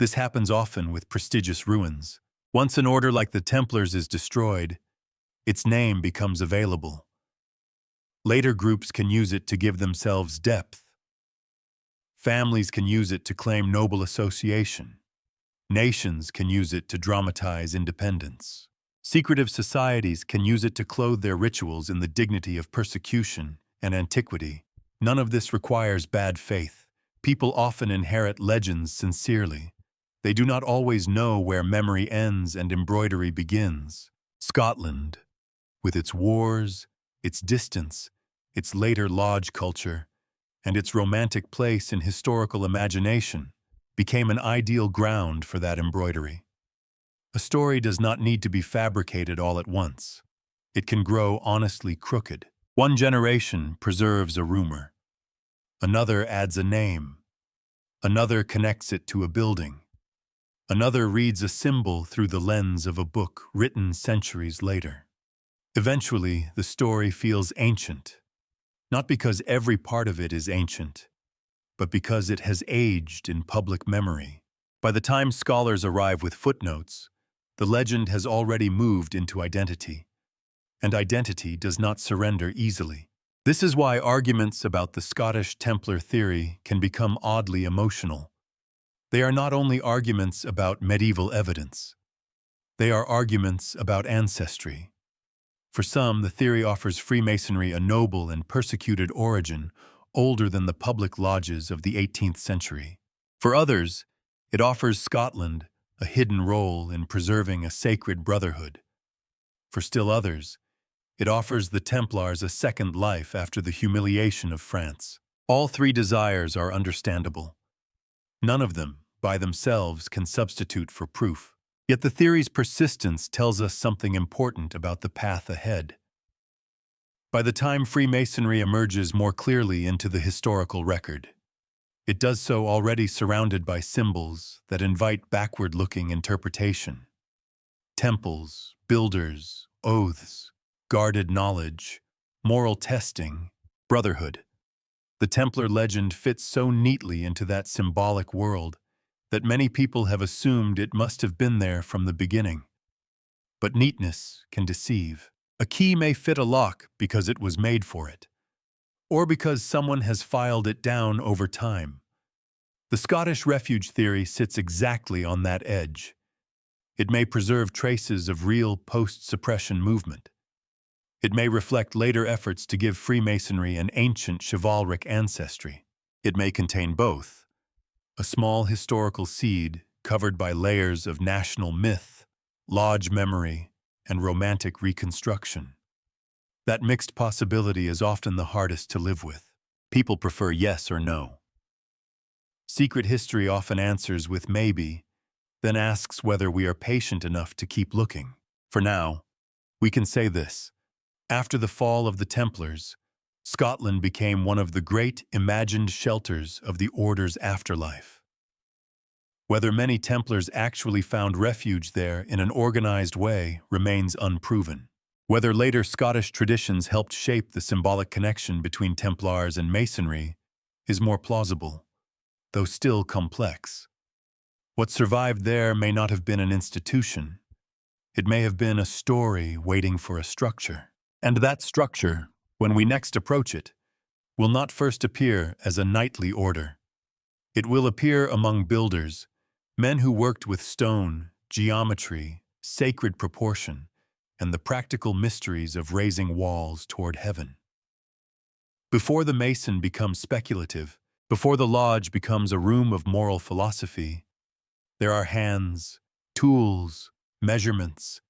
This happens often with prestigious ruins. Once an order like the Templars is destroyed, its name becomes available. Later groups can use it to give themselves depth. Families can use it to claim noble association. Nations can use it to dramatize independence. Secretive societies can use it to clothe their rituals in the dignity of persecution and antiquity. None of this requires bad faith. People often inherit legends sincerely. They do not always know where memory ends and embroidery begins. Scotland, with its wars, its distance, its later lodge culture, and its romantic place in historical imagination, became an ideal ground for that embroidery. A story does not need to be fabricated all at once. It can grow honestly crooked. One generation preserves a rumor. Another adds a name. Another connects it to a building. Another reads a symbol through the lens of a book written centuries later. Eventually, the story feels ancient, not because every part of it is ancient, but because it has aged in public memory. By the time scholars arrive with footnotes, the legend has already moved into identity, and identity does not surrender easily. This is why arguments about the Scottish Templar theory can become oddly emotional. They are not only arguments about medieval evidence, they are arguments about ancestry. For some, the theory offers Freemasonry a noble and persecuted origin, older than the public lodges of the 18th century. For others, it offers Scotland a hidden role in preserving a sacred brotherhood. For still others, it offers the Templars a second life after the humiliation of France. All three desires are understandable. None of them, by themselves, can substitute for proof. Yet the theory's persistence tells us something important about the path ahead. By the time Freemasonry emerges more clearly into the historical record, it does so already surrounded by symbols that invite backward-looking interpretation. Temples, builders, oaths, guarded knowledge, moral testing, brotherhood. The Templar legend fits so neatly into that symbolic world that many people have assumed it must have been there from the beginning. But neatness can deceive. A key may fit a lock because it was made for it, or because someone has filed it down over time. The Scottish refuge theory sits exactly on that edge. It may preserve traces of real post-suppression movement. It may reflect later efforts to give Freemasonry an ancient chivalric ancestry. It may contain both, a small historical seed covered by layers of national myth, lodge memory, and romantic reconstruction. That mixed possibility is often the hardest to live with. People prefer yes or no. Secret history often answers with maybe, then asks whether we are patient enough to keep looking. For now, we can say this. After the fall of the Templars, Scotland became one of the great imagined shelters of the Order's afterlife. Whether many Templars actually found refuge there in an organized way remains unproven. Whether later Scottish traditions helped shape the symbolic connection between Templars and Masonry is more plausible, though still complex. What survived there may not have been an institution. It may have been a story waiting for a structure. And that structure, when we next approach it, will not first appear as a knightly order. It will appear among builders, men who worked with stone, geometry, sacred proportion, and the practical mysteries of raising walls toward heaven. Before the Mason becomes speculative, before the lodge becomes a room of moral philosophy, there are hands, tools, measurements,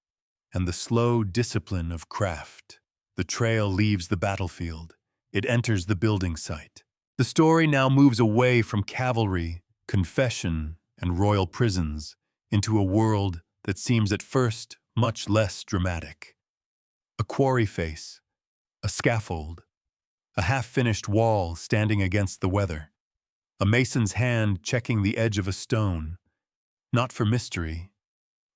and the slow discipline of craft. The trail leaves the battlefield. It enters the building site. The story now moves away from cavalry, confession, and royal prisons into a world that seems at first much less dramatic. A quarry face, a scaffold, a half-finished wall standing against the weather, a mason's hand checking the edge of a stone, not for mystery,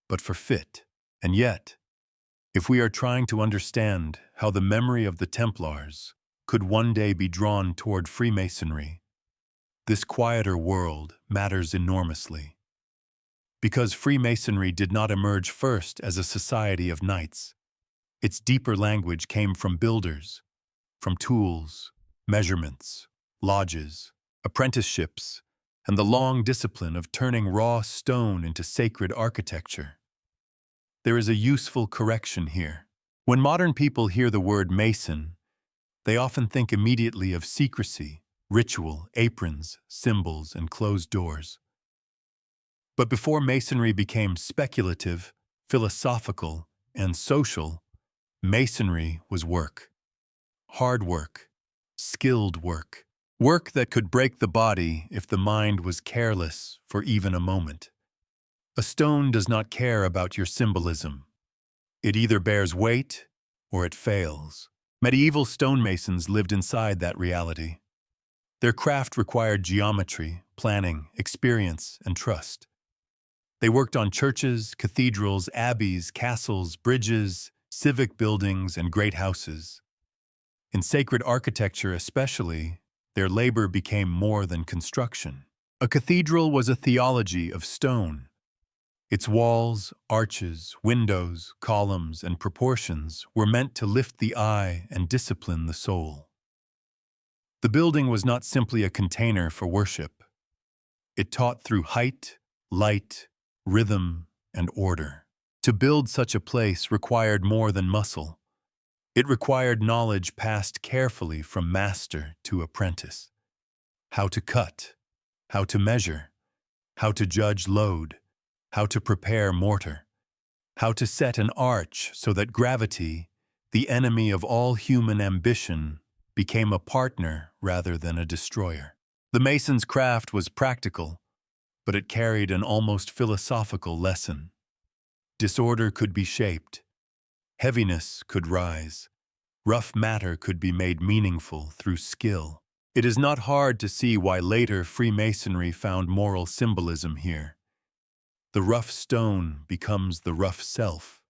but for fit. And yet, if we are trying to understand how the memory of the Templars could one day be drawn toward Freemasonry, this quieter world matters enormously. Because Freemasonry did not emerge first as a society of knights, its deeper language came from builders, from tools, measurements, lodges, apprenticeships, and the long discipline of turning raw stone into sacred architecture. There is a useful correction here. When modern people hear the word Mason, they often think immediately of secrecy, ritual, aprons, symbols, and closed doors. But before Masonry became speculative, philosophical, and social, Masonry was work. Hard work, skilled work, work that could break the body if the mind was careless for even a moment. A stone does not care about your symbolism. It either bears weight or it fails. Medieval stonemasons lived inside that reality. Their craft required geometry, planning, experience, and trust. They worked on churches, cathedrals, abbeys, castles, bridges, civic buildings, and great houses. In sacred architecture especially, their labor became more than construction. A cathedral was a theology of stone. Its walls, arches, windows, columns, and proportions were meant to lift the eye and discipline the soul. The building was not simply a container for worship. It taught through height, light, rhythm, and order. To build such a place required more than muscle. It required knowledge passed carefully from master to apprentice. How to cut, how to measure, how to judge load, how to prepare mortar, how to set an arch so that gravity, the enemy of all human ambition, became a partner rather than a destroyer. The mason's craft was practical, but it carried an almost philosophical lesson. Disorder could be shaped, heaviness could rise, rough matter could be made meaningful through skill. It is not hard to see why later Freemasonry found moral symbolism here. The rough stone becomes the rough self.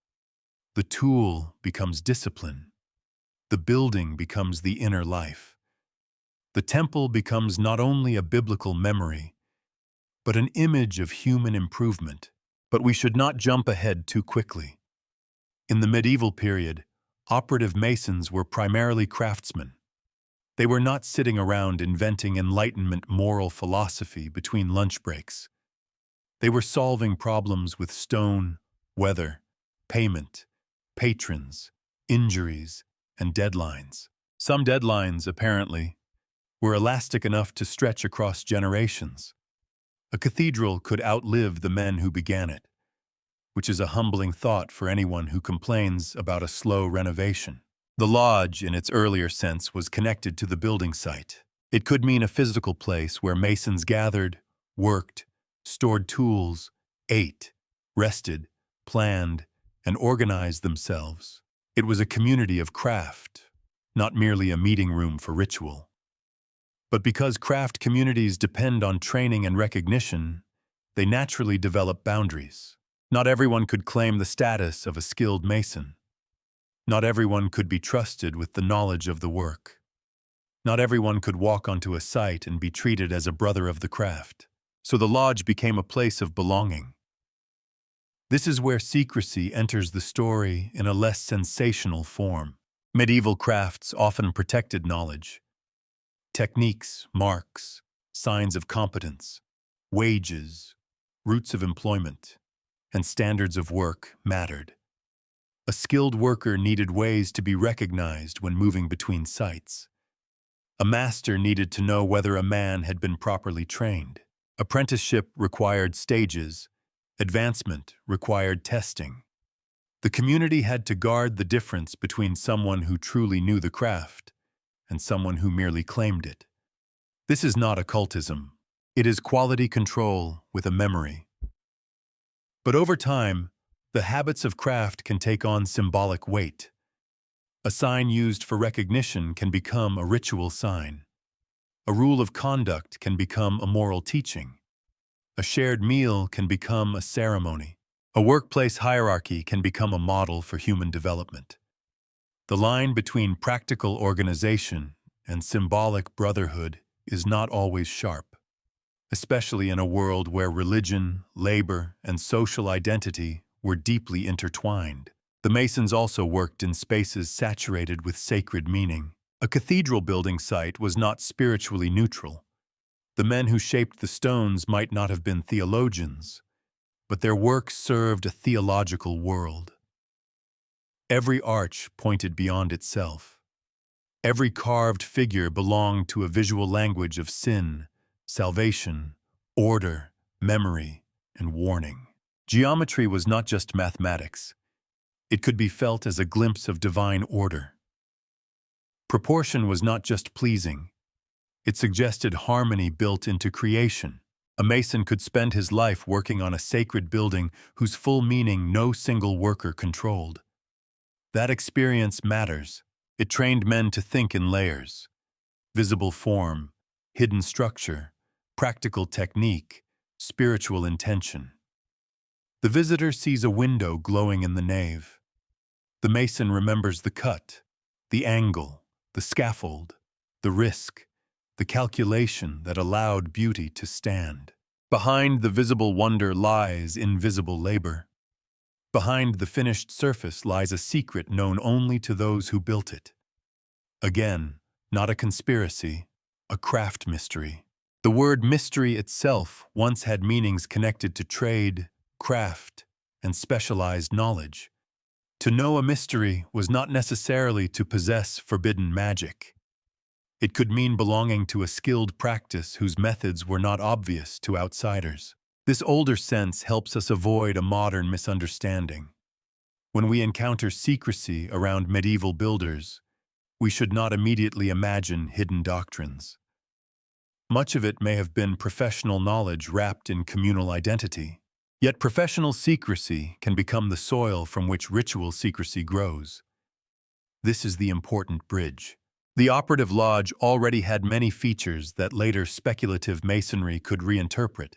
The tool becomes discipline. The building becomes the inner life. The temple becomes not only a biblical memory, but an image of human improvement. But we should not jump ahead too quickly. In the medieval period, operative masons were primarily craftsmen. They were not sitting around inventing Enlightenment moral philosophy between lunch breaks. They were solving problems with stone, weather, payment, patrons, injuries, and deadlines. Some deadlines, apparently, were elastic enough to stretch across generations. A cathedral could outlive the men who began it, which is a humbling thought for anyone who complains about a slow renovation. The lodge, in its earlier sense, was connected to the building site. It could mean a physical place where masons gathered, worked, stored tools, ate, rested, planned, and organized themselves. It was a community of craft, not merely a meeting room for ritual. But because craft communities depend on training and recognition, they naturally develop boundaries. Not everyone could claim the status of a skilled mason. Not everyone could be trusted with the knowledge of the work. Not everyone could walk onto a site and be treated as a brother of the craft. So the lodge became a place of belonging. This is where secrecy enters the story in a less sensational form. Medieval crafts often protected knowledge. Techniques, marks, signs of competence, wages, routes of employment, and standards of work mattered. A skilled worker needed ways to be recognized when moving between sites. A master needed to know whether a man had been properly trained. Apprenticeship required stages. Advancement required testing. The community had to guard the difference between someone who truly knew the craft and someone who merely claimed it. This is not occultism. It is quality control with a memory. But over time, the habits of craft can take on symbolic weight. A sign used for recognition can become a ritual sign. A rule of conduct can become a moral teaching. A shared meal can become a ceremony. A workplace hierarchy can become a model for human development. The line between practical organization and symbolic brotherhood is not always sharp, especially in a world where religion, labor, and social identity were deeply intertwined. The Masons also worked in spaces saturated with sacred meaning. A cathedral building site was not spiritually neutral. The men who shaped the stones might not have been theologians, but their work served a theological world. Every arch pointed beyond itself. Every carved figure belonged to a visual language of sin, salvation, order, memory, and warning. Geometry was not just mathematics. It could be felt as a glimpse of divine order. Proportion was not just pleasing. It suggested harmony built into creation. A mason could spend his life working on a sacred building whose full meaning no single worker controlled. That experience matters. It trained men to think in layers: visible form, hidden structure, practical technique, spiritual intention. The visitor sees a window glowing in the nave. The mason remembers the cut, the angle, the scaffold, the risk, the calculation that allowed beauty to stand. Behind the visible wonder lies invisible labor. Behind the finished surface lies a secret known only to those who built it. Again, not a conspiracy, a craft mystery. The word mystery itself once had meanings connected to trade, craft, and specialized knowledge. To know a mystery was not necessarily to possess forbidden magic. It could mean belonging to a skilled practice whose methods were not obvious to outsiders. This older sense helps us avoid a modern misunderstanding. When we encounter secrecy around medieval builders, we should not immediately imagine hidden doctrines. Much of it may have been professional knowledge wrapped in communal identity. Yet professional secrecy can become the soil from which ritual secrecy grows. This is the important bridge. The operative lodge already had many features that later speculative masonry could reinterpret.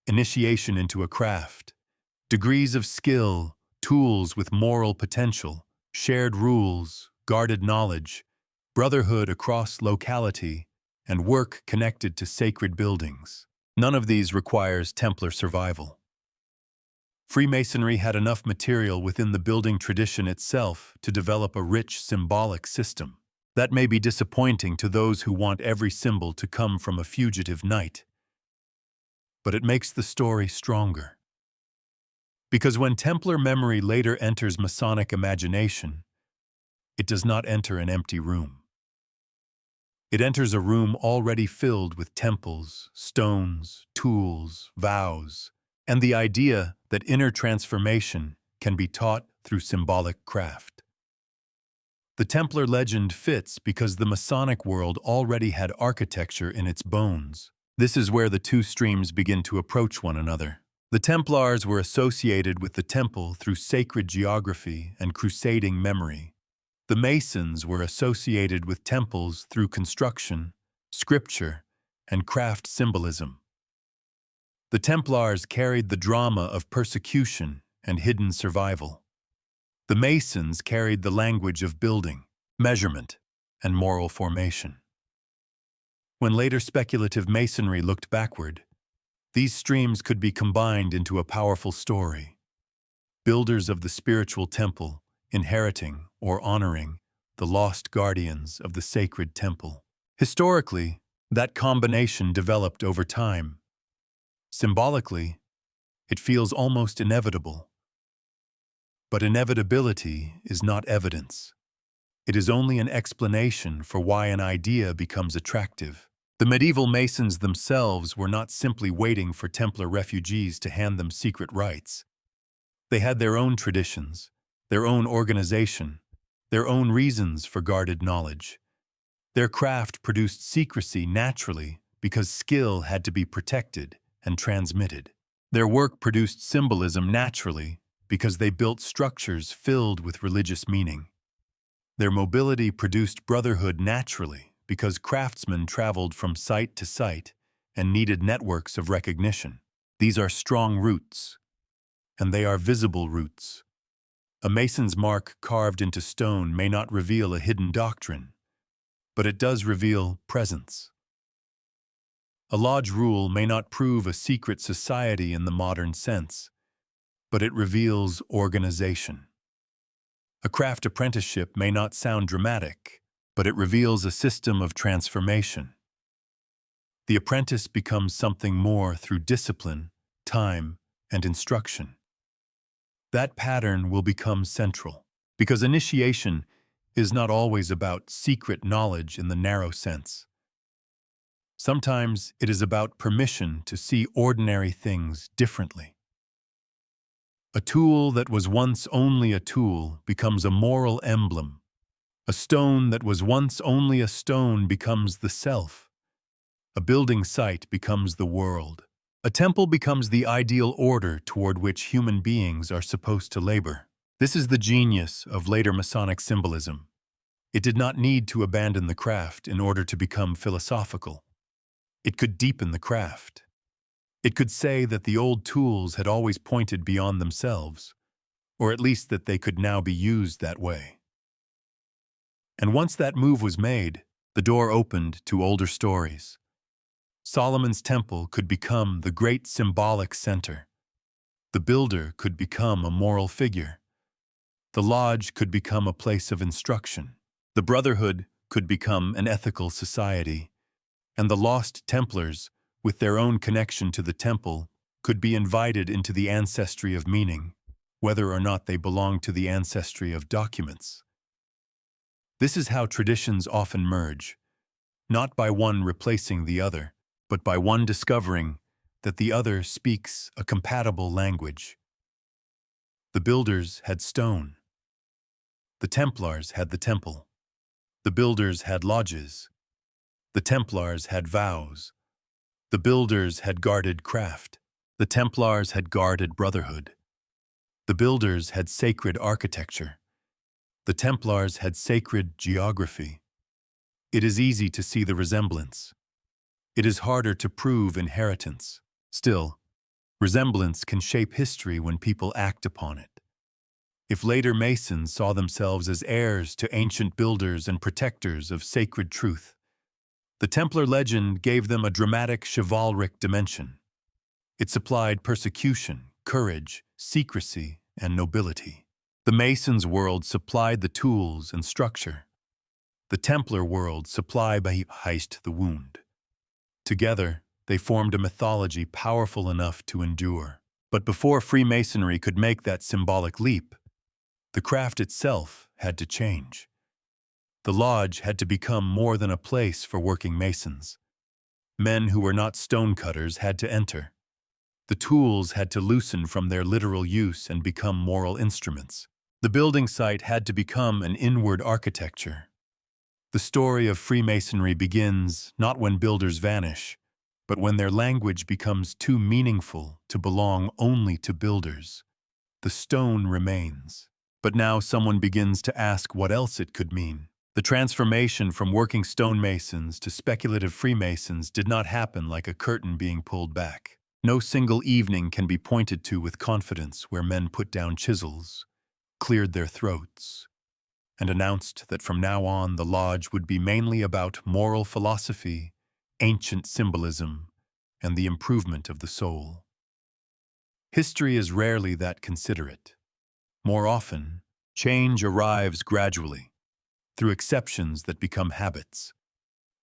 Initiation into a craft, degrees of skill, tools with moral potential, shared rules, guarded knowledge, brotherhood across locality, and work connected to sacred buildings. None of these requires Templar survival. Freemasonry had enough material within the building tradition itself to develop a rich symbolic system. That may be disappointing to those who want every symbol to come from a fugitive knight. But it makes the story stronger. Because when Templar memory later enters Masonic imagination, it does not enter an empty room. It enters a room already filled with temples, stones, tools, vows, and the idea that inner transformation can be taught through symbolic craft. The Templar legend fits because the Masonic world already had architecture in its bones. This is where the two streams begin to approach one another. The Templars were associated with the temple through sacred geography and crusading memory. The Masons were associated with temples through construction, scripture, and craft symbolism. The Templars carried the drama of persecution and hidden survival. The Masons carried the language of building, measurement, and moral formation. When later speculative masonry looked backward, these streams could be combined into a powerful story. Builders of the spiritual temple, inheriting or honoring the lost guardians of the sacred temple. Historically, that combination developed over time. Symbolically, it feels almost inevitable. But inevitability is not evidence. It is only an explanation for why an idea becomes attractive. The medieval Masons themselves were not simply waiting for Templar refugees to hand them secret rites. They had their own traditions, their own organization, their own reasons for guarded knowledge. Their craft produced secrecy naturally because skill had to be protected and transmitted. Their work produced symbolism naturally because they built structures filled with religious meaning. Their mobility produced brotherhood naturally because craftsmen traveled from site to site and needed networks of recognition. These are strong roots, and they are visible roots. A mason's mark carved into stone may not reveal a hidden doctrine, but it does reveal presence. A lodge rule may not prove a secret society in the modern sense, but it reveals organization. A craft apprenticeship may not sound dramatic, but it reveals a system of transformation. The apprentice becomes something more through discipline, time, and instruction. That pattern will become central, because initiation is not always about secret knowledge in the narrow sense. Sometimes it is about permission to see ordinary things differently. A tool that was once only a tool becomes a moral emblem. A stone that was once only a stone becomes the self. A building site becomes the world. A temple becomes the ideal order toward which human beings are supposed to labor. This is the genius of later Masonic symbolism. It did not need to abandon the craft in order to become philosophical. It could deepen the craft. It could say that the old tools had always pointed beyond themselves, or at least that they could now be used that way. And once that move was made, the door opened to older stories. Solomon's temple could become the great symbolic center. The builder could become a moral figure. The lodge could become a place of instruction. The brotherhood could become an ethical society. and the lost Templars, with their own connection to the temple, could be invited into the ancestry of meaning, whether or not they belong to the ancestry of documents. This is how traditions often merge, not by one replacing the other, but by one discovering that the other speaks a compatible language. The builders had stone. The Templars had the temple. The builders had lodges. The Templars had vows. The builders had guarded craft. The Templars had guarded brotherhood. The builders had sacred architecture. The Templars had sacred geography. It is easy to see the resemblance. It is harder to prove inheritance. Still, resemblance can shape history when people act upon it. If later Masons saw themselves as heirs to ancient builders and protectors of sacred truth, the Templar legend gave them a dramatic chivalric dimension. It supplied persecution, courage, secrecy, and nobility. The Masons' world supplied the tools and structure. The Templar world supplied the wound. Together, they formed a mythology powerful enough to endure. But before Freemasonry could make that symbolic leap, the craft itself had to change. The lodge had to become more than a place for working masons. Men who were not stonecutters had to enter. The tools had to loosen from their literal use and become moral instruments. The building site had to become an inward architecture. The story of Freemasonry begins not when builders vanish, but when their language becomes too meaningful to belong only to builders. The stone remains. But now someone begins to ask what else it could mean. The transformation from working stonemasons to speculative Freemasons did not happen like a curtain being pulled back. No single evening can be pointed to with confidence where men put down chisels, cleared their throats, and announced that from now on the lodge would be mainly about moral philosophy, ancient symbolism, and the improvement of the soul. History is rarely that considerate. More often, change arrives gradually, through exceptions that become habits,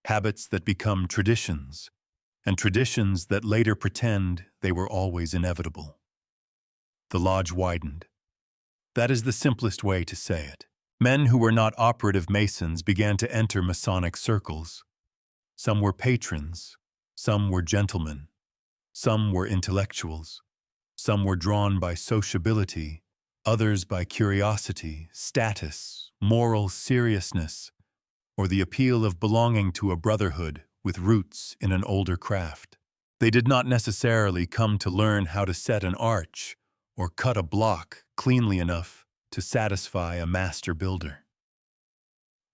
habits that become traditions, and traditions that later pretend they were always inevitable. The lodge widened. That is the simplest way to say it. Men who were not operative Masons began to enter Masonic circles. Some were patrons, some were gentlemen, some were intellectuals, some were drawn by sociability, others by curiosity, status, moral seriousness, or the appeal of belonging to a brotherhood with roots in an older craft. They did not necessarily come to learn how to set an arch or cut a block cleanly enough to satisfy a master builder.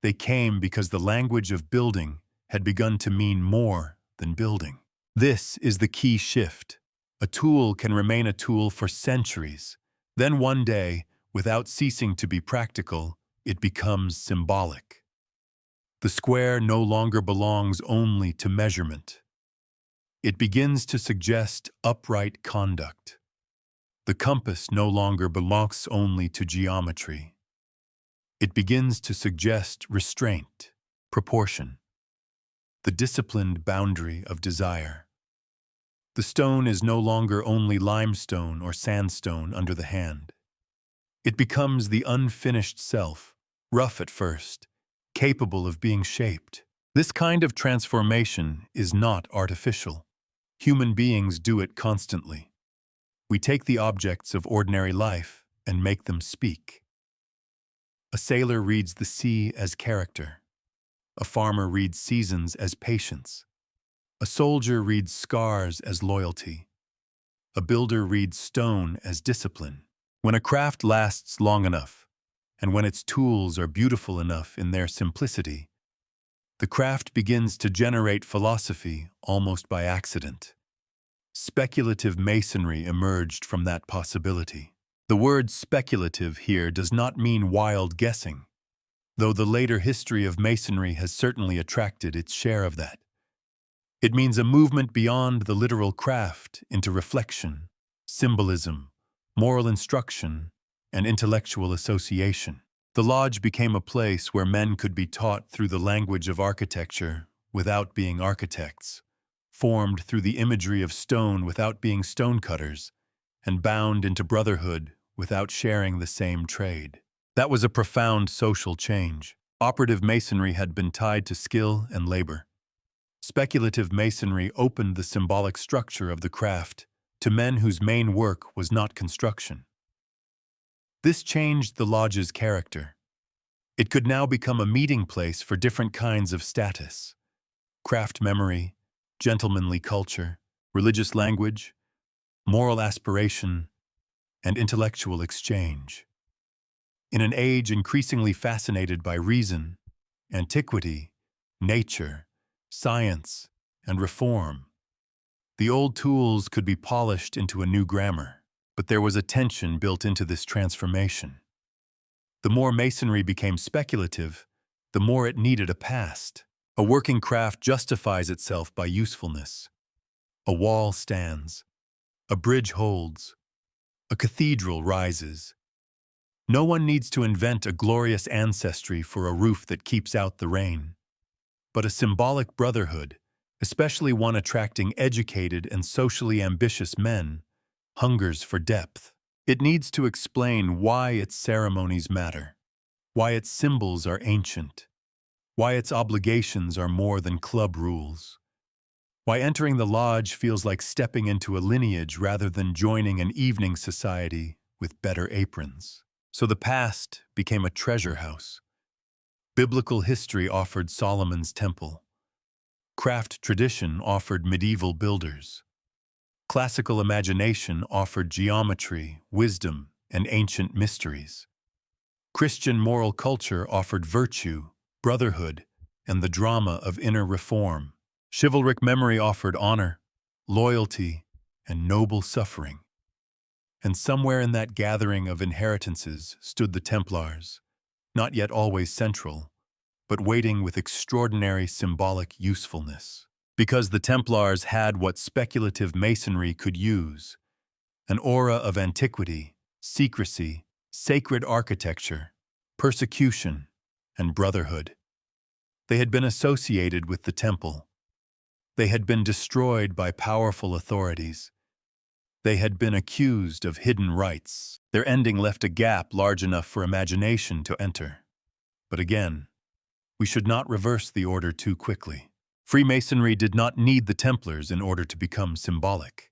They came because the language of building had begun to mean more than building. This is the key shift. A tool can remain a tool for centuries. Then one day, without ceasing to be practical, it becomes symbolic. The square no longer belongs only to measurement. It begins to suggest upright conduct. The compass no longer belongs only to geometry. It begins to suggest restraint, proportion, the disciplined boundary of desire. The stone is no longer only limestone or sandstone under the hand. It becomes the unfinished self, rough at first, capable of being shaped. This kind of transformation is not artificial. Human beings do it constantly. We take the objects of ordinary life and make them speak. A sailor reads the sea as character. A farmer reads seasons as patience. A soldier reads scars as loyalty. A builder reads stone as discipline. When a craft lasts long enough, and when its tools are beautiful enough in their simplicity, the craft begins to generate philosophy almost by accident. Speculative masonry emerged from that possibility. The word speculative here does not mean wild guessing, though the later history of masonry has certainly attracted its share of that. It means a movement beyond the literal craft into reflection, symbolism, moral instruction, and intellectual association. The lodge became a place where men could be taught through the language of architecture without being architects, formed through the imagery of stone without being stonecutters, and bound into brotherhood without sharing the same trade. That was a profound social change. Operative masonry had been tied to skill and labor. Speculative masonry opened the symbolic structure of the craft to men whose main work was not construction. This changed the lodge's character. It could now become a meeting place for different kinds of status: craft memory, gentlemanly culture, religious language, moral aspiration, and intellectual exchange. In an age increasingly fascinated by reason, antiquity, nature, science, and reform, the old tools could be polished into a new grammar, but there was a tension built into this transformation. The more masonry became speculative, the more it needed a past. A working craft justifies itself by usefulness. A wall stands, a bridge holds, a cathedral rises. No one needs to invent a glorious ancestry for a roof that keeps out the rain. But a symbolic brotherhood, especially one attracting educated and socially ambitious men, hungers for depth. It needs to explain why its ceremonies matter, why its symbols are ancient, why its obligations are more than club rules, why entering the lodge feels like stepping into a lineage rather than joining an evening society with better aprons. So the past became a treasure house. Biblical history offered Solomon's temple. Craft tradition offered medieval builders. Classical imagination offered geometry, wisdom, and ancient mysteries. Christian moral culture offered virtue, brotherhood, and the drama of inner reform. Chivalric memory offered honor, loyalty, and noble suffering. And somewhere in that gathering of inheritances stood the Templars, not yet always central, but waiting with extraordinary symbolic usefulness. Because the Templars had what speculative masonry could use: an aura of antiquity, secrecy, sacred architecture, persecution, and brotherhood. They had been associated with the temple. They had been destroyed by powerful authorities. They had been accused of hidden rites. Their ending left a gap large enough for imagination to enter. But again, we should not reverse the order too quickly. Freemasonry did not need the Templars in order to become symbolic.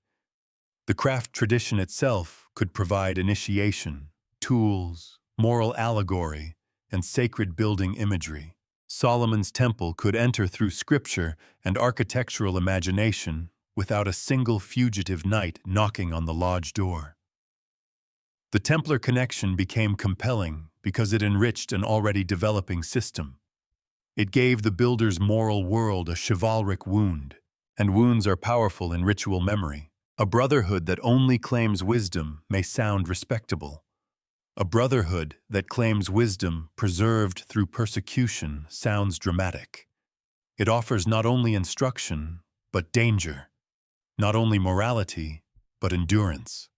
The craft tradition itself could provide initiation, tools, moral allegory, and sacred building imagery. Solomon's temple could enter through scripture and architectural imagination without a single fugitive knight knocking on the lodge door. The Templar connection became compelling because it enriched an already developing system. It gave the builder's moral world a chivalric wound, and wounds are powerful in ritual memory. A brotherhood that only claims wisdom may sound respectable. A brotherhood that claims wisdom preserved through persecution sounds dramatic. It offers not only instruction, but danger. Not only morality, but endurance.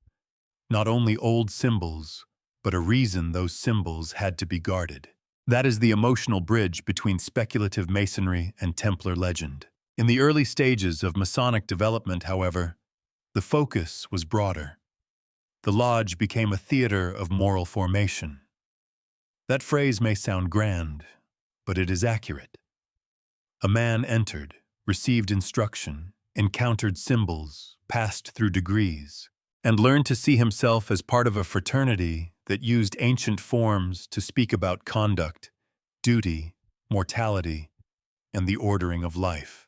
Not only old symbols, but a reason those symbols had to be guarded. That is the emotional bridge between speculative masonry and Templar legend. In the early stages of Masonic development, however, the focus was broader. The lodge became a theater of moral formation. That phrase may sound grand, but it is accurate. A man entered, received instruction, encountered symbols, passed through degrees, and learned to see himself as part of a fraternity that used ancient forms to speak about conduct, duty, mortality, and the ordering of life.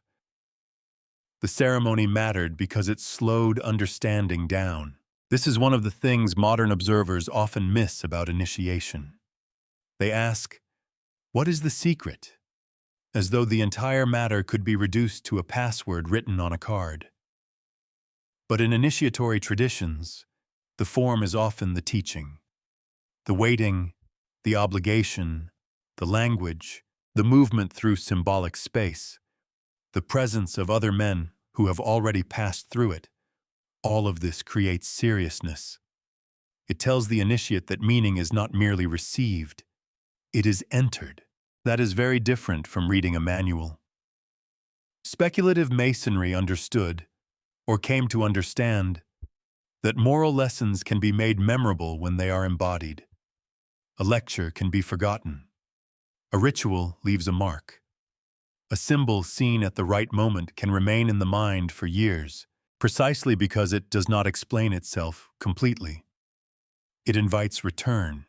The ceremony mattered because it slowed understanding down. This is one of the things modern observers often miss about initiation. They ask, "What is the secret?" as though the entire matter could be reduced to a password written on a card. But in initiatory traditions, the form is often the teaching. The waiting, the obligation, the language, the movement through symbolic space, the presence of other men who have already passed through it, all of this creates seriousness. It tells the initiate that meaning is not merely received, it is entered. That is very different from reading a manual. Speculative Masonry understood, or came to understand, that moral lessons can be made memorable when they are embodied. A lecture can be forgotten. A ritual leaves a mark. A symbol seen at the right moment can remain in the mind for years, precisely because it does not explain itself completely. It invites return.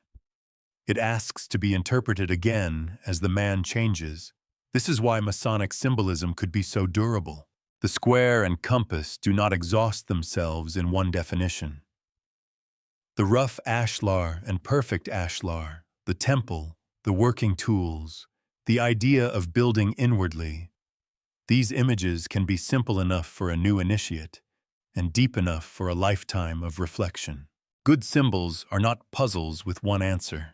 It asks to be interpreted again as the man changes. This is why Masonic symbolism could be so durable. The square and compass do not exhaust themselves in one definition. The rough ashlar and perfect ashlar, the temple, the working tools, the idea of building inwardly, these images can be simple enough for a new initiate and deep enough for a lifetime of reflection. Good symbols are not puzzles with one answer.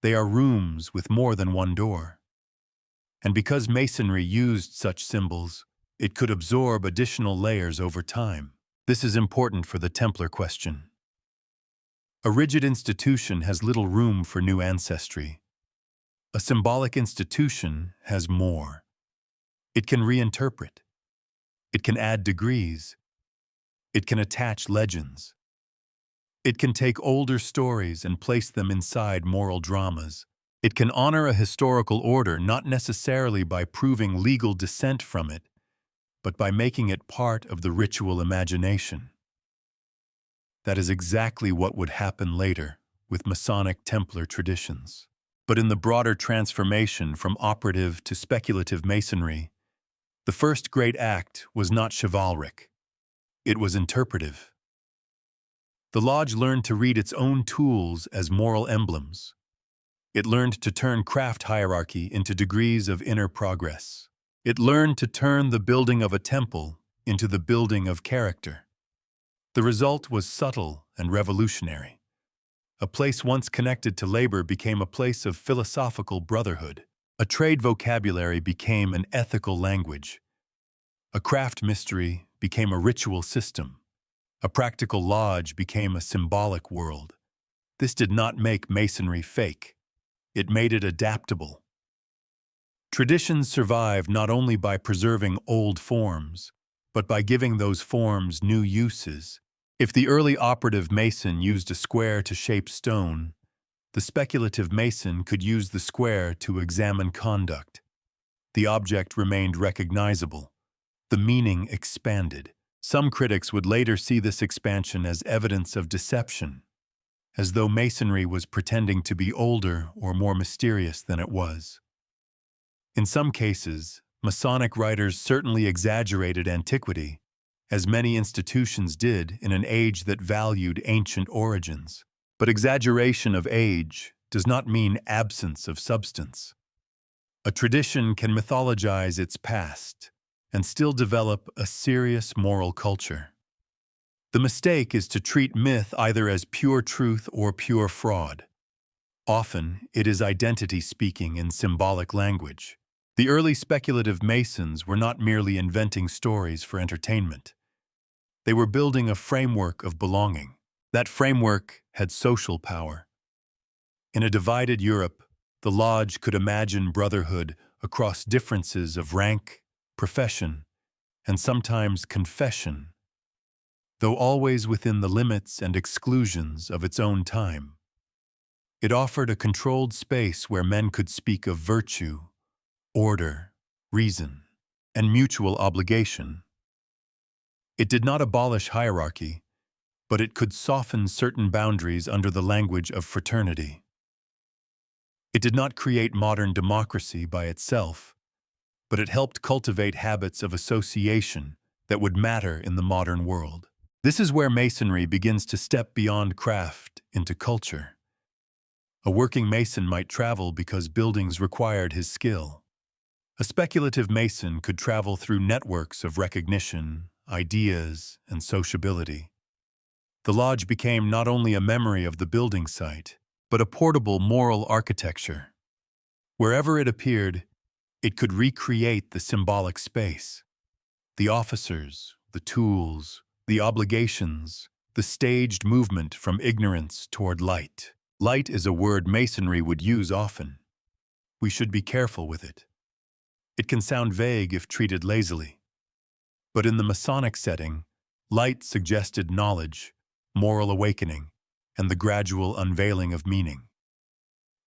They are rooms with more than one door. And because Masonry used such symbols, it could absorb additional layers over time. This is important for the Templar question. A rigid institution has little room for new ancestry. A symbolic institution has more. It can reinterpret. It can add degrees. It can attach legends. It can take older stories and place them inside moral dramas. It can honor a historical order not necessarily by proving legal descent from it, but by making it part of the ritual imagination. That is exactly what would happen later with Masonic Templar traditions. But in the broader transformation from operative to speculative Masonry, the first great act was not chivalric. It was interpretive. The lodge learned to read its own tools as moral emblems. It learned to turn craft hierarchy into degrees of inner progress. It learned to turn the building of a temple into the building of character. The result was subtle and revolutionary. A place once connected to labor became a place of philosophical brotherhood. A trade vocabulary became an ethical language. A craft mystery became a ritual system. A practical lodge became a symbolic world. This did not make Masonry fake. It made it adaptable. Traditions survive not only by preserving old forms, but by giving those forms new uses. If the early operative Mason used a square to shape stone, the speculative Mason could use the square to examine conduct. The object remained recognizable. The meaning expanded. Some critics would later see this expansion as evidence of deception, as though Masonry was pretending to be older or more mysterious than it was. In some cases, Masonic writers certainly exaggerated antiquity, as many institutions did in an age that valued ancient origins. But exaggeration of age does not mean absence of substance. A tradition can mythologize its past and still develop a serious moral culture. The mistake is to treat myth either as pure truth or pure fraud. Often, it is identity speaking in symbolic language. The early speculative Masons were not merely inventing stories for entertainment. They were building a framework of belonging. That framework had social power. In a divided Europe, the lodge could imagine brotherhood across differences of rank, profession, and sometimes confession, though always within the limits and exclusions of its own time. It offered a controlled space where men could speak of virtue, order, reason, and mutual obligation. It did not abolish hierarchy, but it could soften certain boundaries under the language of fraternity. It did not create modern democracy by itself, but it helped cultivate habits of association that would matter in the modern world. This is where Masonry begins to step beyond craft into culture. A working Mason might travel because buildings required his skill. A speculative Mason could travel through networks of recognition, ideas, and sociability. The lodge became not only a memory of the building site, but a portable moral architecture. Wherever it appeared, it could recreate the symbolic space. The officers, the tools, the obligations, the staged movement from ignorance toward light. Light is a word Masonry would use often. We should be careful with it. It can sound vague if treated lazily. But in the Masonic setting, light suggested knowledge, moral awakening, and the gradual unveiling of meaning.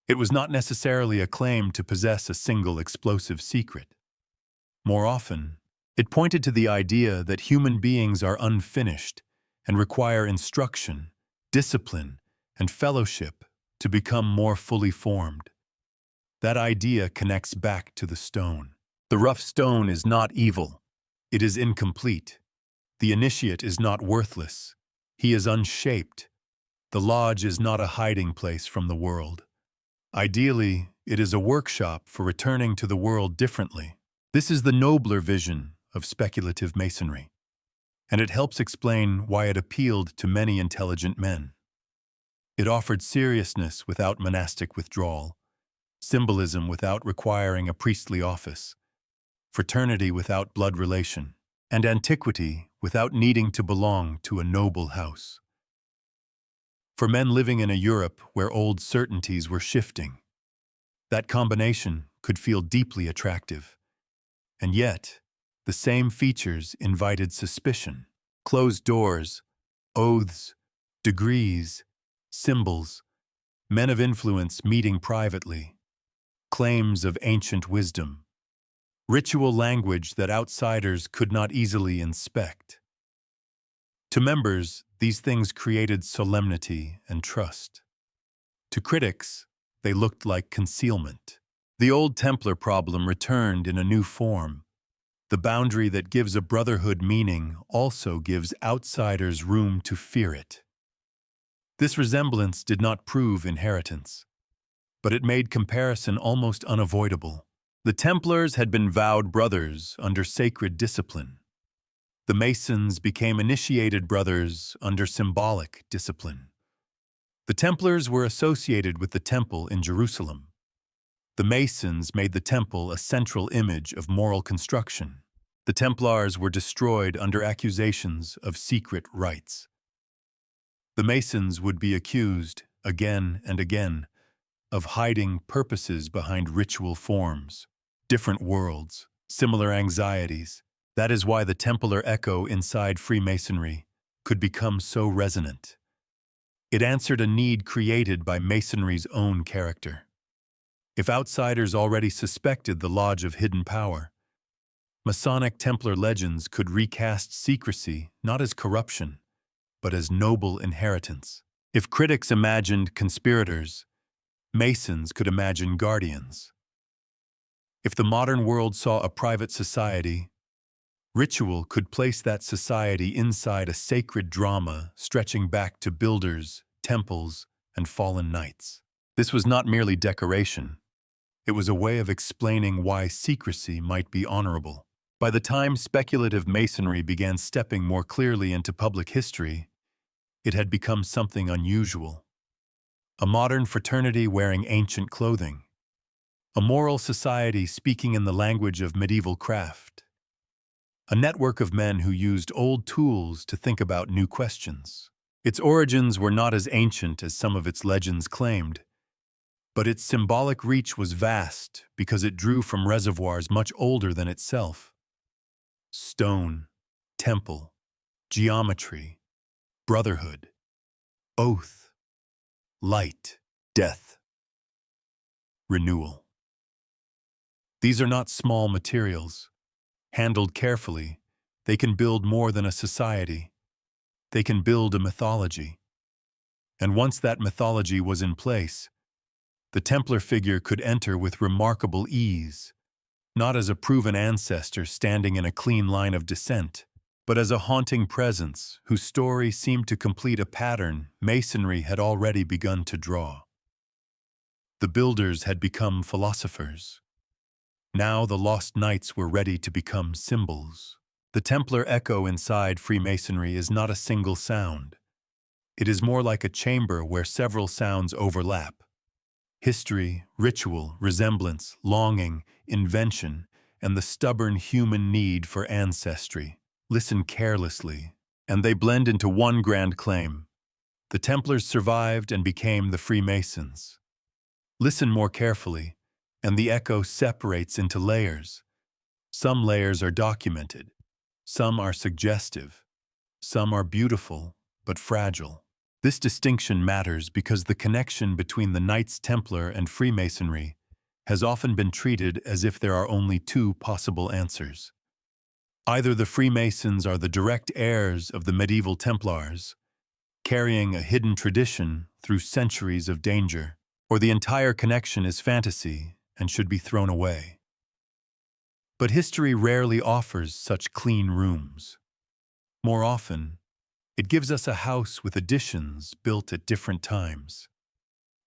It was not necessarily a claim to possess a single explosive secret. More often, it pointed to the idea that human beings are unfinished and require instruction, discipline, and fellowship to become more fully formed. That idea connects back to the stone. The rough stone is not evil. It is incomplete. The initiate is not worthless. He is unshaped. The lodge is not a hiding place from the world. Ideally, it is a workshop for returning to the world differently. This is the nobler vision of speculative masonry, and it helps explain why it appealed to many intelligent men. It offered seriousness without monastic withdrawal, symbolism without requiring a priestly office, fraternity without blood relation, and antiquity without needing to belong to a noble house. For men living in a Europe where old certainties were shifting, that combination could feel deeply attractive. And yet, the same features invited suspicion. Closed doors, oaths, degrees, symbols, men of influence meeting privately, claims of ancient wisdom, ritual language that outsiders could not easily inspect. To members, these things created solemnity and trust. To critics, they looked like concealment. The old Templar problem returned in a new form. The boundary that gives a brotherhood meaning also gives outsiders room to fear it. This resemblance did not prove inheritance, but it made comparison almost unavoidable. The Templars had been vowed brothers under sacred discipline. The Masons became initiated brothers under symbolic discipline. The Templars were associated with the temple in Jerusalem. The Masons made the temple a central image of moral construction. The Templars were destroyed under accusations of secret rites. The Masons would be accused, again and again, of hiding purposes behind ritual forms, different worlds, similar anxieties. That is why the Templar echo inside Freemasonry could become so resonant. It answered a need created by Masonry's own character. If outsiders already suspected the Lodge of hidden power, Masonic Templar legends could recast secrecy not as corruption, but as noble inheritance. If critics imagined conspirators, Masons could imagine guardians. If the modern world saw a private society, ritual could place that society inside a sacred drama stretching back to builders, temples, and fallen knights. This was not merely decoration. It was a way of explaining why secrecy might be honorable. By the time speculative masonry began stepping more clearly into public history, it had become something unusual. A modern fraternity wearing ancient clothing. A moral society speaking in the language of medieval craft. A network of men who used old tools to think about new questions. Its origins were not as ancient as some of its legends claimed, but its symbolic reach was vast because it drew from reservoirs much older than itself. Stone, temple, geometry, brotherhood, oath, light, death, renewal. These are not small materials. Handled carefully, they can build more than a society. They can build a mythology. And once that mythology was in place, the Templar figure could enter with remarkable ease, not as a proven ancestor standing in a clean line of descent, but as a haunting presence whose story seemed to complete a pattern Masonry had already begun to draw. The builders had become philosophers. Now the lost knights were ready to become symbols. The Templar echo inside Freemasonry is not a single sound. It is more like a chamber where several sounds overlap. History, ritual, resemblance, longing, invention, and the stubborn human need for ancestry listen carelessly, and they blend into one grand claim. The Templars survived and became the Freemasons. Listen more carefully, and the echo separates into layers, Some layers are documented, some are suggestive, some are beautiful but fragile. This distinction matters because the connection between the Knights Templar and Freemasonry has often been treated as if there are only two possible answers. Either the Freemasons are the direct heirs of the medieval Templars, carrying a hidden tradition through centuries of danger, or the entire connection is fantasy and should be thrown away. But history rarely offers such clean rooms. More often, it gives us a house with additions built at different times,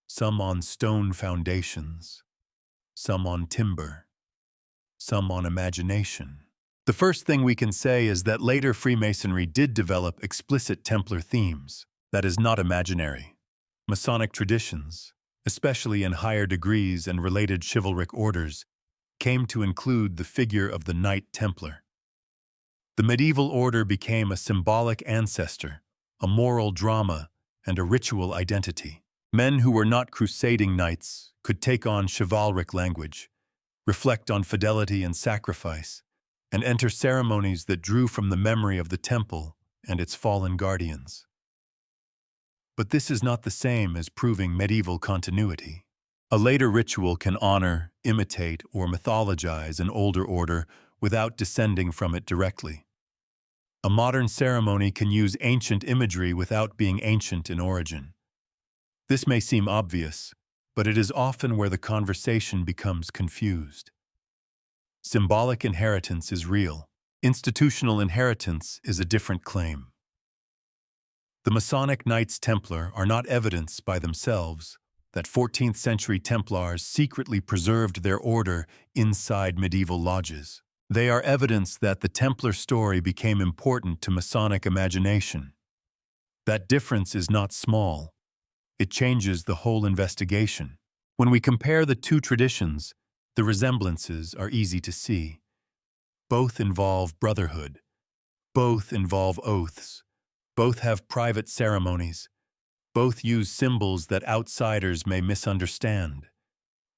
some on stone foundations, some on timber, some on imagination. The first thing we can say is that later Freemasonry did develop explicit Templar themes, that is not imaginary. Masonic traditions, especially in higher degrees and related chivalric orders, came to include the figure of the Knight Templar. The medieval order became a symbolic ancestor, a moral drama, and a ritual identity. Men who were not crusading knights could take on chivalric language, reflect on fidelity and sacrifice, and enter ceremonies that drew from the memory of the temple and its fallen guardians. But this is not the same as proving medieval continuity. A later ritual can honor, imitate, or mythologize an older order without descending from it directly. A modern ceremony can use ancient imagery without being ancient in origin. This may seem obvious, but it is often where the conversation becomes confused. Symbolic inheritance is real. Institutional inheritance is a different claim. The Masonic Knights Templar are not evidence by themselves that 14th century Templars secretly preserved their order inside medieval lodges. They are evidence that the Templar story became important to Masonic imagination. That difference is not small. It changes the whole investigation. When we compare the two traditions, the resemblances are easy to see. Both involve brotherhood. Both involve oaths. Both have private ceremonies. Both use symbols that outsiders may misunderstand.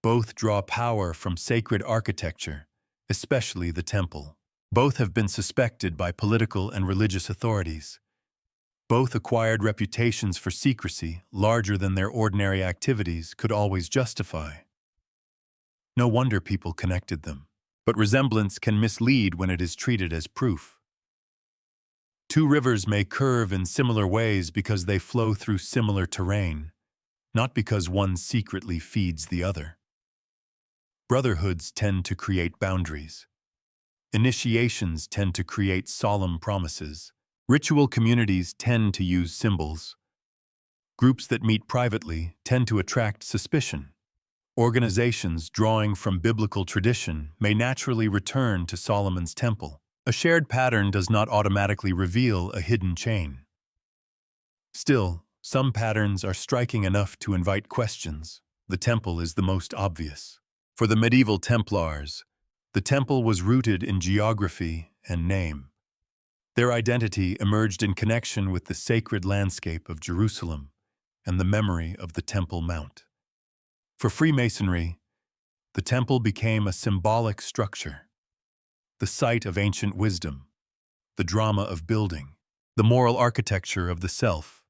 Both draw power from sacred architecture, especially the temple. Both have been suspected by political and religious authorities. Both acquired reputations for secrecy larger than their ordinary activities could always justify. No wonder people connected them. But resemblance can mislead when it is treated as proof. Two rivers may curve in similar ways because they flow through similar terrain, not because one secretly feeds the other. Brotherhoods tend to create boundaries. Initiations tend to create solemn promises. Ritual communities tend to use symbols. Groups that meet privately tend to attract suspicion. Organizations drawing from biblical tradition may naturally return to Solomon's temple. A shared pattern does not automatically reveal a hidden chain. Still, some patterns are striking enough to invite questions. The temple is the most obvious. For the medieval Templars, the temple was rooted in geography and name. Their identity emerged in connection with the sacred landscape of Jerusalem and the memory of the Temple Mount. For Freemasonry, the temple became a symbolic structure, the site of ancient wisdom, the drama of building, the moral architecture of the self,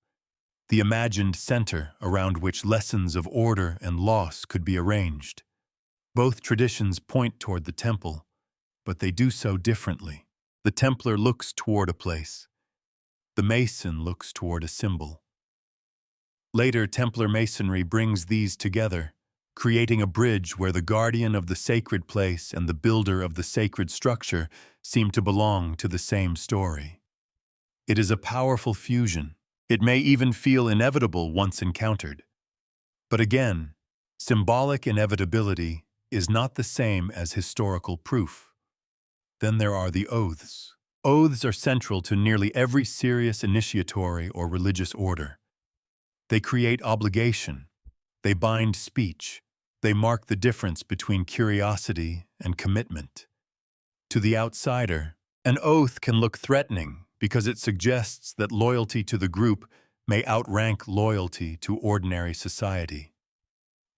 the imagined center around which lessons of order and loss could be arranged. Both traditions point toward the temple, but they do so differently. The Templar looks toward a place. The Mason looks toward a symbol. Later, Templar Masonry brings these together, creating a bridge where the guardian of the sacred place and the builder of the sacred structure seem to belong to the same story. It is a powerful fusion. It may even feel inevitable once encountered. But again, symbolic inevitability is not the same as historical proof. Then there are the oaths. Oaths are central to nearly every serious initiatory or religious order. They create obligation. They bind speech. They mark the difference between curiosity and commitment. To the outsider, an oath can look threatening because it suggests that loyalty to the group may outrank loyalty to ordinary society.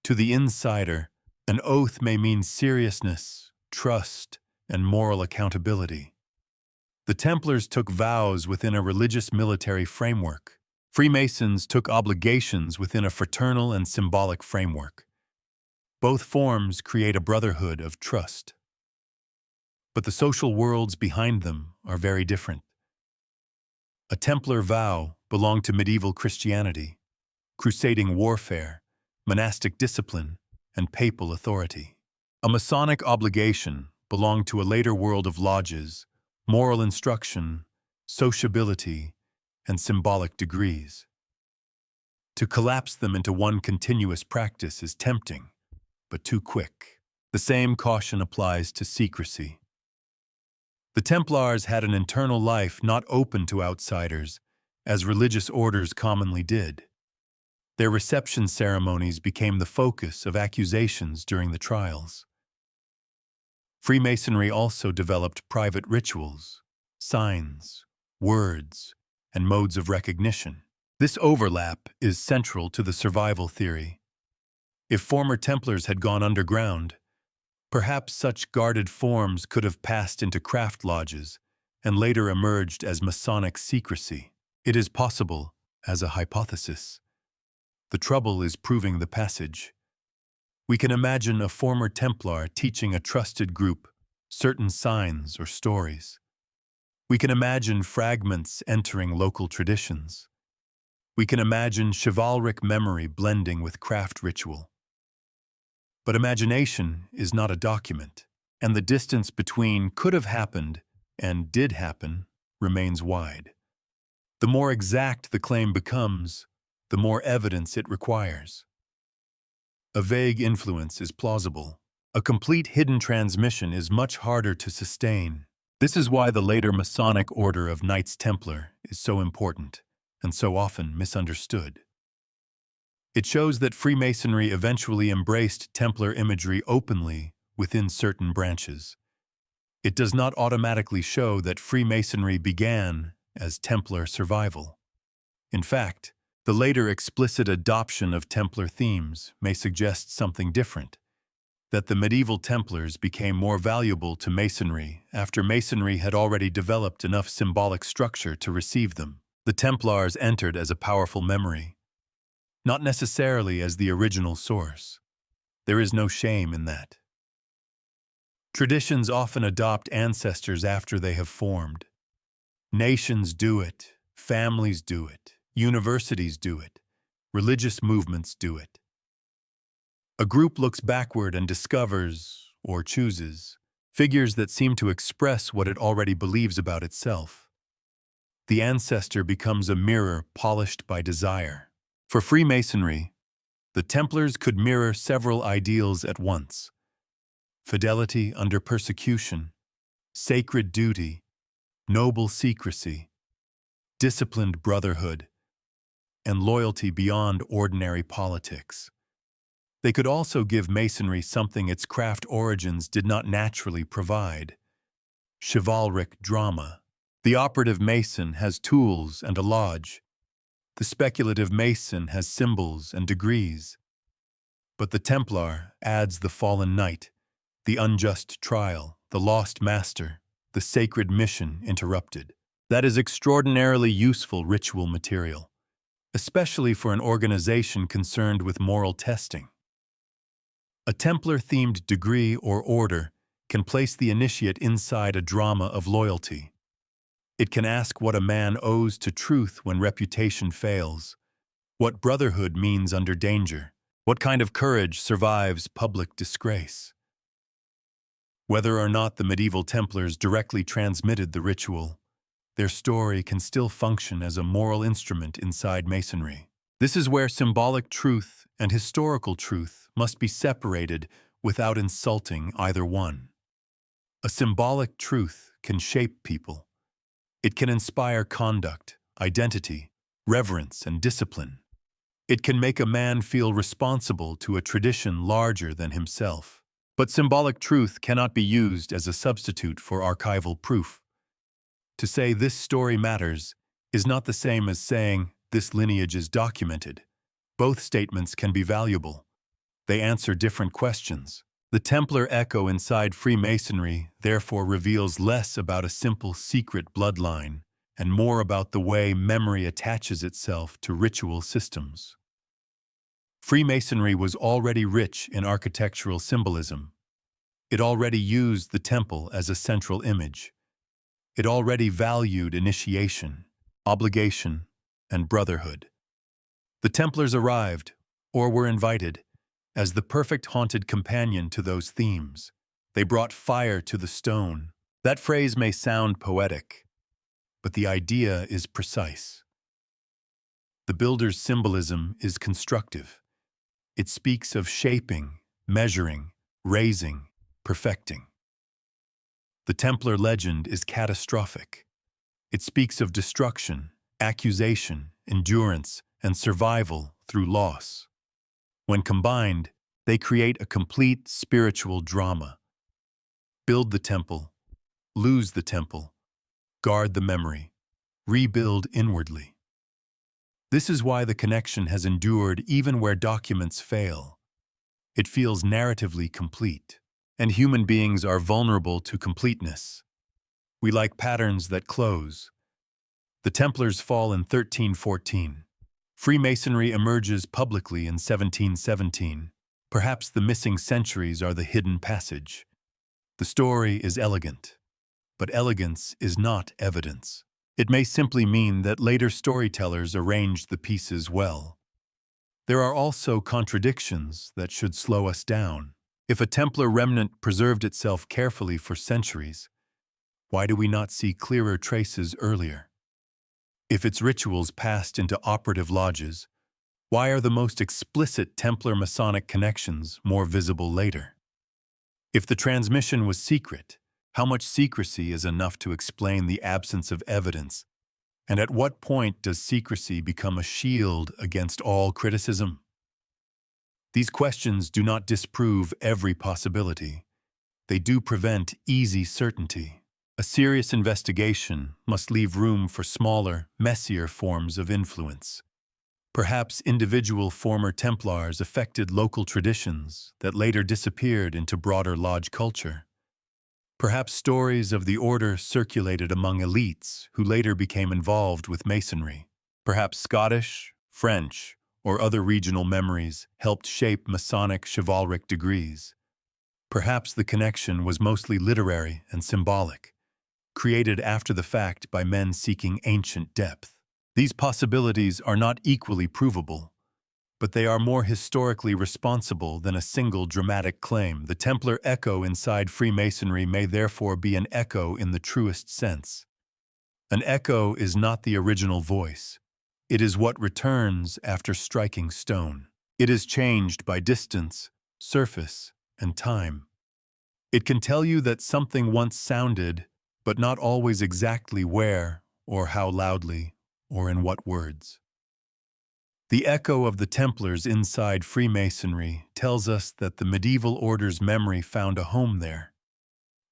To the insider, an oath may mean seriousness, trust, and moral accountability. The Templars took vows within a religious military framework. Freemasons took obligations within a fraternal and symbolic framework. Both forms create a brotherhood of trust. But the social worlds behind them are very different. A Templar vow belonged to medieval Christianity, crusading warfare, monastic discipline, and papal authority. A Masonic obligation belonged to a later world of lodges, moral instruction, sociability, and symbolic degrees. To collapse them into one continuous practice is tempting, but too quick. The same caution applies to secrecy. The Templars had an internal life not open to outsiders, as religious orders commonly did. Their reception ceremonies became the focus of accusations during the trials. Freemasonry also developed private rituals, signs, words, and modes of recognition. This overlap is central to the survival theory. If former Templars had gone underground, perhaps such guarded forms could have passed into craft lodges and later emerged as Masonic secrecy. It is possible, as a hypothesis. The trouble is proving the passage. We can imagine a former Templar teaching a trusted group certain signs or stories. We can imagine fragments entering local traditions. We can imagine chivalric memory blending with craft ritual. But imagination is not a document, and the distance between could have happened and did happen remains wide. The more exact the claim becomes, the more evidence it requires. A vague influence is plausible. A complete hidden transmission is much harder to sustain. This is why the later Masonic order of Knights Templar is so important and so often misunderstood. It shows that Freemasonry eventually embraced Templar imagery openly within certain branches. It does not automatically show that Freemasonry began as Templar survival. In fact, the later explicit adoption of Templar themes may suggest something different, that the medieval Templars became more valuable to Masonry after Masonry had already developed enough symbolic structure to receive them. The Templars entered as a powerful memory, not necessarily as the original source. There is no shame in that. Traditions often adopt ancestors after they have formed. Nations do it, families do it, universities do it, religious movements do it. A group looks backward and discovers, or chooses, figures that seem to express what it already believes about itself. The ancestor becomes a mirror polished by desire. For Freemasonry, the Templars could mirror several ideals at once: fidelity under persecution, sacred duty, noble secrecy, disciplined brotherhood, and loyalty beyond ordinary politics. They could also give Masonry something its craft origins did not naturally provide: chivalric drama. The operative Mason has tools and a lodge. The speculative Mason has symbols and degrees. But the Templar adds the fallen knight, the unjust trial, the lost master, the sacred mission interrupted. That is extraordinarily useful ritual material, especially for an organization concerned with moral testing. A Templar-themed degree or order can place the initiate inside a drama of loyalty. It can ask what a man owes to truth when reputation fails, what brotherhood means under danger, what kind of courage survives public disgrace. Whether or not the medieval Templars directly transmitted the ritual, their story can still function as a moral instrument inside Masonry. This is where symbolic truth and historical truth must be separated without insulting either one. A symbolic truth can shape people. It can inspire conduct, identity, reverence, and discipline. It can make a man feel responsible to a tradition larger than himself. But symbolic truth cannot be used as a substitute for archival proof. To say this story matters is not the same as saying this lineage is documented. Both statements can be valuable. They answer different questions. The Templar echo inside Freemasonry therefore reveals less about a simple secret bloodline and more about the way memory attaches itself to ritual systems. Freemasonry was already rich in architectural symbolism. It already used the temple as a central image. It already valued initiation, obligation, and brotherhood. The Templars arrived, or were invited, as the perfect haunted companion to those themes. They brought fire to the stone. That phrase may sound poetic, but the idea is precise. The builder's symbolism is constructive. It speaks of shaping, measuring, raising, perfecting. The Templar legend is catastrophic. It speaks of destruction, accusation, endurance, and survival through loss. When combined, they create a complete spiritual drama. Build the temple, lose the temple, guard the memory, rebuild inwardly. This is why the connection has endured even where documents fail. It feels narratively complete, and human beings are vulnerable to completeness. We like patterns that close. The Templars fall in 1314. Freemasonry emerges publicly in 1717. Perhaps the missing centuries are the hidden passage. The story is elegant, but elegance is not evidence. It may simply mean that later storytellers arranged the pieces well. There are also contradictions that should slow us down. If a Templar remnant preserved itself carefully for centuries, why do we not see clearer traces earlier? If its rituals passed into operative lodges, why are the most explicit Templar Masonic connections more visible later? If the transmission was secret, how much secrecy is enough to explain the absence of evidence? And at what point does secrecy become a shield against all criticism? These questions do not disprove every possibility. They do prevent easy certainty. A serious investigation must leave room for smaller, messier forms of influence. Perhaps individual former Templars affected local traditions that later disappeared into broader lodge culture. Perhaps stories of the order circulated among elites who later became involved with Masonry. Perhaps Scottish, French, or other regional memories helped shape Masonic chivalric degrees. Perhaps the connection was mostly literary and symbolic, created after the fact by men seeking ancient depth. These possibilities are not equally provable, but they are more historically responsible than a single dramatic claim. The Templar echo inside Freemasonry may therefore be an echo in the truest sense. An echo is not the original voice. It is what returns after striking stone. It is changed by distance, surface, and time. It can tell you that something once sounded, but not always exactly where, or how loudly, or in what words. The echo of the Templars inside Freemasonry tells us that the medieval order's memory found a home there.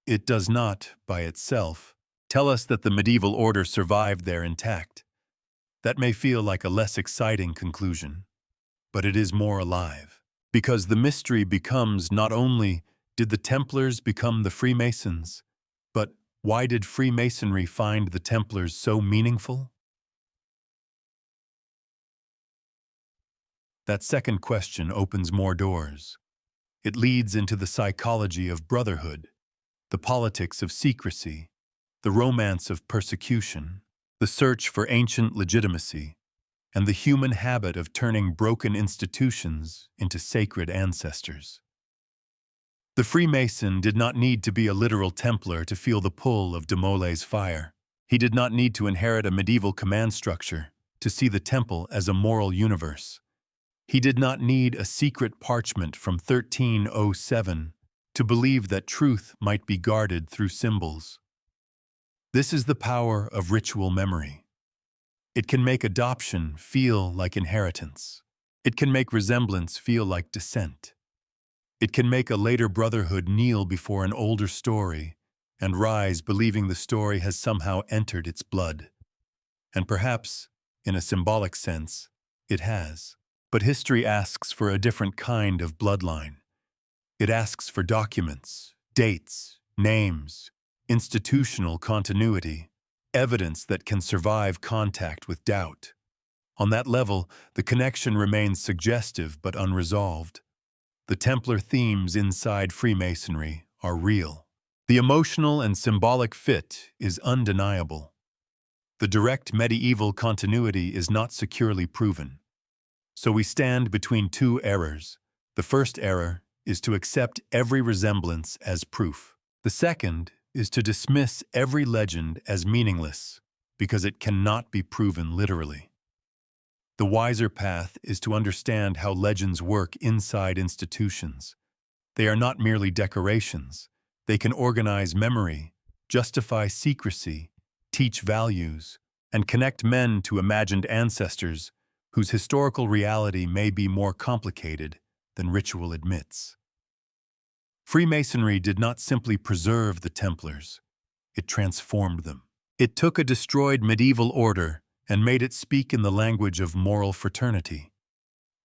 It does not, by itself, tell us that the medieval order survived there intact. That may feel like a less exciting conclusion, but it is more alive. Because the mystery becomes not only did the Templars become the Freemasons, but why did Freemasonry find the Templars so meaningful? That second question opens more doors. It leads into the psychology of brotherhood, the politics of secrecy, the romance of persecution, the search for ancient legitimacy, and the human habit of turning broken institutions into sacred ancestors. The Freemason did not need to be a literal Templar to feel the pull of de Molay's fire. He did not need to inherit a medieval command structure to see the temple as a moral universe. He did not need a secret parchment from 1307 to believe that truth might be guarded through symbols. This is the power of ritual memory. It can make adoption feel like inheritance. It can make resemblance feel like descent. It can make a later brotherhood kneel before an older story and rise believing the story has somehow entered its blood. And perhaps, in a symbolic sense, it has. But history asks for a different kind of bloodline. It asks for documents, dates, names, institutional continuity, evidence that can survive contact with doubt. On that level, the connection remains suggestive but unresolved. The Templar themes inside Freemasonry are real. The emotional and symbolic fit is undeniable. The direct medieval continuity is not securely proven. So we stand between two errors. The first error is to accept every resemblance as proof. The second is to dismiss every legend as meaningless because it cannot be proven literally. The wiser path is to understand how legends work inside institutions. They are not merely decorations. They can organize memory, justify secrecy, teach values, and connect men to imagined ancestors whose historical reality may be more complicated than ritual admits. Freemasonry did not simply preserve the Templars, it transformed them. It took a destroyed medieval order and made it speak in the language of moral fraternity.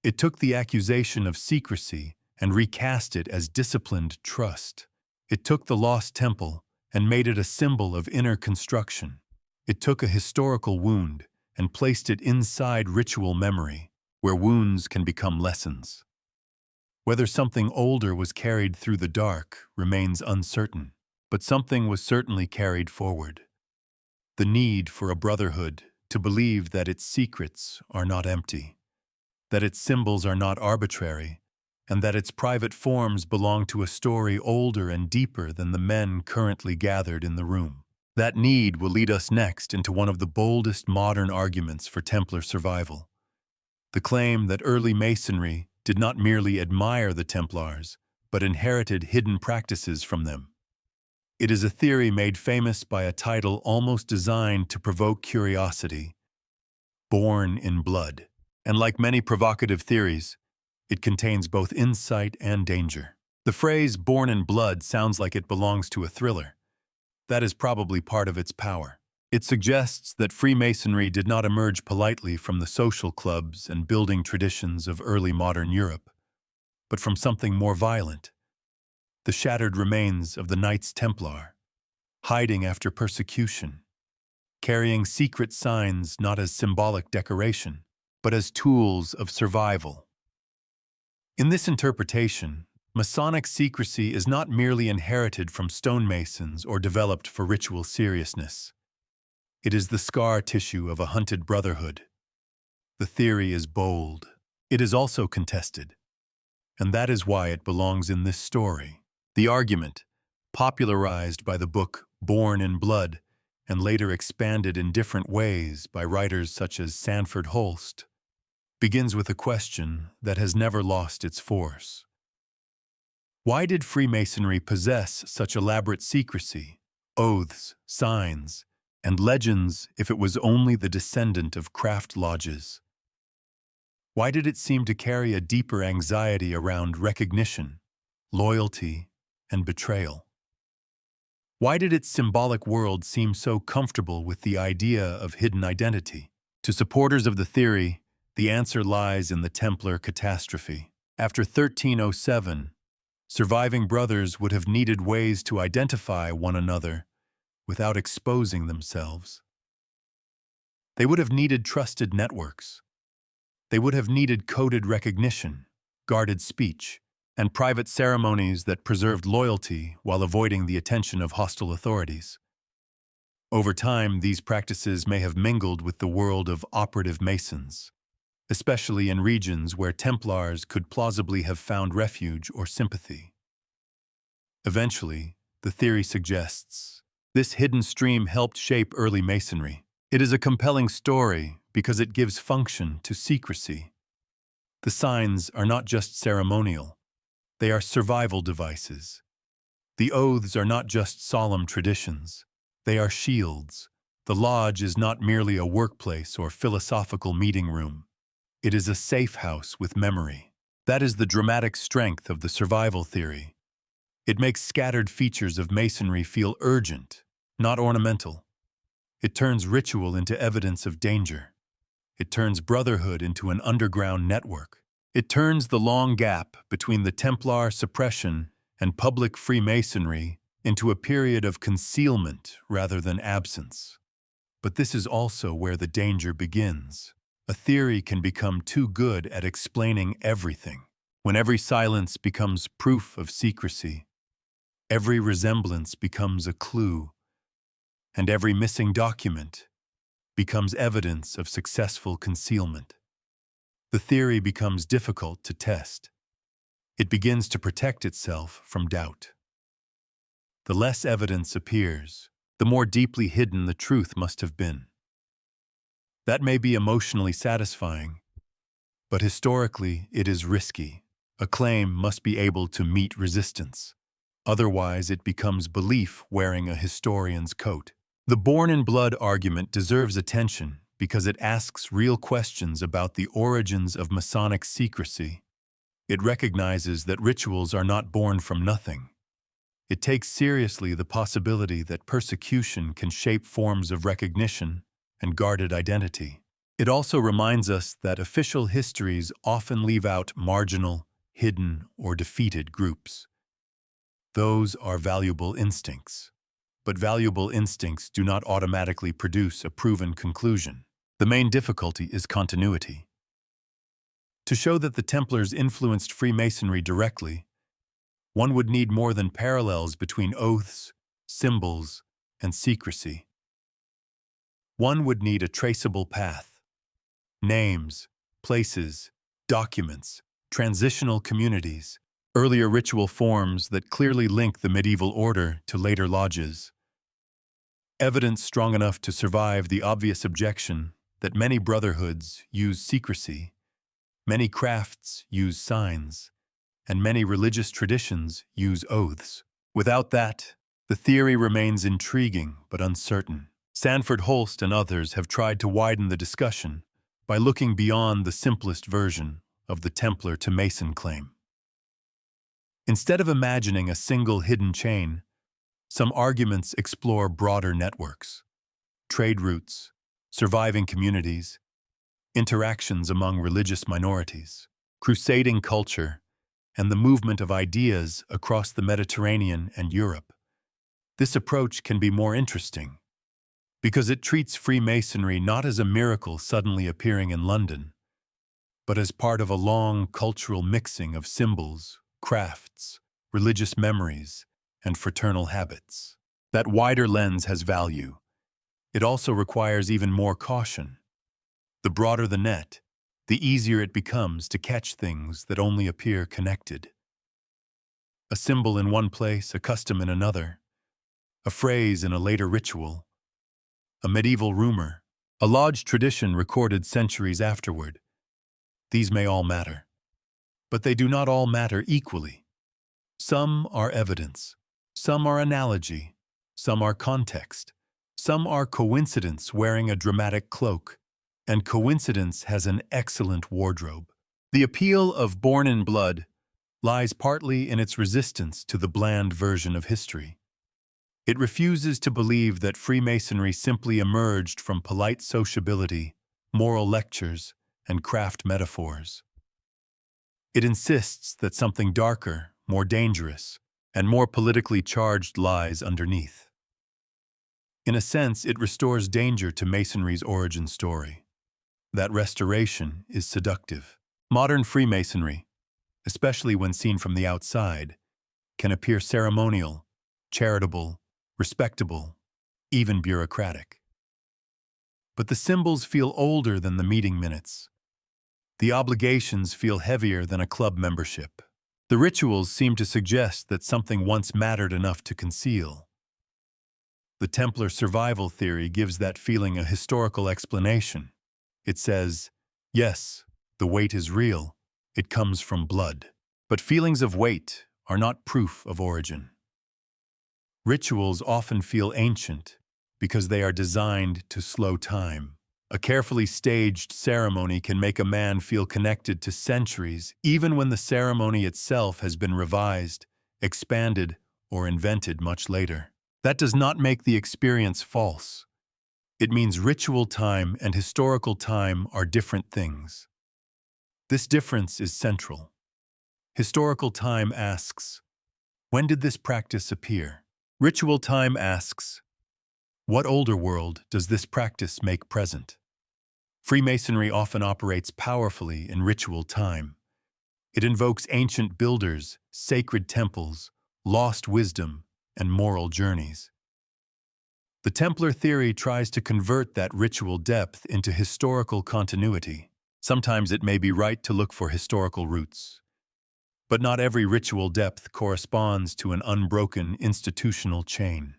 It took the accusation of secrecy and recast it as disciplined trust. It took the lost temple and made it a symbol of inner construction. It took a historical wound and placed it inside ritual memory, where wounds can become lessons. Whether something older was carried through the dark remains uncertain, but something was certainly carried forward. The need for a brotherhood to believe that its secrets are not empty, that its symbols are not arbitrary, and that its private forms belong to a story older and deeper than the men currently gathered in the room. That need will lead us next into one of the boldest modern arguments for Templar survival. The claim that early Masonry did not merely admire the Templars, but inherited hidden practices from them. It is a theory made famous by a title almost designed to provoke curiosity: Born in Blood. And like many provocative theories, it contains both insight and danger. The phrase "born in blood" sounds like it belongs to a thriller. That is probably part of its power. It suggests that Freemasonry did not emerge politely from the social clubs and building traditions of early modern Europe, but from something more violent: the shattered remains of the Knights Templar, hiding after persecution, carrying secret signs not as symbolic decoration, but as tools of survival. In this interpretation, Masonic secrecy is not merely inherited from stonemasons or developed for ritual seriousness. It is the scar tissue of a hunted brotherhood. The theory is bold. It is also contested, and that is why it belongs in this story. The argument, popularized by the book Born in Blood and later expanded in different ways by writers such as Sanford Holst, begins with a question that has never lost its force. Why did Freemasonry possess such elaborate secrecy, oaths, signs, and legends if it was only the descendant of craft lodges? Why did it seem to carry a deeper anxiety around recognition, loyalty, and betrayal? Why did its symbolic world seem so comfortable with the idea of hidden identity? To supporters of the theory, the answer lies in the Templar catastrophe. After 1307, surviving brothers would have needed ways to identify one another without exposing themselves. They would have needed trusted networks. They would have needed coded recognition, guarded speech, and private ceremonies that preserved loyalty while avoiding the attention of hostile authorities. Over time, these practices may have mingled with the world of operative Masons, especially in regions where Templars could plausibly have found refuge or sympathy. Eventually, the theory suggests, this hidden stream helped shape early Masonry. It is a compelling story because it gives function to secrecy. The signs are not just ceremonial, they are survival devices. The oaths are not just solemn traditions, they are shields. The lodge is not merely a workplace or philosophical meeting room. It is a safe house with memory. That is the dramatic strength of the survival theory. It makes scattered features of Masonry feel urgent, not ornamental. It turns ritual into evidence of danger. It turns brotherhood into an underground network. It turns the long gap between the Templar suppression and public Freemasonry into a period of concealment rather than absence. But this is also where the danger begins. A theory can become too good at explaining everything. When every silence becomes proof of secrecy, every resemblance becomes a clue, and every missing document becomes evidence of successful concealment. The theory becomes difficult to test. It begins to protect itself from doubt. The less evidence appears, the more deeply hidden the truth must have been. That may be emotionally satisfying, but historically it is risky. A claim must be able to meet resistance. Otherwise, it becomes belief wearing a historian's coat. The born-in-blood argument deserves attention because it asks real questions about the origins of Masonic secrecy. It recognizes that rituals are not born from nothing. It takes seriously the possibility that persecution can shape forms of recognition and guarded identity. It also reminds us that official histories often leave out marginal, hidden, or defeated groups. Those are valuable instincts. But valuable instincts do not automatically produce a proven conclusion. The main difficulty is continuity. To show that the Templars influenced Freemasonry directly, one would need more than parallels between oaths, symbols, and secrecy. One would need a traceable path. Names, places, documents, transitional communities, earlier ritual forms that clearly link the medieval order to later lodges. Evidence strong enough to survive the obvious objection that many brotherhoods use secrecy, many crafts use signs, and many religious traditions use oaths. Without that, the theory remains intriguing but uncertain. Sanford Holst and others have tried to widen the discussion by looking beyond the simplest version of the Templar to Mason claim. Instead of imagining a single hidden chain, some arguments explore broader networks, trade routes, surviving communities, interactions among religious minorities, crusading culture, and the movement of ideas across the Mediterranean and Europe. This approach can be more interesting because it treats Freemasonry not as a miracle suddenly appearing in London, but as part of a long cultural mixing of symbols, crafts, religious memories, and fraternal habits. That wider lens has value. It also requires even more caution. The broader the net, the easier it becomes to catch things that only appear connected. A symbol in one place, a custom in another, a phrase in a later ritual, a medieval rumor, a lodge tradition recorded centuries afterward. These may all matter, but they do not all matter equally. Some are evidence, some are analogy, some are context, some are coincidence wearing a dramatic cloak, and coincidence has an excellent wardrobe. The appeal of Born in Blood lies partly in its resistance to the bland version of history. It refuses to believe that Freemasonry simply emerged from polite sociability, moral lectures, and craft metaphors. It insists that something darker, more dangerous, and more politically charged lies underneath. In a sense, it restores danger to Masonry's origin story. That restoration is seductive. Modern Freemasonry, especially when seen from the outside, can appear ceremonial, charitable, respectable, even bureaucratic. But the symbols feel older than the meeting minutes. The obligations feel heavier than a club membership. The rituals seem to suggest that something once mattered enough to conceal. The Templar survival theory gives that feeling a historical explanation. It says, yes, the weight is real, it comes from blood. But feelings of weight are not proof of origin. Rituals often feel ancient because they are designed to slow time. A carefully staged ceremony can make a man feel connected to centuries, even when the ceremony itself has been revised, expanded, or invented much later. That does not make the experience false. It means ritual time and historical time are different things. This difference is central. Historical time asks, when did this practice appear? Ritual time asks, what older world does this practice make present? Freemasonry often operates powerfully in ritual time. It invokes ancient builders, sacred temples, lost wisdom, and moral journeys. The Templar theory tries to convert that ritual depth into historical continuity. Sometimes it may be right to look for historical roots. But not every ritual depth corresponds to an unbroken institutional chain.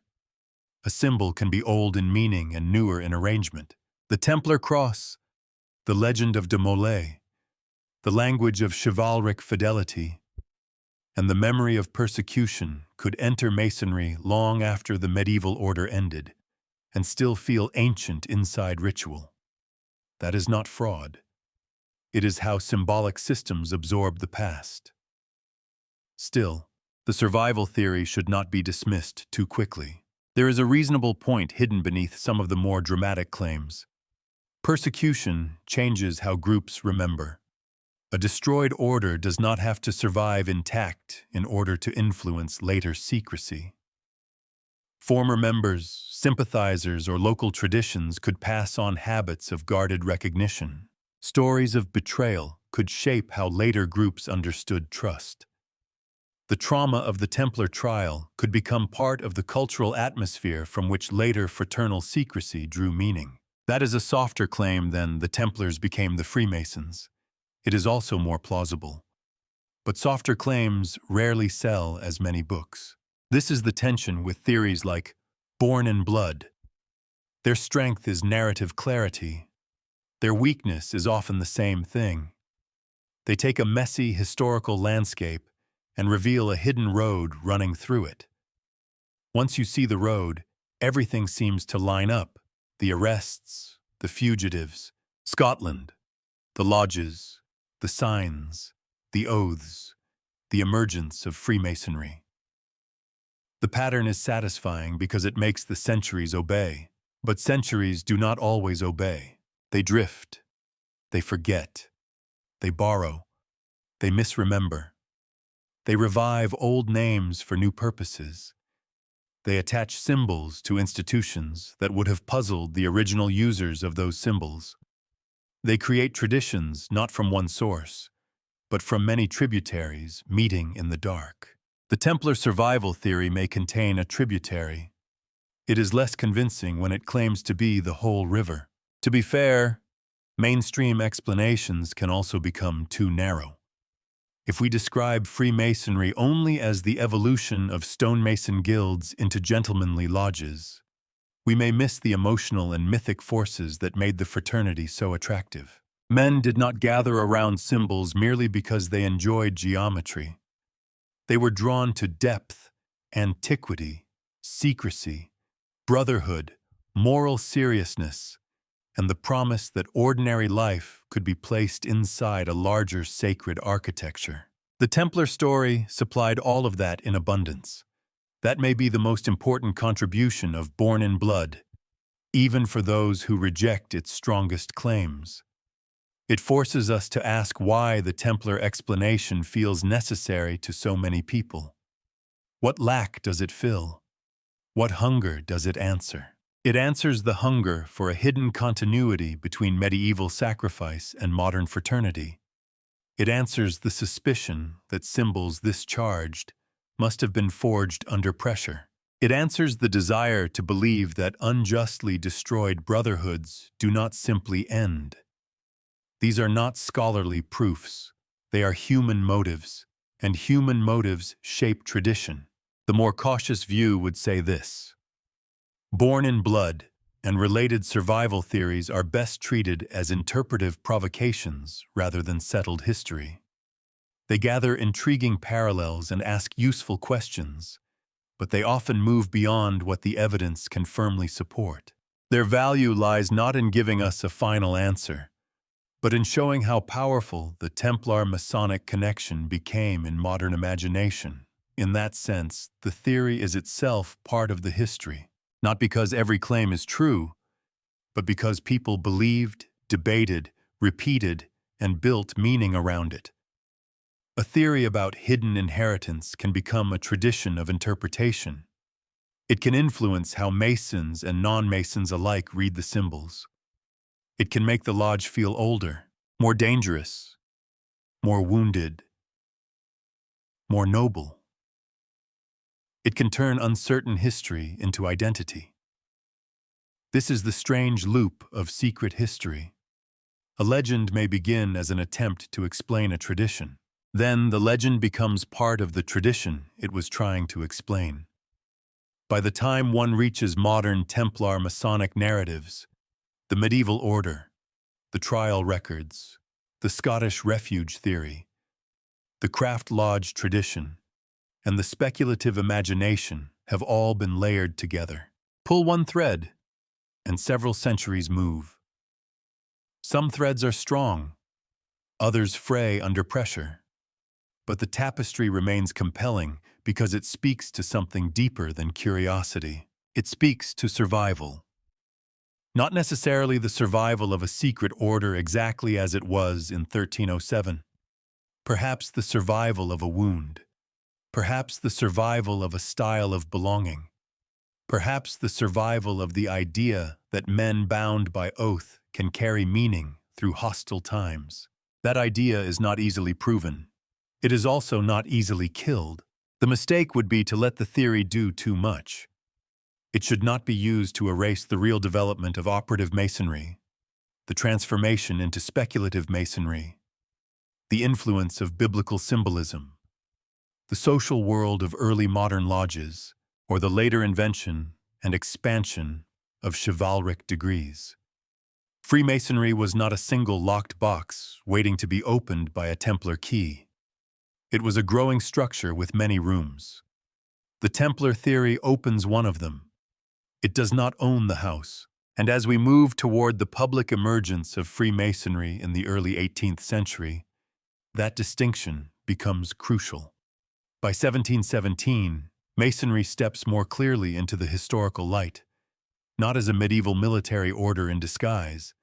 A symbol can be old in meaning and newer in arrangement. The Templar cross, the legend of de Molay, the language of chivalric fidelity, and the memory of persecution could enter Masonry long after the medieval order ended and still feel ancient inside ritual. That is not fraud. It is how symbolic systems absorb the past. Still, the survival theory should not be dismissed too quickly. There is a reasonable point hidden beneath some of the more dramatic claims. Persecution changes how groups remember. A destroyed order does not have to survive intact in order to influence later secrecy. Former members, sympathizers, or local traditions could pass on habits of guarded recognition. Stories of betrayal could shape how later groups understood trust. The trauma of the Templar trial could become part of the cultural atmosphere from which later fraternal secrecy drew meaning. That is a softer claim than the Templars became the Freemasons. It is also more plausible. But softer claims rarely sell as many books. This is the tension with theories like Born in Blood. Their strength is narrative clarity. Their weakness is often the same thing. They take a messy historical landscape and reveal a hidden road running through it. Once you see the road, everything seems to line up. The arrests, the fugitives, Scotland, the lodges, the signs, the oaths, the emergence of Freemasonry. The pattern is satisfying because it makes the centuries obey. But centuries do not always obey. They drift. They forget. They borrow. They misremember. They revive old names for new purposes. They attach symbols to institutions that would have puzzled the original users of those symbols. They create traditions not from one source, but from many tributaries meeting in the dark. The Templar survival theory may contain a tributary. It is less convincing when it claims to be the whole river. To be fair, mainstream explanations can also become too narrow. If we describe Freemasonry only as the evolution of stonemason guilds into gentlemanly lodges, we may miss the emotional and mythic forces that made the fraternity so attractive. Men did not gather around symbols merely because they enjoyed geometry. They were drawn to depth, antiquity, secrecy, brotherhood, moral seriousness, and the promise that ordinary life could be placed inside a larger sacred architecture. The Templar story supplied all of that in abundance. That may be the most important contribution of Born in Blood, even for those who reject its strongest claims. It forces us to ask why the Templar explanation feels necessary to so many people. What lack does it fill? What hunger does it answer? It answers the hunger for a hidden continuity between medieval sacrifice and modern fraternity. It answers the suspicion that symbols this charged must have been forged under pressure. It answers the desire to believe that unjustly destroyed brotherhoods do not simply end. These are not scholarly proofs. They are human motives, and human motives shape tradition. The more cautious view would say this: Born in Blood and related survival theories are best treated as interpretive provocations rather than settled history. They gather intriguing parallels and ask useful questions, but they often move beyond what the evidence can firmly support. Their value lies not in giving us a final answer, but in showing how powerful the Templar-Masonic connection became in modern imagination. In that sense, the theory is itself part of the history, not because every claim is true, but because people believed, debated, repeated, and built meaning around it. A theory about hidden inheritance can become a tradition of interpretation. It can influence how Masons and non-Masons alike read the symbols. It can make the lodge feel older, more dangerous, more wounded, more noble. It can turn uncertain history into identity. This is the strange loop of secret history. A legend may begin as an attempt to explain a tradition. Then the legend becomes part of the tradition it was trying to explain. By the time one reaches modern Templar Masonic narratives, the medieval order, the trial records, the Scottish refuge theory, the craft lodge tradition, and the speculative imagination have all been layered together. Pull one thread, and several centuries move. Some threads are strong, others fray under pressure. But the tapestry remains compelling because it speaks to something deeper than curiosity. It speaks to survival. Not necessarily the survival of a secret order exactly as it was in 1307. Perhaps the survival of a wound. Perhaps the survival of a style of belonging. Perhaps the survival of the idea that men bound by oath can carry meaning through hostile times. That idea is not easily proven. It is also not easily killed. The mistake would be to let the theory do too much. It should not be used to erase the real development of operative masonry, the transformation into speculative masonry, the influence of biblical symbolism, the social world of early modern lodges, or the later invention and expansion of chivalric degrees. Freemasonry was not a single locked box waiting to be opened by a Templar key. It was a growing structure with many rooms. The Templar theory opens one of them. It does not own the house, and as we move toward the public emergence of Freemasonry in the early 18th century, that distinction becomes crucial. By 1717, Masonry steps more clearly into the historical light, not as a medieval military order in disguise,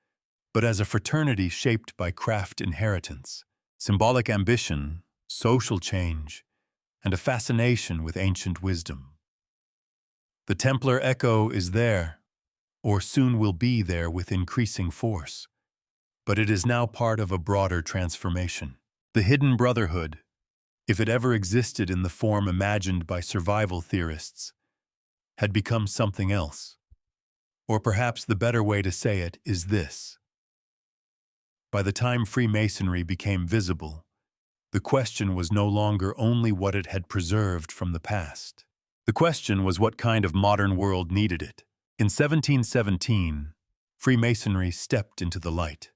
but as a fraternity shaped by craft inheritance, symbolic ambition, social change, and a fascination with ancient wisdom. The Templar echo is there, or soon will be there with increasing force, but it is now part of a broader transformation. The hidden brotherhood, if it ever existed in the form imagined by survival theorists, had become something else. Or perhaps the better way to say it is this. By the time Freemasonry became visible, the question was no longer only what it had preserved from the past. The question was what kind of modern world needed it. In 1717, Freemasonry stepped into the light.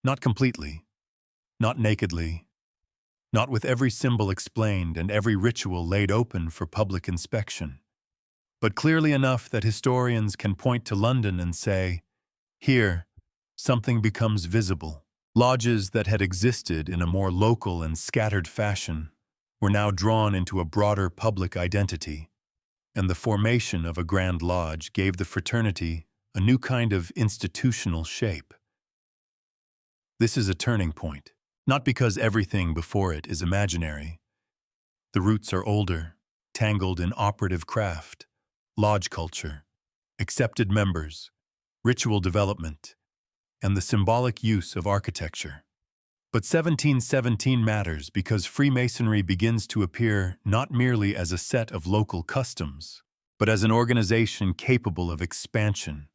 Not completely, not nakedly, not with every symbol explained and every ritual laid open for public inspection, but clearly enough that historians can point to London and say, here, something becomes visible. Lodges that had existed in a more local and scattered fashion were now drawn into a broader public identity, and the formation of a Grand Lodge gave the fraternity a new kind of institutional shape. This is a turning point, not because everything before it is imaginary. The roots are older, tangled in operative craft, lodge culture, accepted members, ritual development, and the symbolic use of architecture. But 1717 matters because Freemasonry begins to appear not merely as a set of local customs, but as an organization capable of expansion,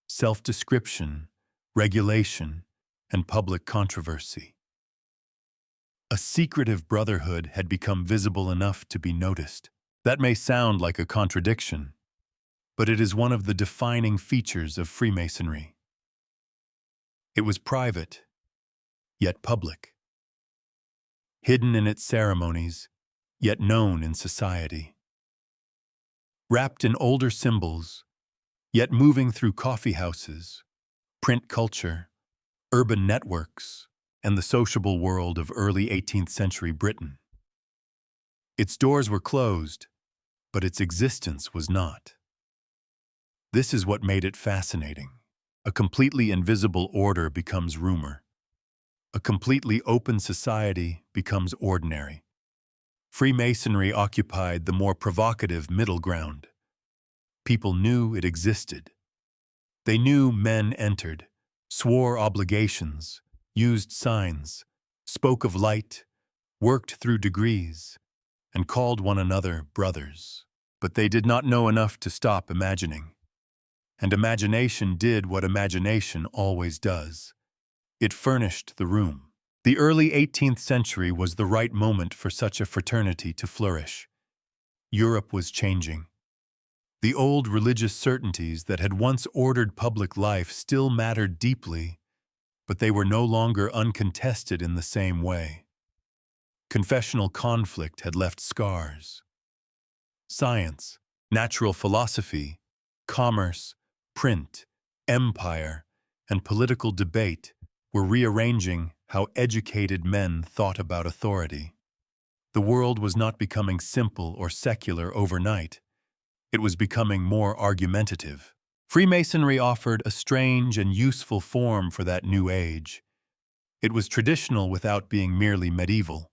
self-description, regulation, and public controversy. A secretive brotherhood had become visible enough to be noticed. That may sound like a contradiction, but it is one of the defining features of Freemasonry. It was private, yet public. Hidden in its ceremonies, yet known in society. Wrapped in older symbols, yet moving through coffee houses, print culture, urban networks, and the sociable world of early 18th century Britain. Its doors were closed, but its existence was not. This is what made it fascinating. A completely invisible order becomes rumor. A completely open society becomes ordinary. Freemasonry occupied the more provocative middle ground. People knew it existed. They knew men entered, swore obligations, used signs, spoke of light, worked through degrees, and called one another brothers. But they did not know enough to stop imagining. And imagination did what imagination always does. It furnished the room. The early 18th century was the right moment for such a fraternity to flourish. Europe was changing. The old religious certainties that had once ordered public life still mattered deeply, but they were no longer uncontested in the same way. Confessional conflict had left scars. Science, natural philosophy, commerce, print, empire, and political debate were rearranging how educated men thought about authority. The world was not becoming simple or secular overnight. It was becoming more argumentative. Freemasonry offered a strange and useful form for that new age. It was traditional without being merely medieval.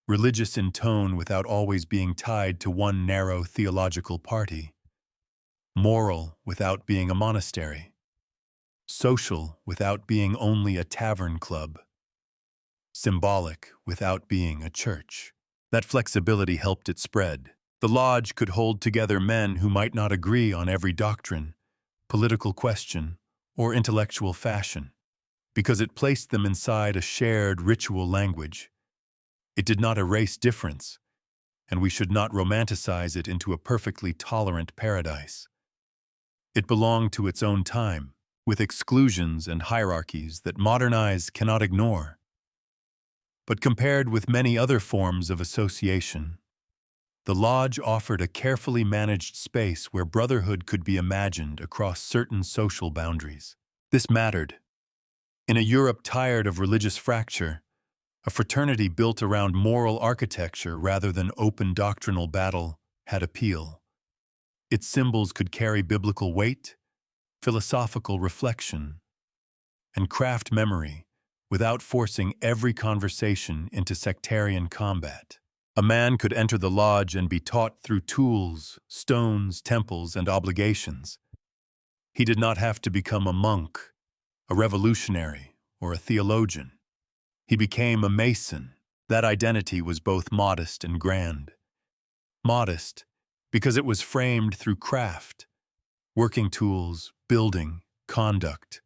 Religious in tone without always being tied to one narrow theological party. Moral without being a monastery. Social without being only a tavern club. Symbolic without being a church. That flexibility helped it spread. The lodge could hold together men who might not agree on every doctrine, political question, or intellectual fashion, because it placed them inside a shared ritual language. It did not erase difference, and we should not romanticize it into a perfectly tolerant paradise. It belonged to its own time, with exclusions and hierarchies that modern eyes cannot ignore. But compared with many other forms of association, the lodge offered a carefully managed space where brotherhood could be imagined across certain social boundaries. This mattered. In a Europe tired of religious fracture, a fraternity built around moral architecture rather than open doctrinal battle had appeal. Its symbols could carry biblical weight, philosophical reflection, and craft memory without forcing every conversation into sectarian combat. A man could enter the lodge and be taught through tools, stones, temples, and obligations. He did not have to become a monk, a revolutionary, or a theologian. He became a mason. That identity was both modest and grand. Modest, because it was framed through craft, working tools, building, conduct,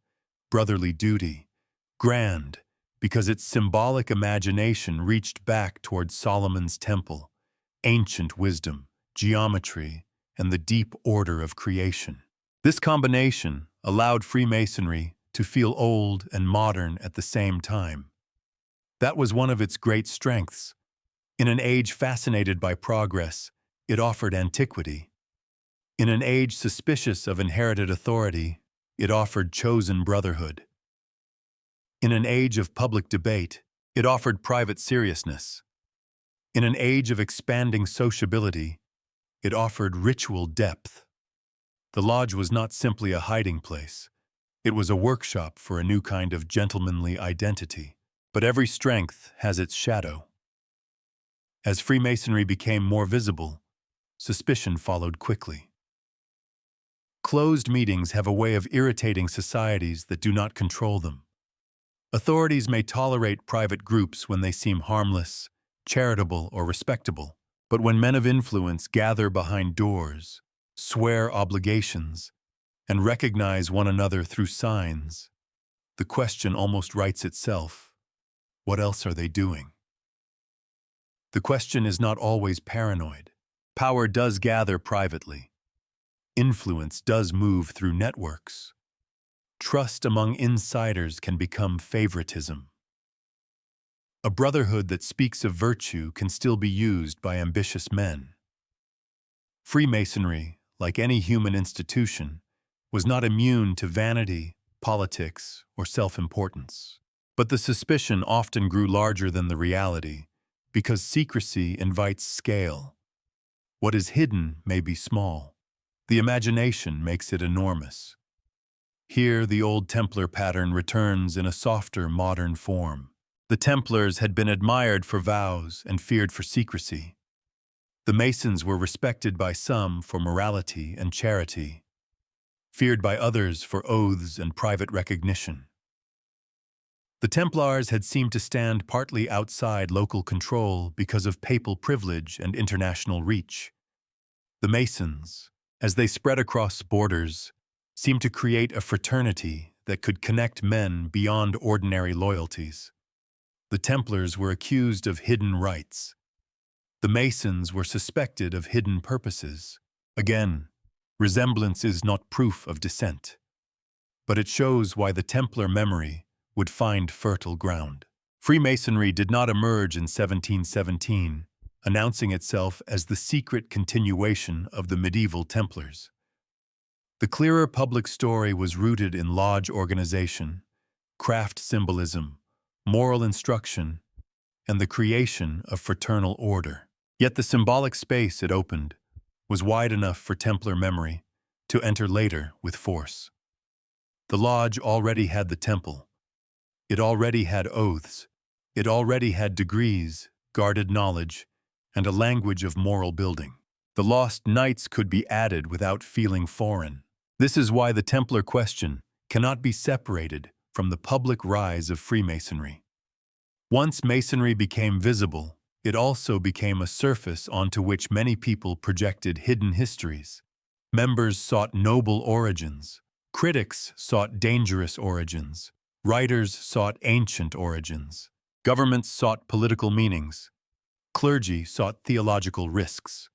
brotherly duty. Grand, because its symbolic imagination reached back toward Solomon's temple, ancient wisdom, geometry, and the deep order of creation. This combination allowed Freemasonry to feel old and modern at the same time. That was one of its great strengths. In an age fascinated by progress, it offered antiquity. In an age suspicious of inherited authority, it offered chosen brotherhood. In an age of public debate, it offered private seriousness. In an age of expanding sociability, it offered ritual depth. The lodge was not simply a hiding place. It was a workshop for a new kind of gentlemanly identity. But every strength has its shadow. As Freemasonry became more visible, suspicion followed quickly. Closed meetings have a way of irritating societies that do not control them. Authorities may tolerate private groups when they seem harmless, charitable, or respectable, but when men of influence gather behind doors, swear obligations, and recognize one another through signs, the question almost writes itself. What else are they doing? The question is not always paranoid. Power does gather privately. Influence does move through networks. Trust among insiders can become favoritism. A brotherhood that speaks of virtue can still be used by ambitious men. Freemasonry, like any human institution, was not immune to vanity, politics, or self-importance. But the suspicion often grew larger than the reality, because secrecy invites scale. What is hidden may be small. The imagination makes it enormous. Here, the old Templar pattern returns in a softer, modern form. The Templars had been admired for vows and feared for secrecy. The Masons were respected by some for morality and charity, feared by others for oaths and private recognition. The Templars had seemed to stand partly outside local control because of papal privilege and international reach. The Masons, as they spread across borders, seemed to create a fraternity that could connect men beyond ordinary loyalties. The Templars were accused of hidden rites. The Masons were suspected of hidden purposes. Again, resemblance is not proof of descent, but it shows why the Templar memory would find fertile ground. Freemasonry did not emerge in 1717, announcing itself as the secret continuation of the medieval Templars. The clearer public story was rooted in lodge organization, craft symbolism, moral instruction, and the creation of fraternal order. Yet the symbolic space it opened was wide enough for Templar memory to enter later with force. The lodge already had the temple. It already had oaths. It already had degrees, guarded knowledge, and a language of moral building. The lost knights could be added without feeling foreign. This is why the Templar question cannot be separated from the public rise of Freemasonry. Once Masonry became visible, it also became a surface onto which many people projected hidden histories. Members sought noble origins. Critics sought dangerous origins. Writers sought ancient origins. Governments sought political meanings. Clergy sought theological risks.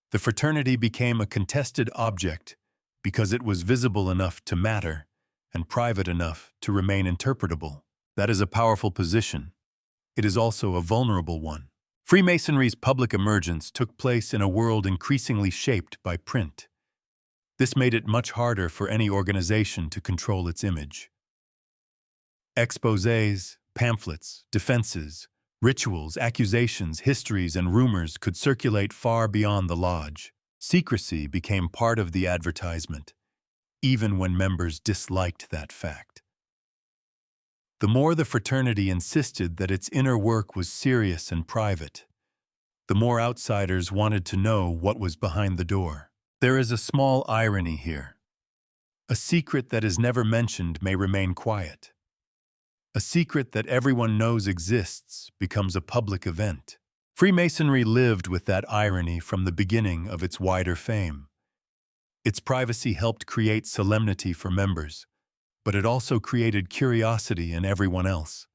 The fraternity became a contested object because it was visible enough to matter and private enough to remain interpretable. That is a powerful position. It is also a vulnerable one. Freemasonry's public emergence took place in a world increasingly shaped by print. This made it much harder for any organization to control its image. Exposés, pamphlets, defenses, rituals, accusations, histories, and rumors could circulate far beyond the lodge. Secrecy became part of the advertisement, even when members disliked that fact. The more the fraternity insisted that its inner work was serious and private, the more outsiders wanted to know what was behind the door. There is a small irony here. A secret that is never mentioned may remain quiet. A secret that everyone knows exists becomes a public event. Freemasonry lived with that irony from the beginning of its wider fame. Its privacy helped create solemnity for members, but it also created curiosity in everyone else.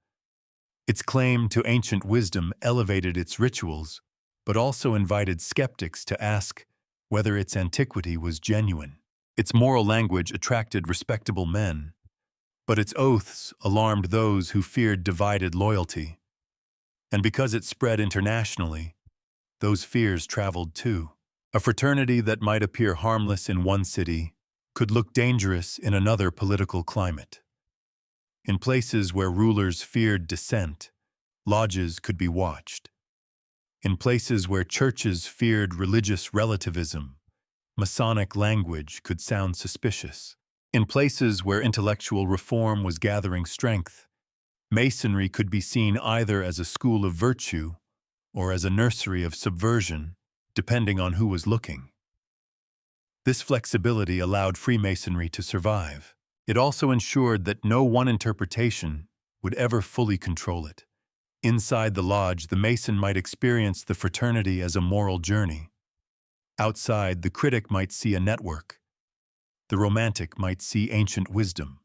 Its claim to ancient wisdom elevated its rituals, but also invited skeptics to ask whether its antiquity was genuine. Its moral language attracted respectable men, but its oaths alarmed those who feared divided loyalty. And because it spread internationally, those fears traveled too. A fraternity that might appear harmless in one city could look dangerous in another political climate. In places where rulers feared dissent, lodges could be watched. In places where churches feared religious relativism, Masonic language could sound suspicious. In places where intellectual reform was gathering strength, Masonry could be seen either as a school of virtue or as a nursery of subversion, depending on who was looking. This flexibility allowed Freemasonry to survive. It also ensured that no one interpretation would ever fully control it. Inside the lodge, the Mason might experience the fraternity as a moral journey. Outside, the critic might see a network. The romantic might see ancient wisdom.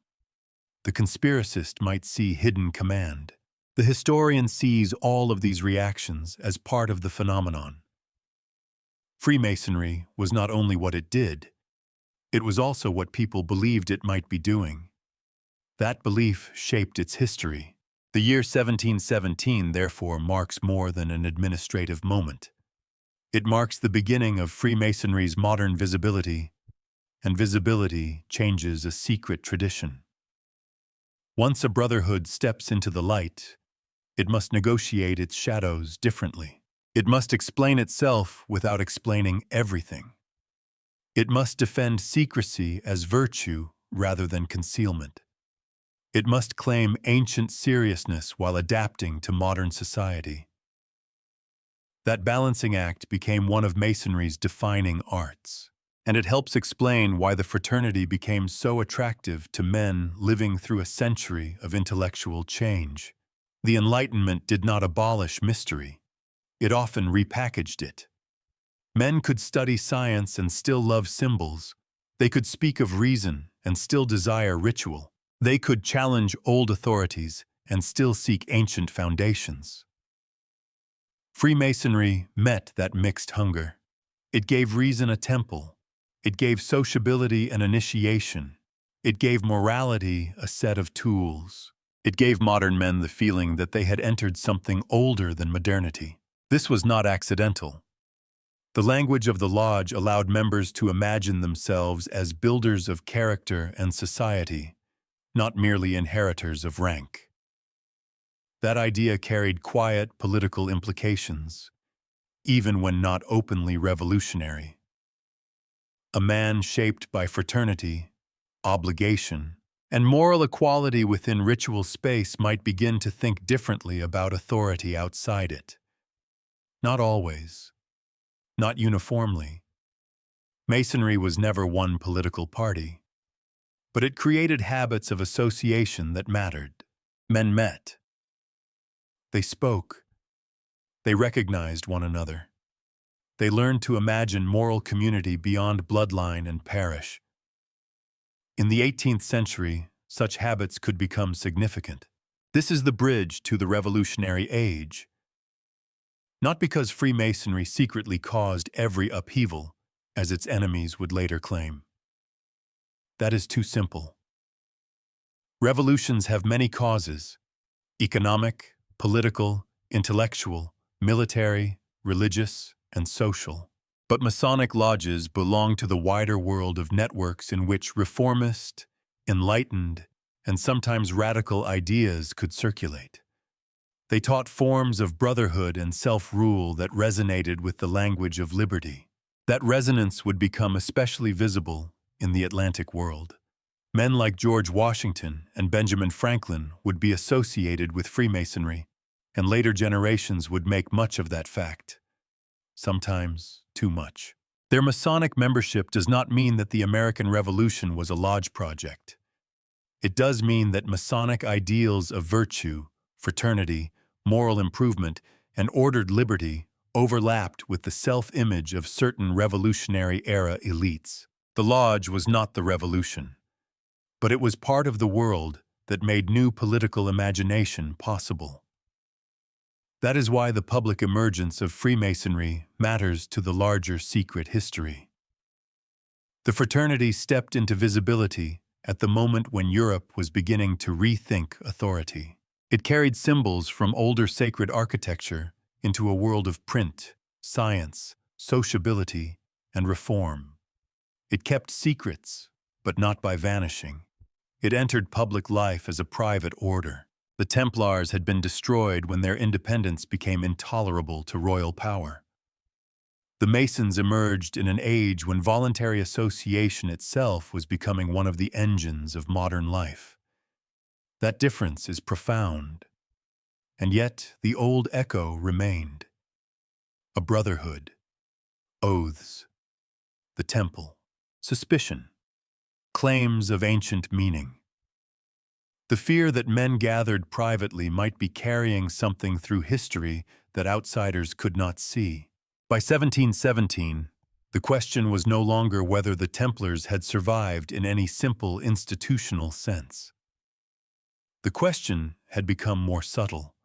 The conspiracist might see hidden command. The historian sees all of these reactions as part of the phenomenon. Freemasonry was not only what it did, it was also what people believed it might be doing. That belief shaped its history. The year 1717, therefore, marks more than an administrative moment. It marks the beginning of Freemasonry's modern visibility, and visibility changes a secret tradition. Once a brotherhood steps into the light, it must negotiate its shadows differently. It must explain itself without explaining everything. It must defend secrecy as virtue rather than concealment. It must claim ancient seriousness while adapting to modern society. That balancing act became one of Masonry's defining arts, and it helps explain why the fraternity became so attractive to men living through a century of intellectual change. The Enlightenment did not abolish mystery. It often repackaged it. Men could study science and still love symbols. They could speak of reason and still desire ritual. They could challenge old authorities and still seek ancient foundations. Freemasonry met that mixed hunger. It gave reason a temple. It gave sociability an initiation. It gave morality a set of tools. It gave modern men the feeling that they had entered something older than modernity. This was not accidental. The language of the lodge allowed members to imagine themselves as builders of character and society, not merely inheritors of rank. That idea carried quiet political implications, even when not openly revolutionary. A man shaped by fraternity, obligation, and moral equality within ritual space might begin to think differently about authority outside it. Not always. Not uniformly. Masonry was never one political party, but it created habits of association that mattered. Men met. They spoke. They recognized one another. They learned to imagine moral community beyond bloodline and parish. In the 18th century, such habits could become significant. This is the bridge to the Revolutionary Age. Not because Freemasonry secretly caused every upheaval, as its enemies would later claim. That is too simple. Revolutions have many causes: economic, political, intellectual, military, religious, and social. But Masonic lodges belong to the wider world of networks in which reformist, enlightened, and sometimes radical ideas could circulate. They taught forms of brotherhood and self-rule that resonated with the language of liberty. That resonance would become especially visible in the Atlantic world. Men like George Washington and Benjamin Franklin would be associated with Freemasonry, and later generations would make much of that fact. Sometimes too much. Their Masonic membership does not mean that the American Revolution was a lodge project. It does mean that Masonic ideals of virtue, fraternity, moral improvement, and ordered liberty overlapped with the self-image of certain Revolutionary-era elites. The lodge was not the revolution, but it was part of the world that made new political imagination possible. That is why the public emergence of Freemasonry matters to the larger secret history. The fraternity stepped into visibility at the moment when Europe was beginning to rethink authority. It carried symbols from older sacred architecture into a world of print, science, sociability, and reform. It kept secrets, but not by vanishing. It entered public life as a private order. The Templars had been destroyed when their independence became intolerable to royal power. The Masons emerged in an age when voluntary association itself was becoming one of the engines of modern life. That difference is profound, and yet the old echo remained. A brotherhood, oaths, the temple, suspicion, claims of ancient meaning. The fear that men gathered privately might be carrying something through history that outsiders could not see. By 1717, the question was no longer whether the Templars had survived in any simple institutional sense. The question had become more subtle.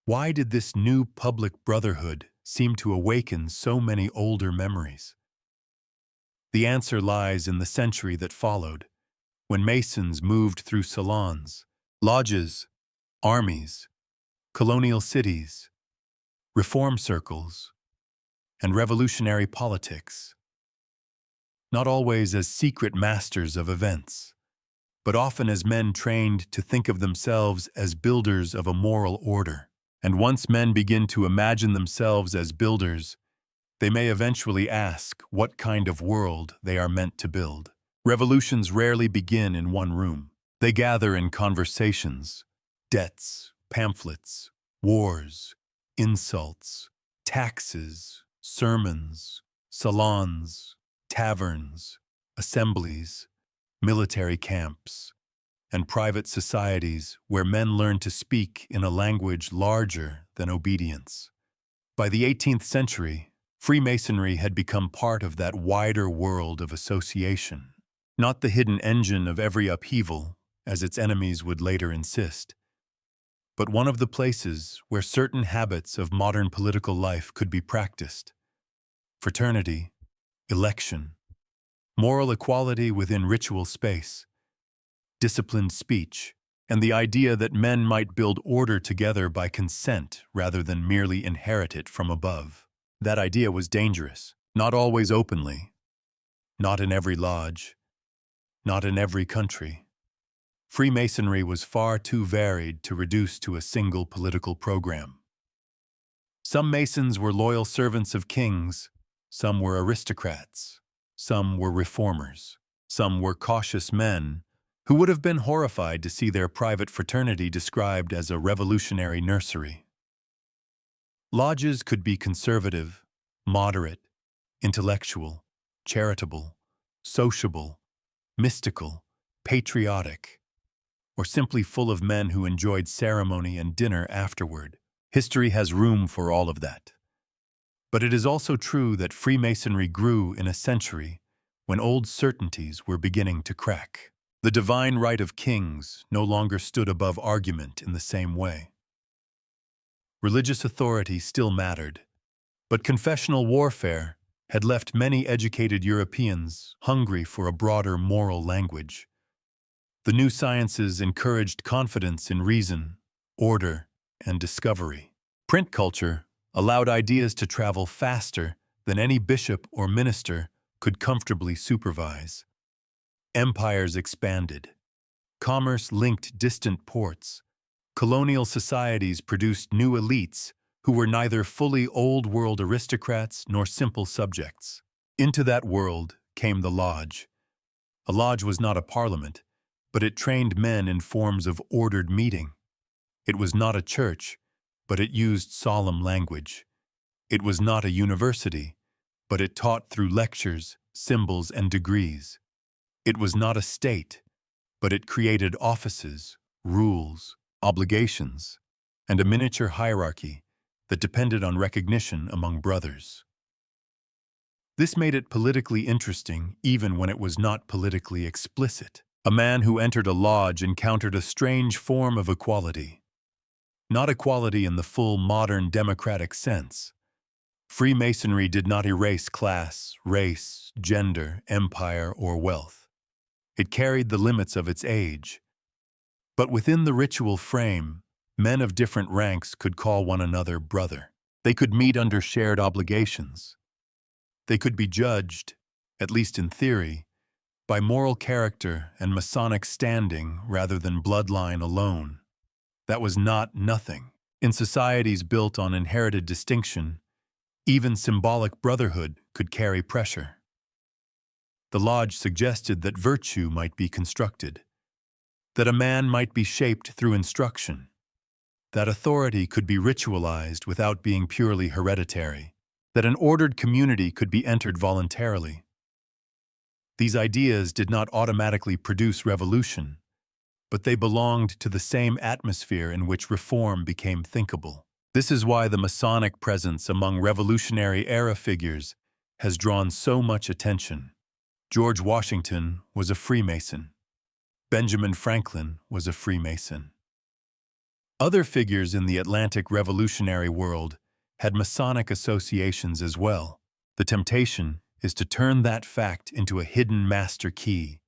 Why did this new public brotherhood seem to awaken so many older memories? The answer lies in the century that followed, when Masons moved through salons, lodges, armies, colonial cities, reform circles, and revolutionary politics. Not always as secret masters of events, but often as men trained to think of themselves as builders of a moral order. And once men begin to imagine themselves as builders, they may eventually ask what kind of world they are meant to build. Revolutions rarely begin in one room. They gather in conversations, debts, pamphlets, wars, insults, taxes, sermons, salons, taverns, assemblies, military camps, and private societies where men learn to speak in a language larger than obedience. By the 18th century, Freemasonry had become part of that wider world of association, not the hidden engine of every upheaval, as its enemies would later insist, but one of the places where certain habits of modern political life could be practiced: fraternity, election, moral equality within ritual space, disciplined speech, and the idea that men might build order together by consent rather than merely inherit it from above. That idea was dangerous, not always openly, not in every lodge, not in every country. Freemasonry was far too varied to reduce to a single political program. Some Masons were loyal servants of kings, some were aristocrats, some were reformers, some were cautious men who would have been horrified to see their private fraternity described as a revolutionary nursery. Lodges could be conservative, moderate, intellectual, charitable, sociable, mystical, patriotic, or simply full of men who enjoyed ceremony and dinner afterward. History has room for all of that. But it is also true that Freemasonry grew in a century when old certainties were beginning to crack. The divine right of kings no longer stood above argument in the same way. Religious authority still mattered, but confessional warfare had left many educated Europeans hungry for a broader moral language. The new sciences encouraged confidence in reason, order, and discovery. Print culture allowed ideas to travel faster than any bishop or minister could comfortably supervise. Empires expanded. Commerce linked distant ports. Colonial societies produced new elites who were neither fully old-world aristocrats nor simple subjects. Into that world came the lodge. A lodge was not a parliament, but it trained men in forms of ordered meeting. It was not a church, but it used solemn language. It was not a university, but it taught through lectures, symbols, and degrees. It was not a state, but it created offices, rules, obligations, and a miniature hierarchy that depended on recognition among brothers. This made it politically interesting even when it was not politically explicit. A man who entered a lodge encountered a strange form of equality. Not equality in the full modern democratic sense. Freemasonry did not erase class, race, gender, empire, or wealth. It carried the limits of its age. But within the ritual frame, men of different ranks could call one another brother. They could meet under shared obligations. They could be judged, at least in theory, by moral character and Masonic standing rather than bloodline alone. That was not nothing. In societies built on inherited distinction, even symbolic brotherhood could carry pressure. The lodge suggested that virtue might be constructed, that a man might be shaped through instruction, that authority could be ritualized without being purely hereditary, that an ordered community could be entered voluntarily. These ideas did not automatically produce revolution, but they belonged to the same atmosphere in which reform became thinkable. This is why the Masonic presence among Revolutionary-era figures has drawn so much attention. George Washington was a Freemason. Benjamin Franklin was a Freemason. Other figures in the Atlantic revolutionary world had Masonic associations as well. The temptation is to turn that fact into a hidden master key.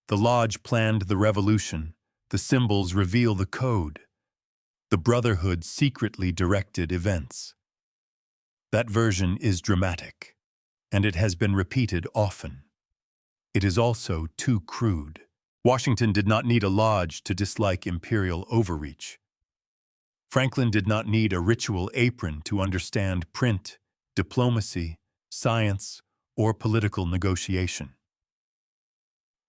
The lodge planned the revolution. The symbols reveal the code. The brotherhood secretly directed events. That version is dramatic, and it has been repeated often. It is also too crude. Washington did not need a lodge to dislike imperial overreach. Franklin did not need a ritual apron to understand print, diplomacy, science, or political negotiation.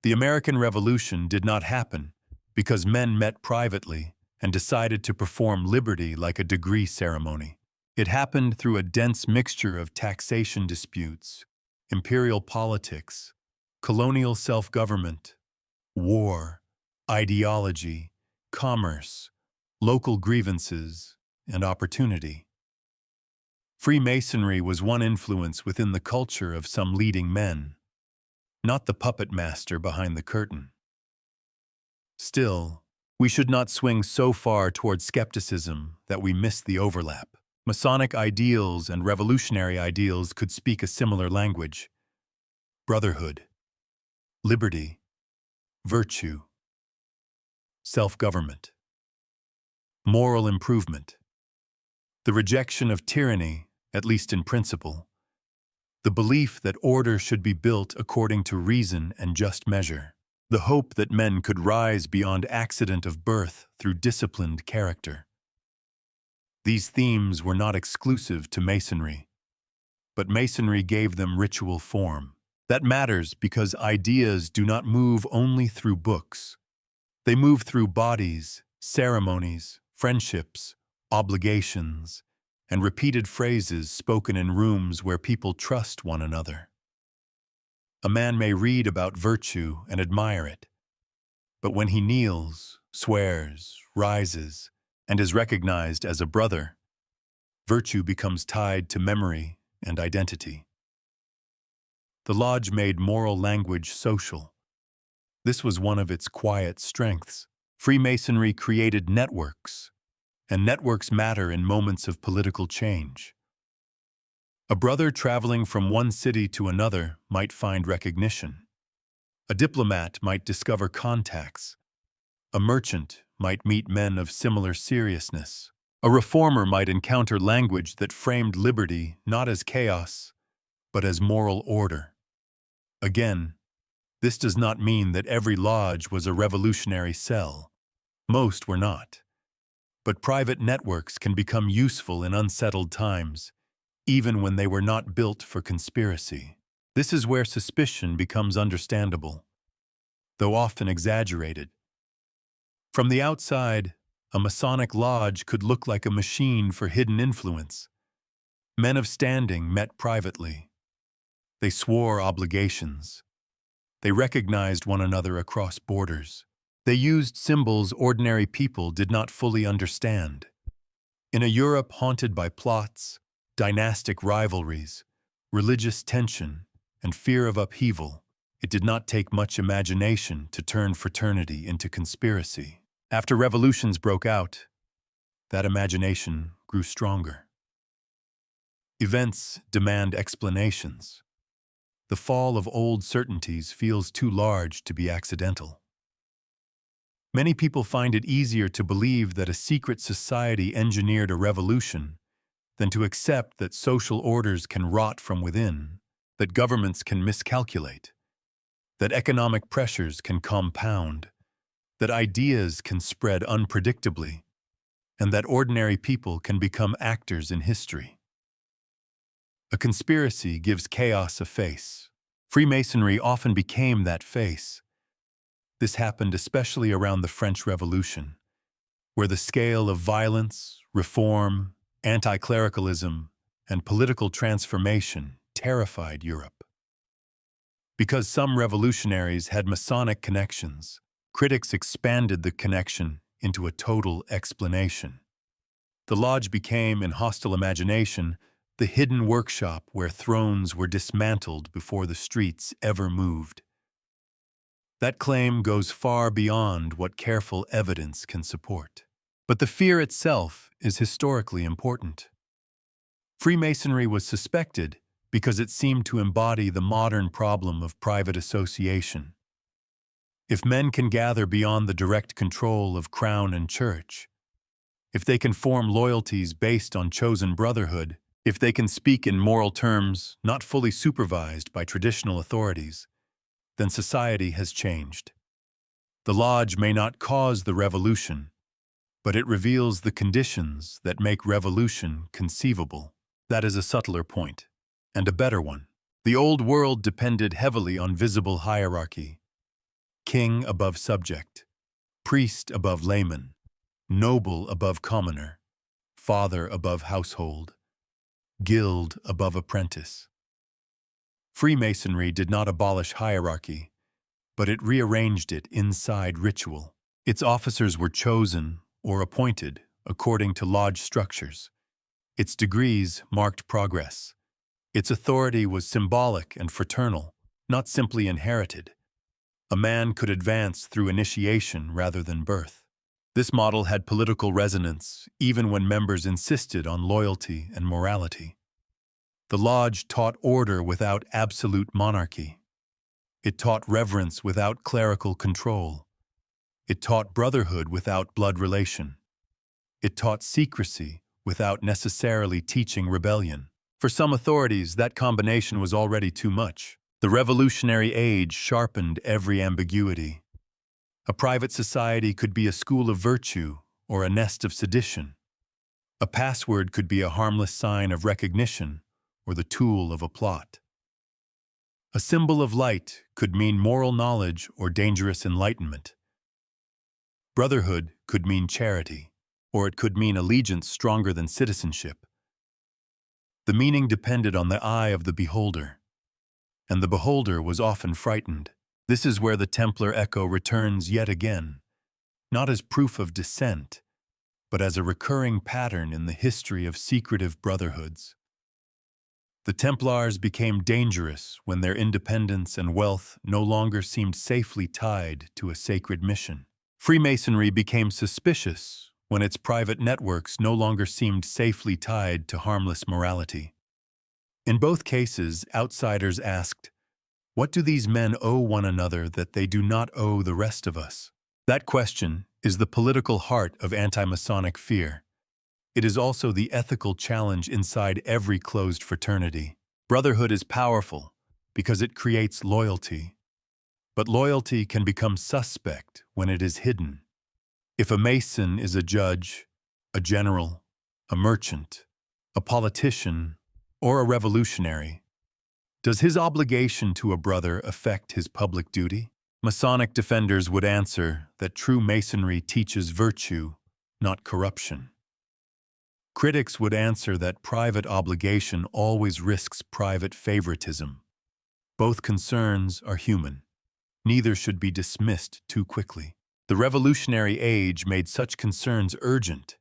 The American Revolution did not happen because men met privately and decided to perform liberty like a degree ceremony. It happened through a dense mixture of taxation disputes, imperial politics, colonial self-government, war, ideology, commerce, local grievances, and opportunity. Freemasonry was one influence within the culture of some leading men, not the puppet master behind the curtain. Still, we should not swing so far toward skepticism that we miss the overlap. Masonic ideals and revolutionary ideals could speak a similar language. Brotherhood, liberty, virtue, self-government, moral improvement, the rejection of tyranny, at least in principle, the belief that order should be built according to reason and just measure, the hope that men could rise beyond accident of birth through disciplined character. These themes were not exclusive to Masonry, but Masonry gave them ritual form. That matters because ideas do not move only through books. They move through bodies, ceremonies, friendships, obligations, and repeated phrases spoken in rooms where people trust one another. A man may read about virtue and admire it, but when he kneels, swears, rises, and is recognized as a brother, virtue becomes tied to memory and identity. The lodge made moral language social. This was one of its quiet strengths. Freemasonry created networks, and networks matter in moments of political change. A brother traveling from one city to another might find recognition. A diplomat might discover contacts. A merchant might meet men of similar seriousness. A reformer might encounter language that framed liberty not as chaos, but as moral order. Again, this does not mean that every lodge was a revolutionary cell. Most were not. But private networks can become useful in unsettled times, even when they were not built for conspiracy. This is where suspicion becomes understandable, though often exaggerated. From the outside, a Masonic lodge could look like a machine for hidden influence. Men of standing met privately. They swore obligations. They recognized one another across borders. They used symbols ordinary people did not fully understand. In a Europe haunted by plots, dynastic rivalries, religious tension, and fear of upheaval, it did not take much imagination to turn fraternity into conspiracy. After revolutions broke out, that imagination grew stronger. Events demand explanations. The fall of old certainties feels too large to be accidental. Many people find it easier to believe that a secret society engineered a revolution than to accept that social orders can rot from within, that governments can miscalculate, that economic pressures can compound, that ideas can spread unpredictably, and that ordinary people can become actors in history. A conspiracy gives chaos a face. Freemasonry often became that face. This happened especially around the French Revolution, where the scale of violence, reform, anti-clericalism, and political transformation terrified Europe. Because some revolutionaries had Masonic connections, critics expanded the connection into a total explanation. The lodge became, in hostile imagination, the hidden workshop where thrones were dismantled before the streets ever moved. That claim goes far beyond what careful evidence can support. But the fear itself is historically important. Freemasonry was suspected because it seemed to embody the modern problem of private association. If men can gather beyond the direct control of crown and church, if they can form loyalties based on chosen brotherhood, if they can speak in moral terms not fully supervised by traditional authorities, then society has changed. The lodge may not cause the revolution, but it reveals the conditions that make revolution conceivable. That is a subtler point, and a better one. The old world depended heavily on visible hierarchy. king above subject, priest above layman, noble above commoner, father above household, guild above apprentice. Freemasonry did not abolish hierarchy, but it rearranged it inside ritual. Its officers were chosen or appointed according to lodge structures. Its degrees marked progress. Its authority was symbolic and fraternal, not simply inherited. A man could advance through initiation rather than birth. This model had political resonance even when members insisted on loyalty and morality. The lodge taught order without absolute monarchy. It taught reverence without clerical control. It taught brotherhood without blood relation. It taught secrecy without necessarily teaching rebellion. For some authorities, that combination was already too much. The revolutionary age sharpened every ambiguity. A private society could be a school of virtue or a nest of sedition. A password could be a harmless sign of recognition or the tool of a plot. A symbol of light could mean moral knowledge or dangerous enlightenment. Brotherhood could mean charity, or it could mean allegiance stronger than citizenship. The meaning depended on the eye of the beholder, and the beholder was often frightened. This is where the Templar echo returns yet again, not as proof of dissent, but as a recurring pattern in the history of secretive brotherhoods. The Templars became dangerous when their independence and wealth no longer seemed safely tied to a sacred mission. Freemasonry became suspicious when its private networks no longer seemed safely tied to harmless morality. In both cases, outsiders asked, "What do these men owe one another that they do not owe the rest of us?" That question is the political heart of anti-Masonic fear. It is also the ethical challenge inside every closed fraternity. Brotherhood is powerful because it creates loyalty. But loyalty can become suspect when it is hidden. If a Mason is a judge, a general, a merchant, a politician, or a revolutionary, does his obligation to a brother affect his public duty? Masonic defenders would answer that true Masonry teaches virtue, not corruption. Critics would answer that private obligation always risks private favoritism. Both concerns are human. Neither should be dismissed too quickly. The revolutionary age made such concerns urgent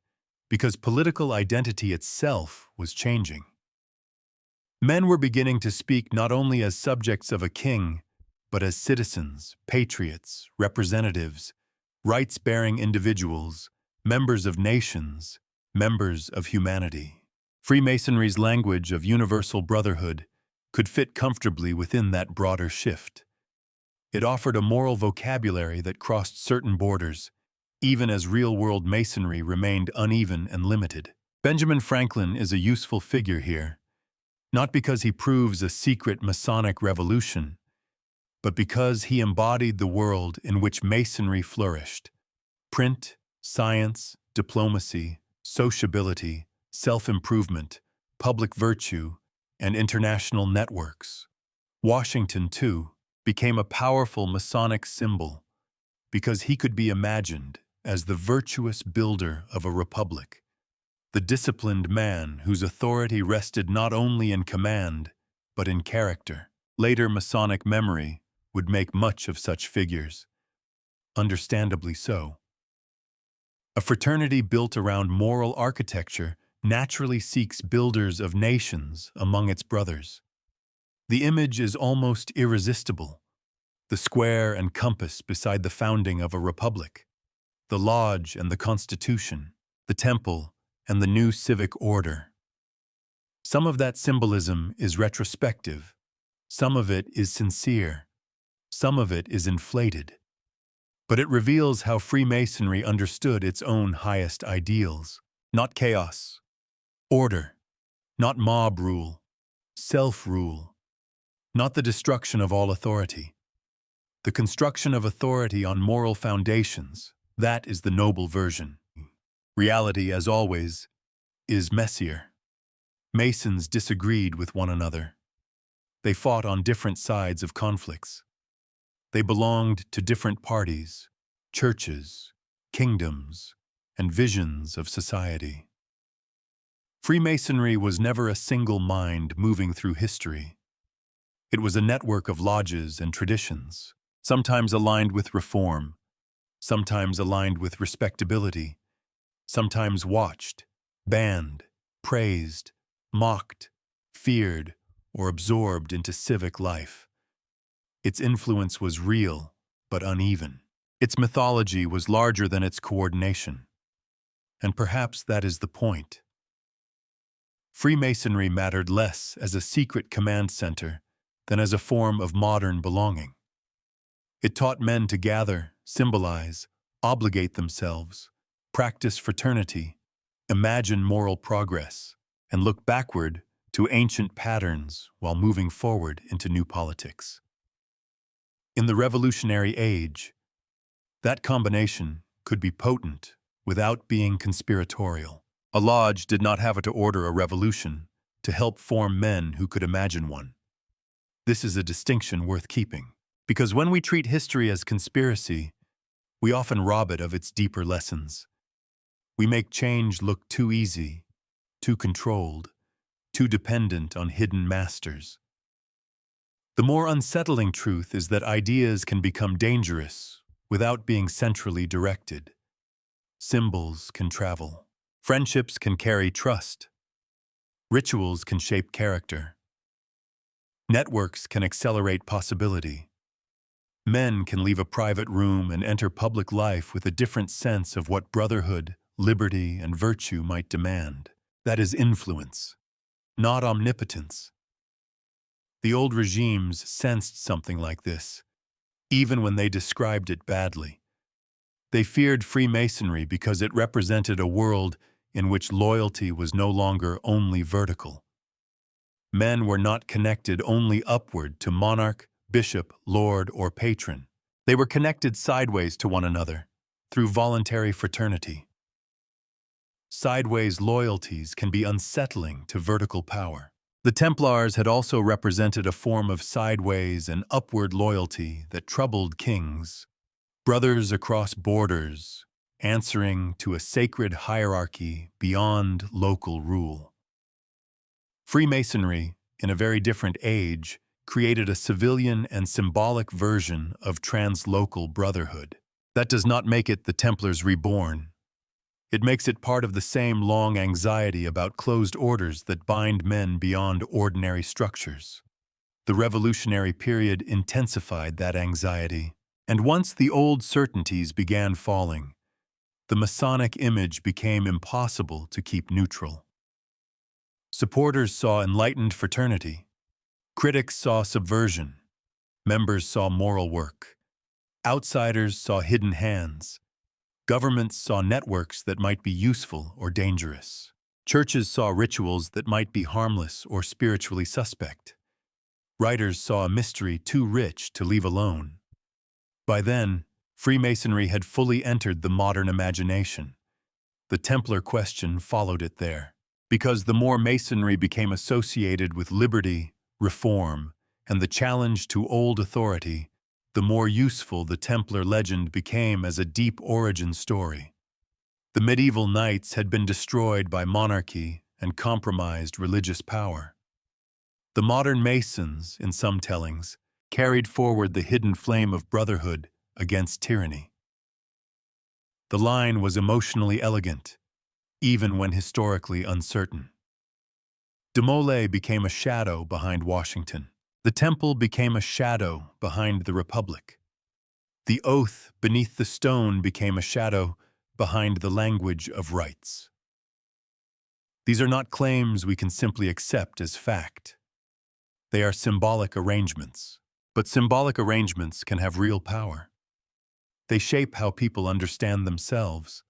because political identity itself was changing. Men were beginning to speak not only as subjects of a king, but as citizens, patriots, representatives, rights-bearing individuals, members of nations, members of humanity. Freemasonry's language of universal brotherhood could fit comfortably within that broader shift. It offered a moral vocabulary that crossed certain borders, even as real-world Masonry remained uneven and limited. Benjamin Franklin is a useful figure here, not because he proves a secret Masonic revolution, but because he embodied the world in which Masonry flourished. Print, science, diplomacy, sociability, self-improvement, public virtue, and international networks. Washington, too, became a powerful Masonic symbol because he could be imagined as the virtuous builder of a republic, the disciplined man whose authority rested not only in command, but in character. Later Masonic memory would make much of such figures, understandably so. A fraternity built around moral architecture naturally seeks builders of nations among its brothers. The image is almost irresistible. The square and compass beside the founding of a republic, the lodge and the constitution, the temple and the new civic order. Some of that symbolism is retrospective, some of it is sincere, some of it is inflated. But it reveals how Freemasonry understood its own highest ideals. Not chaos, order, not mob rule, self-rule, not the destruction of all authority. The construction of authority on moral foundations, that is the noble version. Reality, as always, is messier. Masons disagreed with one another. They fought on different sides of conflicts. They belonged to different parties, churches, kingdoms, and visions of society. Freemasonry was never a single mind moving through history. It was a network of lodges and traditions, sometimes aligned with reform, sometimes aligned with respectability, sometimes watched, banned, praised, mocked, feared, or absorbed into civic life. Its influence was real, but uneven. Its mythology was larger than its coordination. And perhaps that is the point. Freemasonry mattered less as a secret command center than as a form of modern belonging. It taught men to gather, symbolize, obligate themselves, practice fraternity, imagine moral progress, and look backward to ancient patterns while moving forward into new politics. In the revolutionary age, that combination could be potent without being conspiratorial. A lodge did not have to order a revolution to help form men who could imagine one. This is a distinction worth keeping, because when we treat history as conspiracy, we often rob it of its deeper lessons. We make change look too easy, too controlled, too dependent on hidden masters. The more unsettling truth is that ideas can become dangerous without being centrally directed. Symbols can travel. Friendships can carry trust. Rituals can shape character. Networks can accelerate possibility. Men can leave a private room and enter public life with a different sense of what brotherhood, liberty, and virtue might demand. That is influence, not omnipotence. The old regimes sensed something like this, even when they described it badly. They feared Freemasonry because it represented a world in which loyalty was no longer only vertical. Men were not connected only upward to monarch, bishop, lord, or patron. They were connected sideways to one another, through voluntary fraternity. Sideways loyalties can be unsettling to vertical power. The Templars had also represented a form of sideways and upward loyalty that troubled kings, brothers across borders, answering to a sacred hierarchy beyond local rule. Freemasonry, in a very different age, created a civilian and symbolic version of translocal brotherhood. That does not make it the Templars reborn. It makes it part of the same long anxiety about closed orders that bind men beyond ordinary structures. The revolutionary period intensified that anxiety, and once the old certainties began falling, the Masonic image became impossible to keep neutral. Supporters saw enlightened fraternity. Critics saw subversion. Members saw moral work. Outsiders saw hidden hands. Governments saw networks that might be useful or dangerous. Churches saw rituals that might be harmless or spiritually suspect. Writers saw a mystery too rich to leave alone. By then, Freemasonry had fully entered the modern imagination. The Templar question followed it there, because the more Masonry became associated with liberty, reform, and the challenge to old authority, the more useful the Templar legend became as a deep origin story. The medieval knights had been destroyed by monarchy and compromised religious power. The modern Masons, in some tellings, carried forward the hidden flame of brotherhood against tyranny. The line was emotionally elegant, even when historically uncertain. De Molay became a shadow behind Washington. The temple became a shadow behind the Republic. The oath beneath the stone became a shadow behind the language of rights. These are not claims we can simply accept as fact. They are symbolic arrangements, but symbolic arrangements can have real power. They shape how people understand themselves.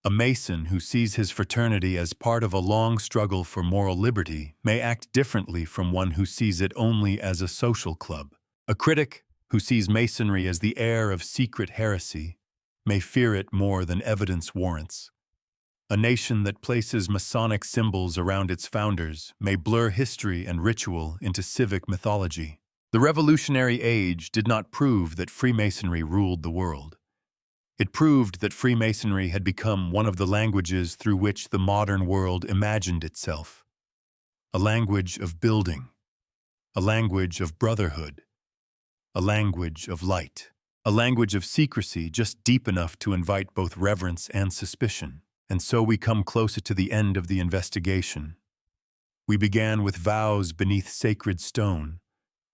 A Mason who sees his fraternity as part of a long struggle for moral liberty may act differently from one who sees it only as a social club. A critic who sees Masonry as the heir of secret heresy may fear it more than evidence warrants. A nation that places Masonic symbols around its founders may blur history and ritual into civic mythology. The Revolutionary Age did not prove that Freemasonry ruled the world. It proved that Freemasonry had become one of the languages through which the modern world imagined itself. A language of building, a language of brotherhood, a language of light, a language of secrecy just deep enough to invite both reverence and suspicion. And so we come closer to the end of the investigation. We began with vows beneath sacred stone,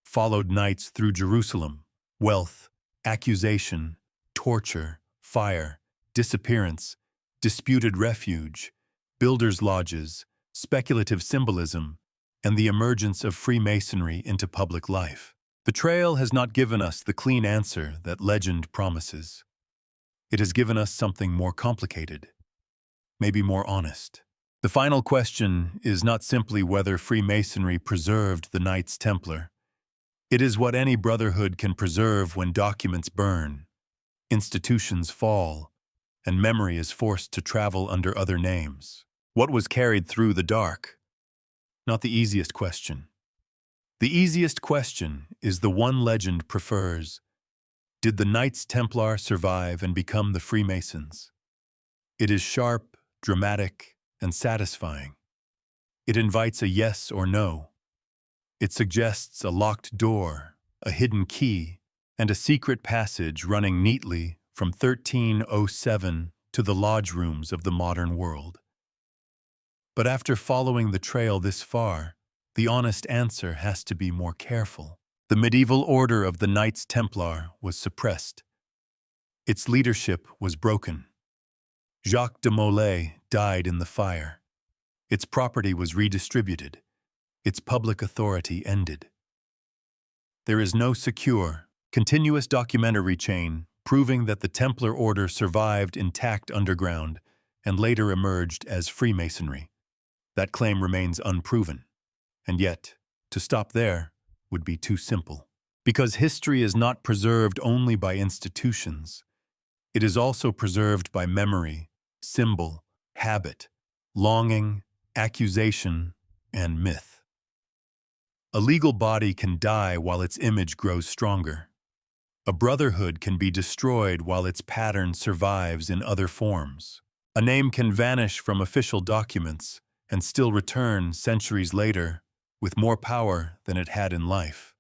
followed nights through Jerusalem, wealth, accusation, torture, fire, disappearance, disputed refuge, builders' lodges, speculative symbolism, and the emergence of Freemasonry into public life. The trail has not given us the clean answer that legend promises. It has given us something more complicated, maybe more honest. The final question is not simply whether Freemasonry preserved the Knights Templar. It is what any brotherhood can preserve when documents burn, institutions fall, and memory is forced to travel under other names. What was carried through the dark? Not the easiest question. The easiest question is the one legend prefers. Did the Knights Templar survive and become the Freemasons? It is sharp, dramatic, and satisfying. It invites a yes or no. It suggests a locked door, a hidden key, and a secret passage running neatly from 1307 to the lodge rooms of the modern world. But after following the trail this far, the honest answer has to be more careful. The medieval order of the Knights Templar was suppressed. Its leadership was broken. Jacques de Molay died in the fire. Its property was redistributed. Its public authority ended. There is no secure, continuous documentary chain proving that the Templar Order survived intact underground and later emerged as Freemasonry. That claim remains unproven. And yet, to stop there would be too simple. Because history is not preserved only by institutions. It is also preserved by memory, symbol, habit, longing, accusation, and myth. A legal body can die while its image grows stronger. A brotherhood can be destroyed while its pattern survives in other forms. A name can vanish from official documents and still return centuries later with more power than it had in life.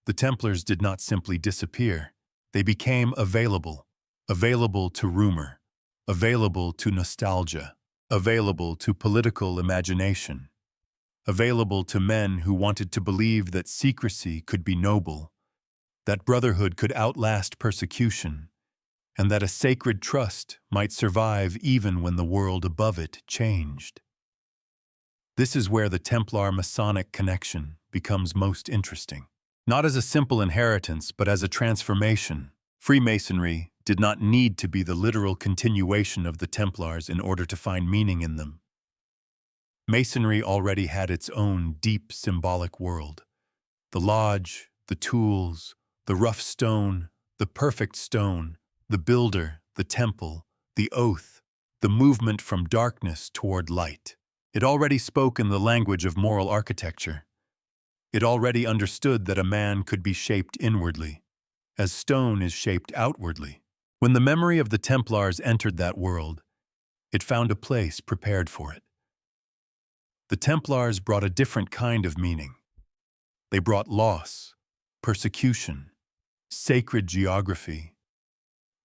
The Templars did not simply disappear. They became available to rumor, available to nostalgia, available to political imagination, available to men who wanted to believe that secrecy could be noble, that brotherhood could outlast persecution, and that a sacred trust might survive even when the world above it changed. This is where the Templar-Masonic connection becomes most interesting. Not as a simple inheritance, but as a transformation. Freemasonry did not need to be the literal continuation of the Templars in order to find meaning in them. Masonry already had its own deep symbolic world. The lodge, the tools, the rough stone, the perfect stone, the builder, the temple, the oath, the movement from darkness toward light. It already spoke in the language of moral architecture. It already understood that a man could be shaped inwardly, as stone is shaped outwardly. When the memory of the Templars entered that world, it found a place prepared for it. The Templars brought a different kind of meaning. They brought loss, persecution, sacred geography.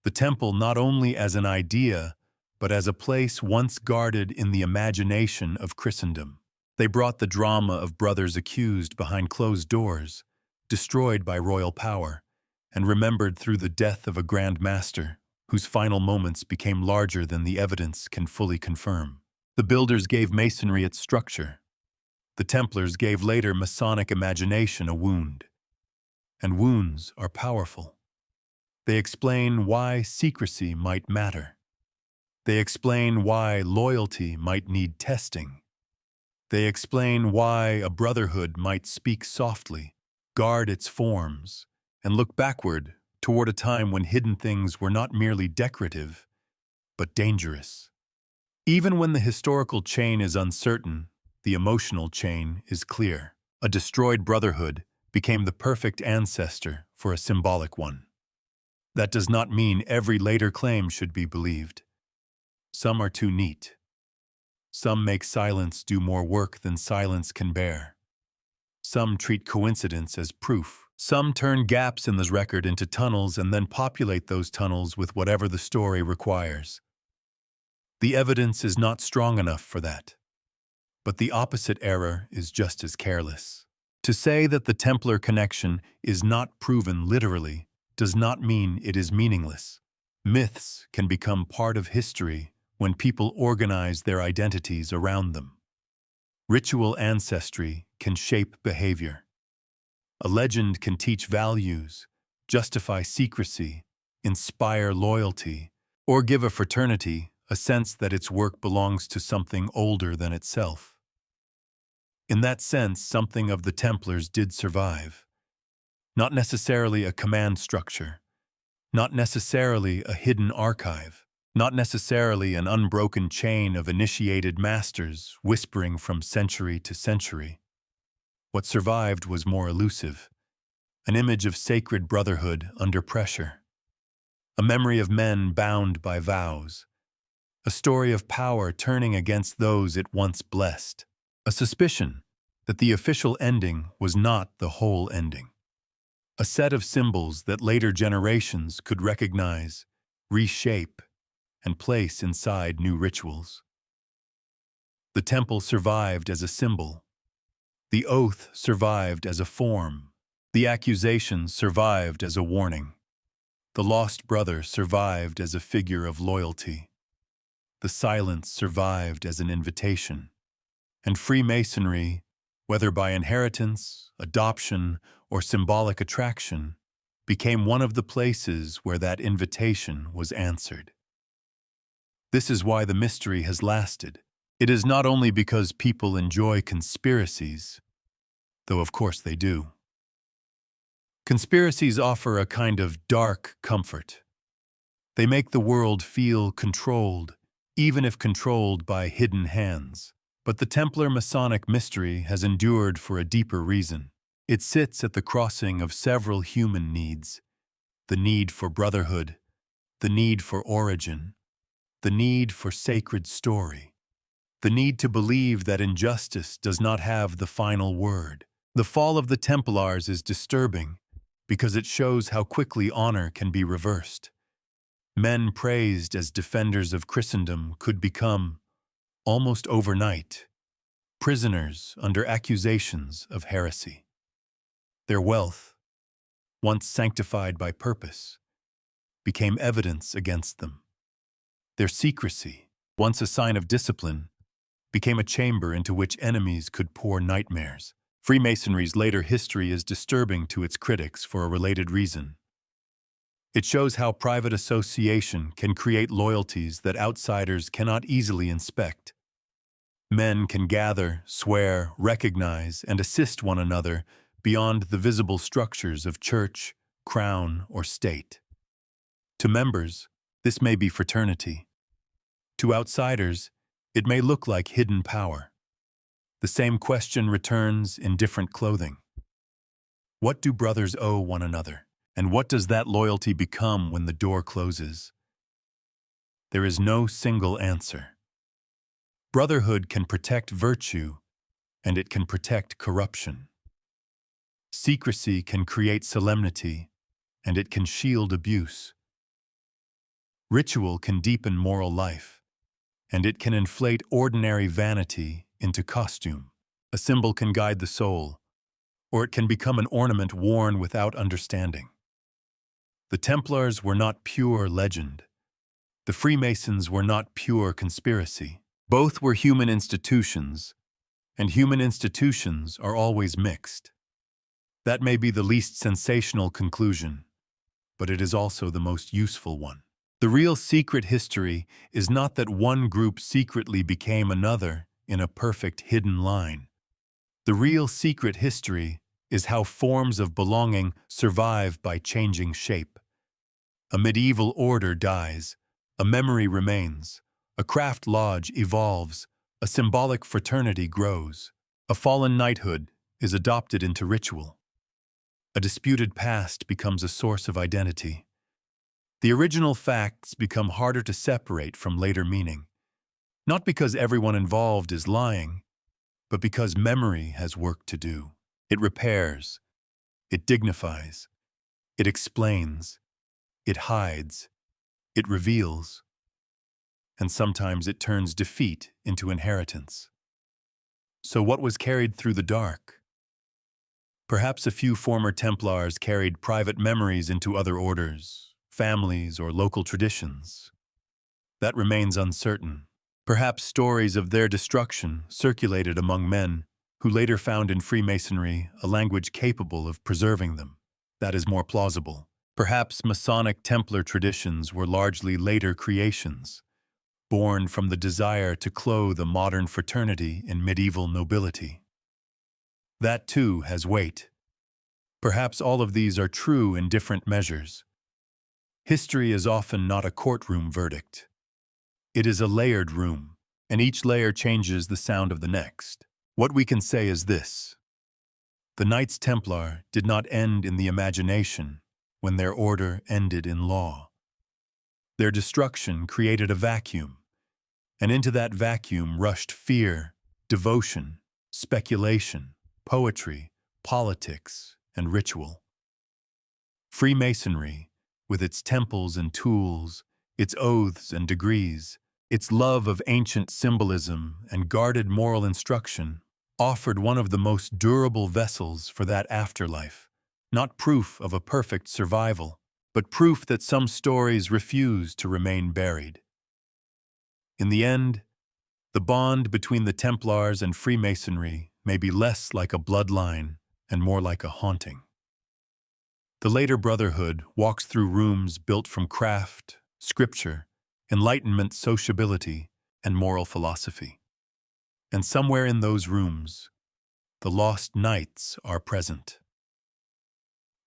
The temple not only as an idea, but as a place once guarded in the imagination of Christendom. They brought the drama of brothers accused behind closed doors, destroyed by royal power, and remembered through the death of a Grand Master, whose final moments became larger than the evidence can fully confirm. The builders gave Masonry its structure. The Templars gave later Masonic imagination a wound. And wounds are powerful. They explain why secrecy might matter. They explain why loyalty might need testing. They explain why a brotherhood might speak softly, guard its forms, and look backward toward a time when hidden things were not merely decorative, but dangerous. Even when the historical chain is uncertain, the emotional chain is clear. A destroyed brotherhood became the perfect ancestor for a symbolic one. That does not mean every later claim should be believed. Some are too neat. Some make silence do more work than silence can bear. Some treat coincidence as proof. Some turn gaps in the record into tunnels and then populate those tunnels with whatever the story requires. The evidence is not strong enough for that. But the opposite error is just as careless. To say that the Templar connection is not proven literally does not mean it is meaningless. Myths can become part of history when people organize their identities around them. Ritual ancestry can shape behavior. A legend can teach values, justify secrecy, inspire loyalty, or give a fraternity a sense that its work belongs to something older than itself. In that sense, something of the Templars did survive. Not necessarily a command structure, not necessarily a hidden archive, not necessarily an unbroken chain of initiated masters whispering from century to century. What survived was more elusive, an image of sacred brotherhood under pressure, a memory of men bound by vows, a story of power turning against those it once blessed, a suspicion that the official ending was not the whole ending, a set of symbols that later generations could recognize, reshape, and place inside new rituals. The temple survived as a symbol. The oath survived as a form. The accusation survived as a warning. The lost brother survived as a figure of loyalty. The silence survived as an invitation. And Freemasonry, whether by inheritance, adoption, or symbolic attraction, became one of the places where that invitation was answered. This is why the mystery has lasted. It is not only because people enjoy conspiracies, though of course they do. Conspiracies offer a kind of dark comfort. They make the world feel controlled, even if controlled by hidden hands. But the Templar Masonic mystery has endured for a deeper reason. It sits at the crossing of several human needs: the need for brotherhood, the need for origin, the need for sacred story, the need to believe that injustice does not have the final word. The fall of the Templars is disturbing because it shows how quickly honor can be reversed. Men praised as defenders of Christendom could become, almost overnight, prisoners under accusations of heresy. Their wealth, once sanctified by purpose, became evidence against them. Their secrecy, once a sign of discipline, became a chamber into which enemies could pour nightmares. Freemasonry's later history is disturbing to its critics for a related reason. It shows how private association can create loyalties that outsiders cannot easily inspect. Men can gather, swear, recognize, and assist one another beyond the visible structures of church, crown, or state. To members, this may be fraternity. To outsiders, it may look like hidden power. The same question returns in different clothing. What do brothers owe one another? And what does that loyalty become when the door closes? There is no single answer. Brotherhood can protect virtue, and it can protect corruption. Secrecy can create solemnity, and it can shield abuse. Ritual can deepen moral life, and it can inflate ordinary vanity into costume. A symbol can guide the soul, or it can become an ornament worn without understanding. The Templars were not pure legend. The Freemasons were not pure conspiracy. Both were human institutions, and human institutions are always mixed. That may be the least sensational conclusion, but it is also the most useful one. The real secret history is not that one group secretly became another in a perfect hidden line. The real secret history is how forms of belonging survive by changing shape. A medieval order dies, a memory remains, a craft lodge evolves, a symbolic fraternity grows, a fallen knighthood is adopted into ritual. A disputed past becomes a source of identity. The original facts become harder to separate from later meaning, not because everyone involved is lying, but because memory has work to do. It repairs, it dignifies, it explains, it hides, it reveals, and sometimes it turns defeat into inheritance. So what was carried through the dark? Perhaps a few former Templars carried private memories into other orders, families, or local traditions. That remains uncertain. Perhaps stories of their destruction circulated among men who later found in Freemasonry a language capable of preserving them. That is more plausible. Perhaps Masonic Templar traditions were largely later creations, born from the desire to clothe a modern fraternity in medieval nobility. That too has weight. Perhaps all of these are true in different measures. History is often not a courtroom verdict. It is a layered room, and each layer changes the sound of the next. What we can say is this: the Knights Templar did not end in the imagination when their order ended in law. Their destruction created a vacuum, and into that vacuum rushed fear, devotion, speculation, poetry, politics, and ritual. Freemasonry, with its temples and tools, its oaths and degrees, its love of ancient symbolism and guarded moral instruction, offered one of the most durable vessels for that afterlife, not proof of a perfect survival, but proof that some stories refuse to remain buried. In the end, the bond between the Templars and Freemasonry may be less like a bloodline and more like a haunting. The later brotherhood walks through rooms built from craft, scripture, enlightenment, sociability, and moral philosophy. And somewhere in those rooms, the lost knights are present.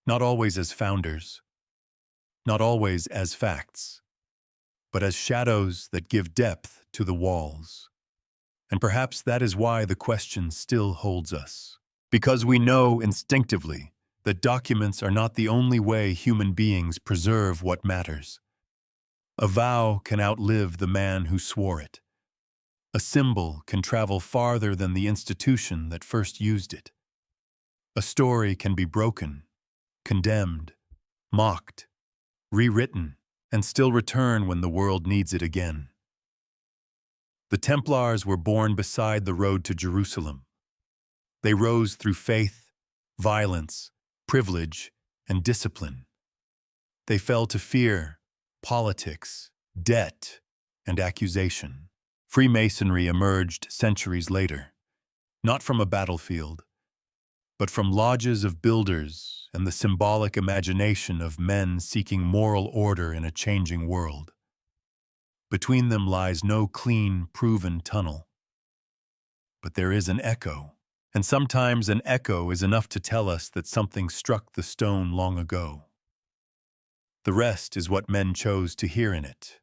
Not always as founders, not always as facts, but as shadows that give depth to the walls. And perhaps that is why the question still holds us. Because we know instinctively that documents are not the only way human beings preserve what matters. A vow can outlive the man who swore it. A symbol can travel farther than the institution that first used it. A story can be broken, condemned, mocked, rewritten, and still return when the world needs it again. The Templars were born beside the road to Jerusalem. They rose through faith, violence, privilege, and discipline. They fell to fear, politics, debt, and accusation. Freemasonry emerged centuries later, not from a battlefield, but from lodges of builders and the symbolic imagination of men seeking moral order in a changing world. Between them lies no clean, proven tunnel. But there is an echo, and sometimes an echo is enough to tell us that something struck the stone long ago. The rest is what men chose to hear in it.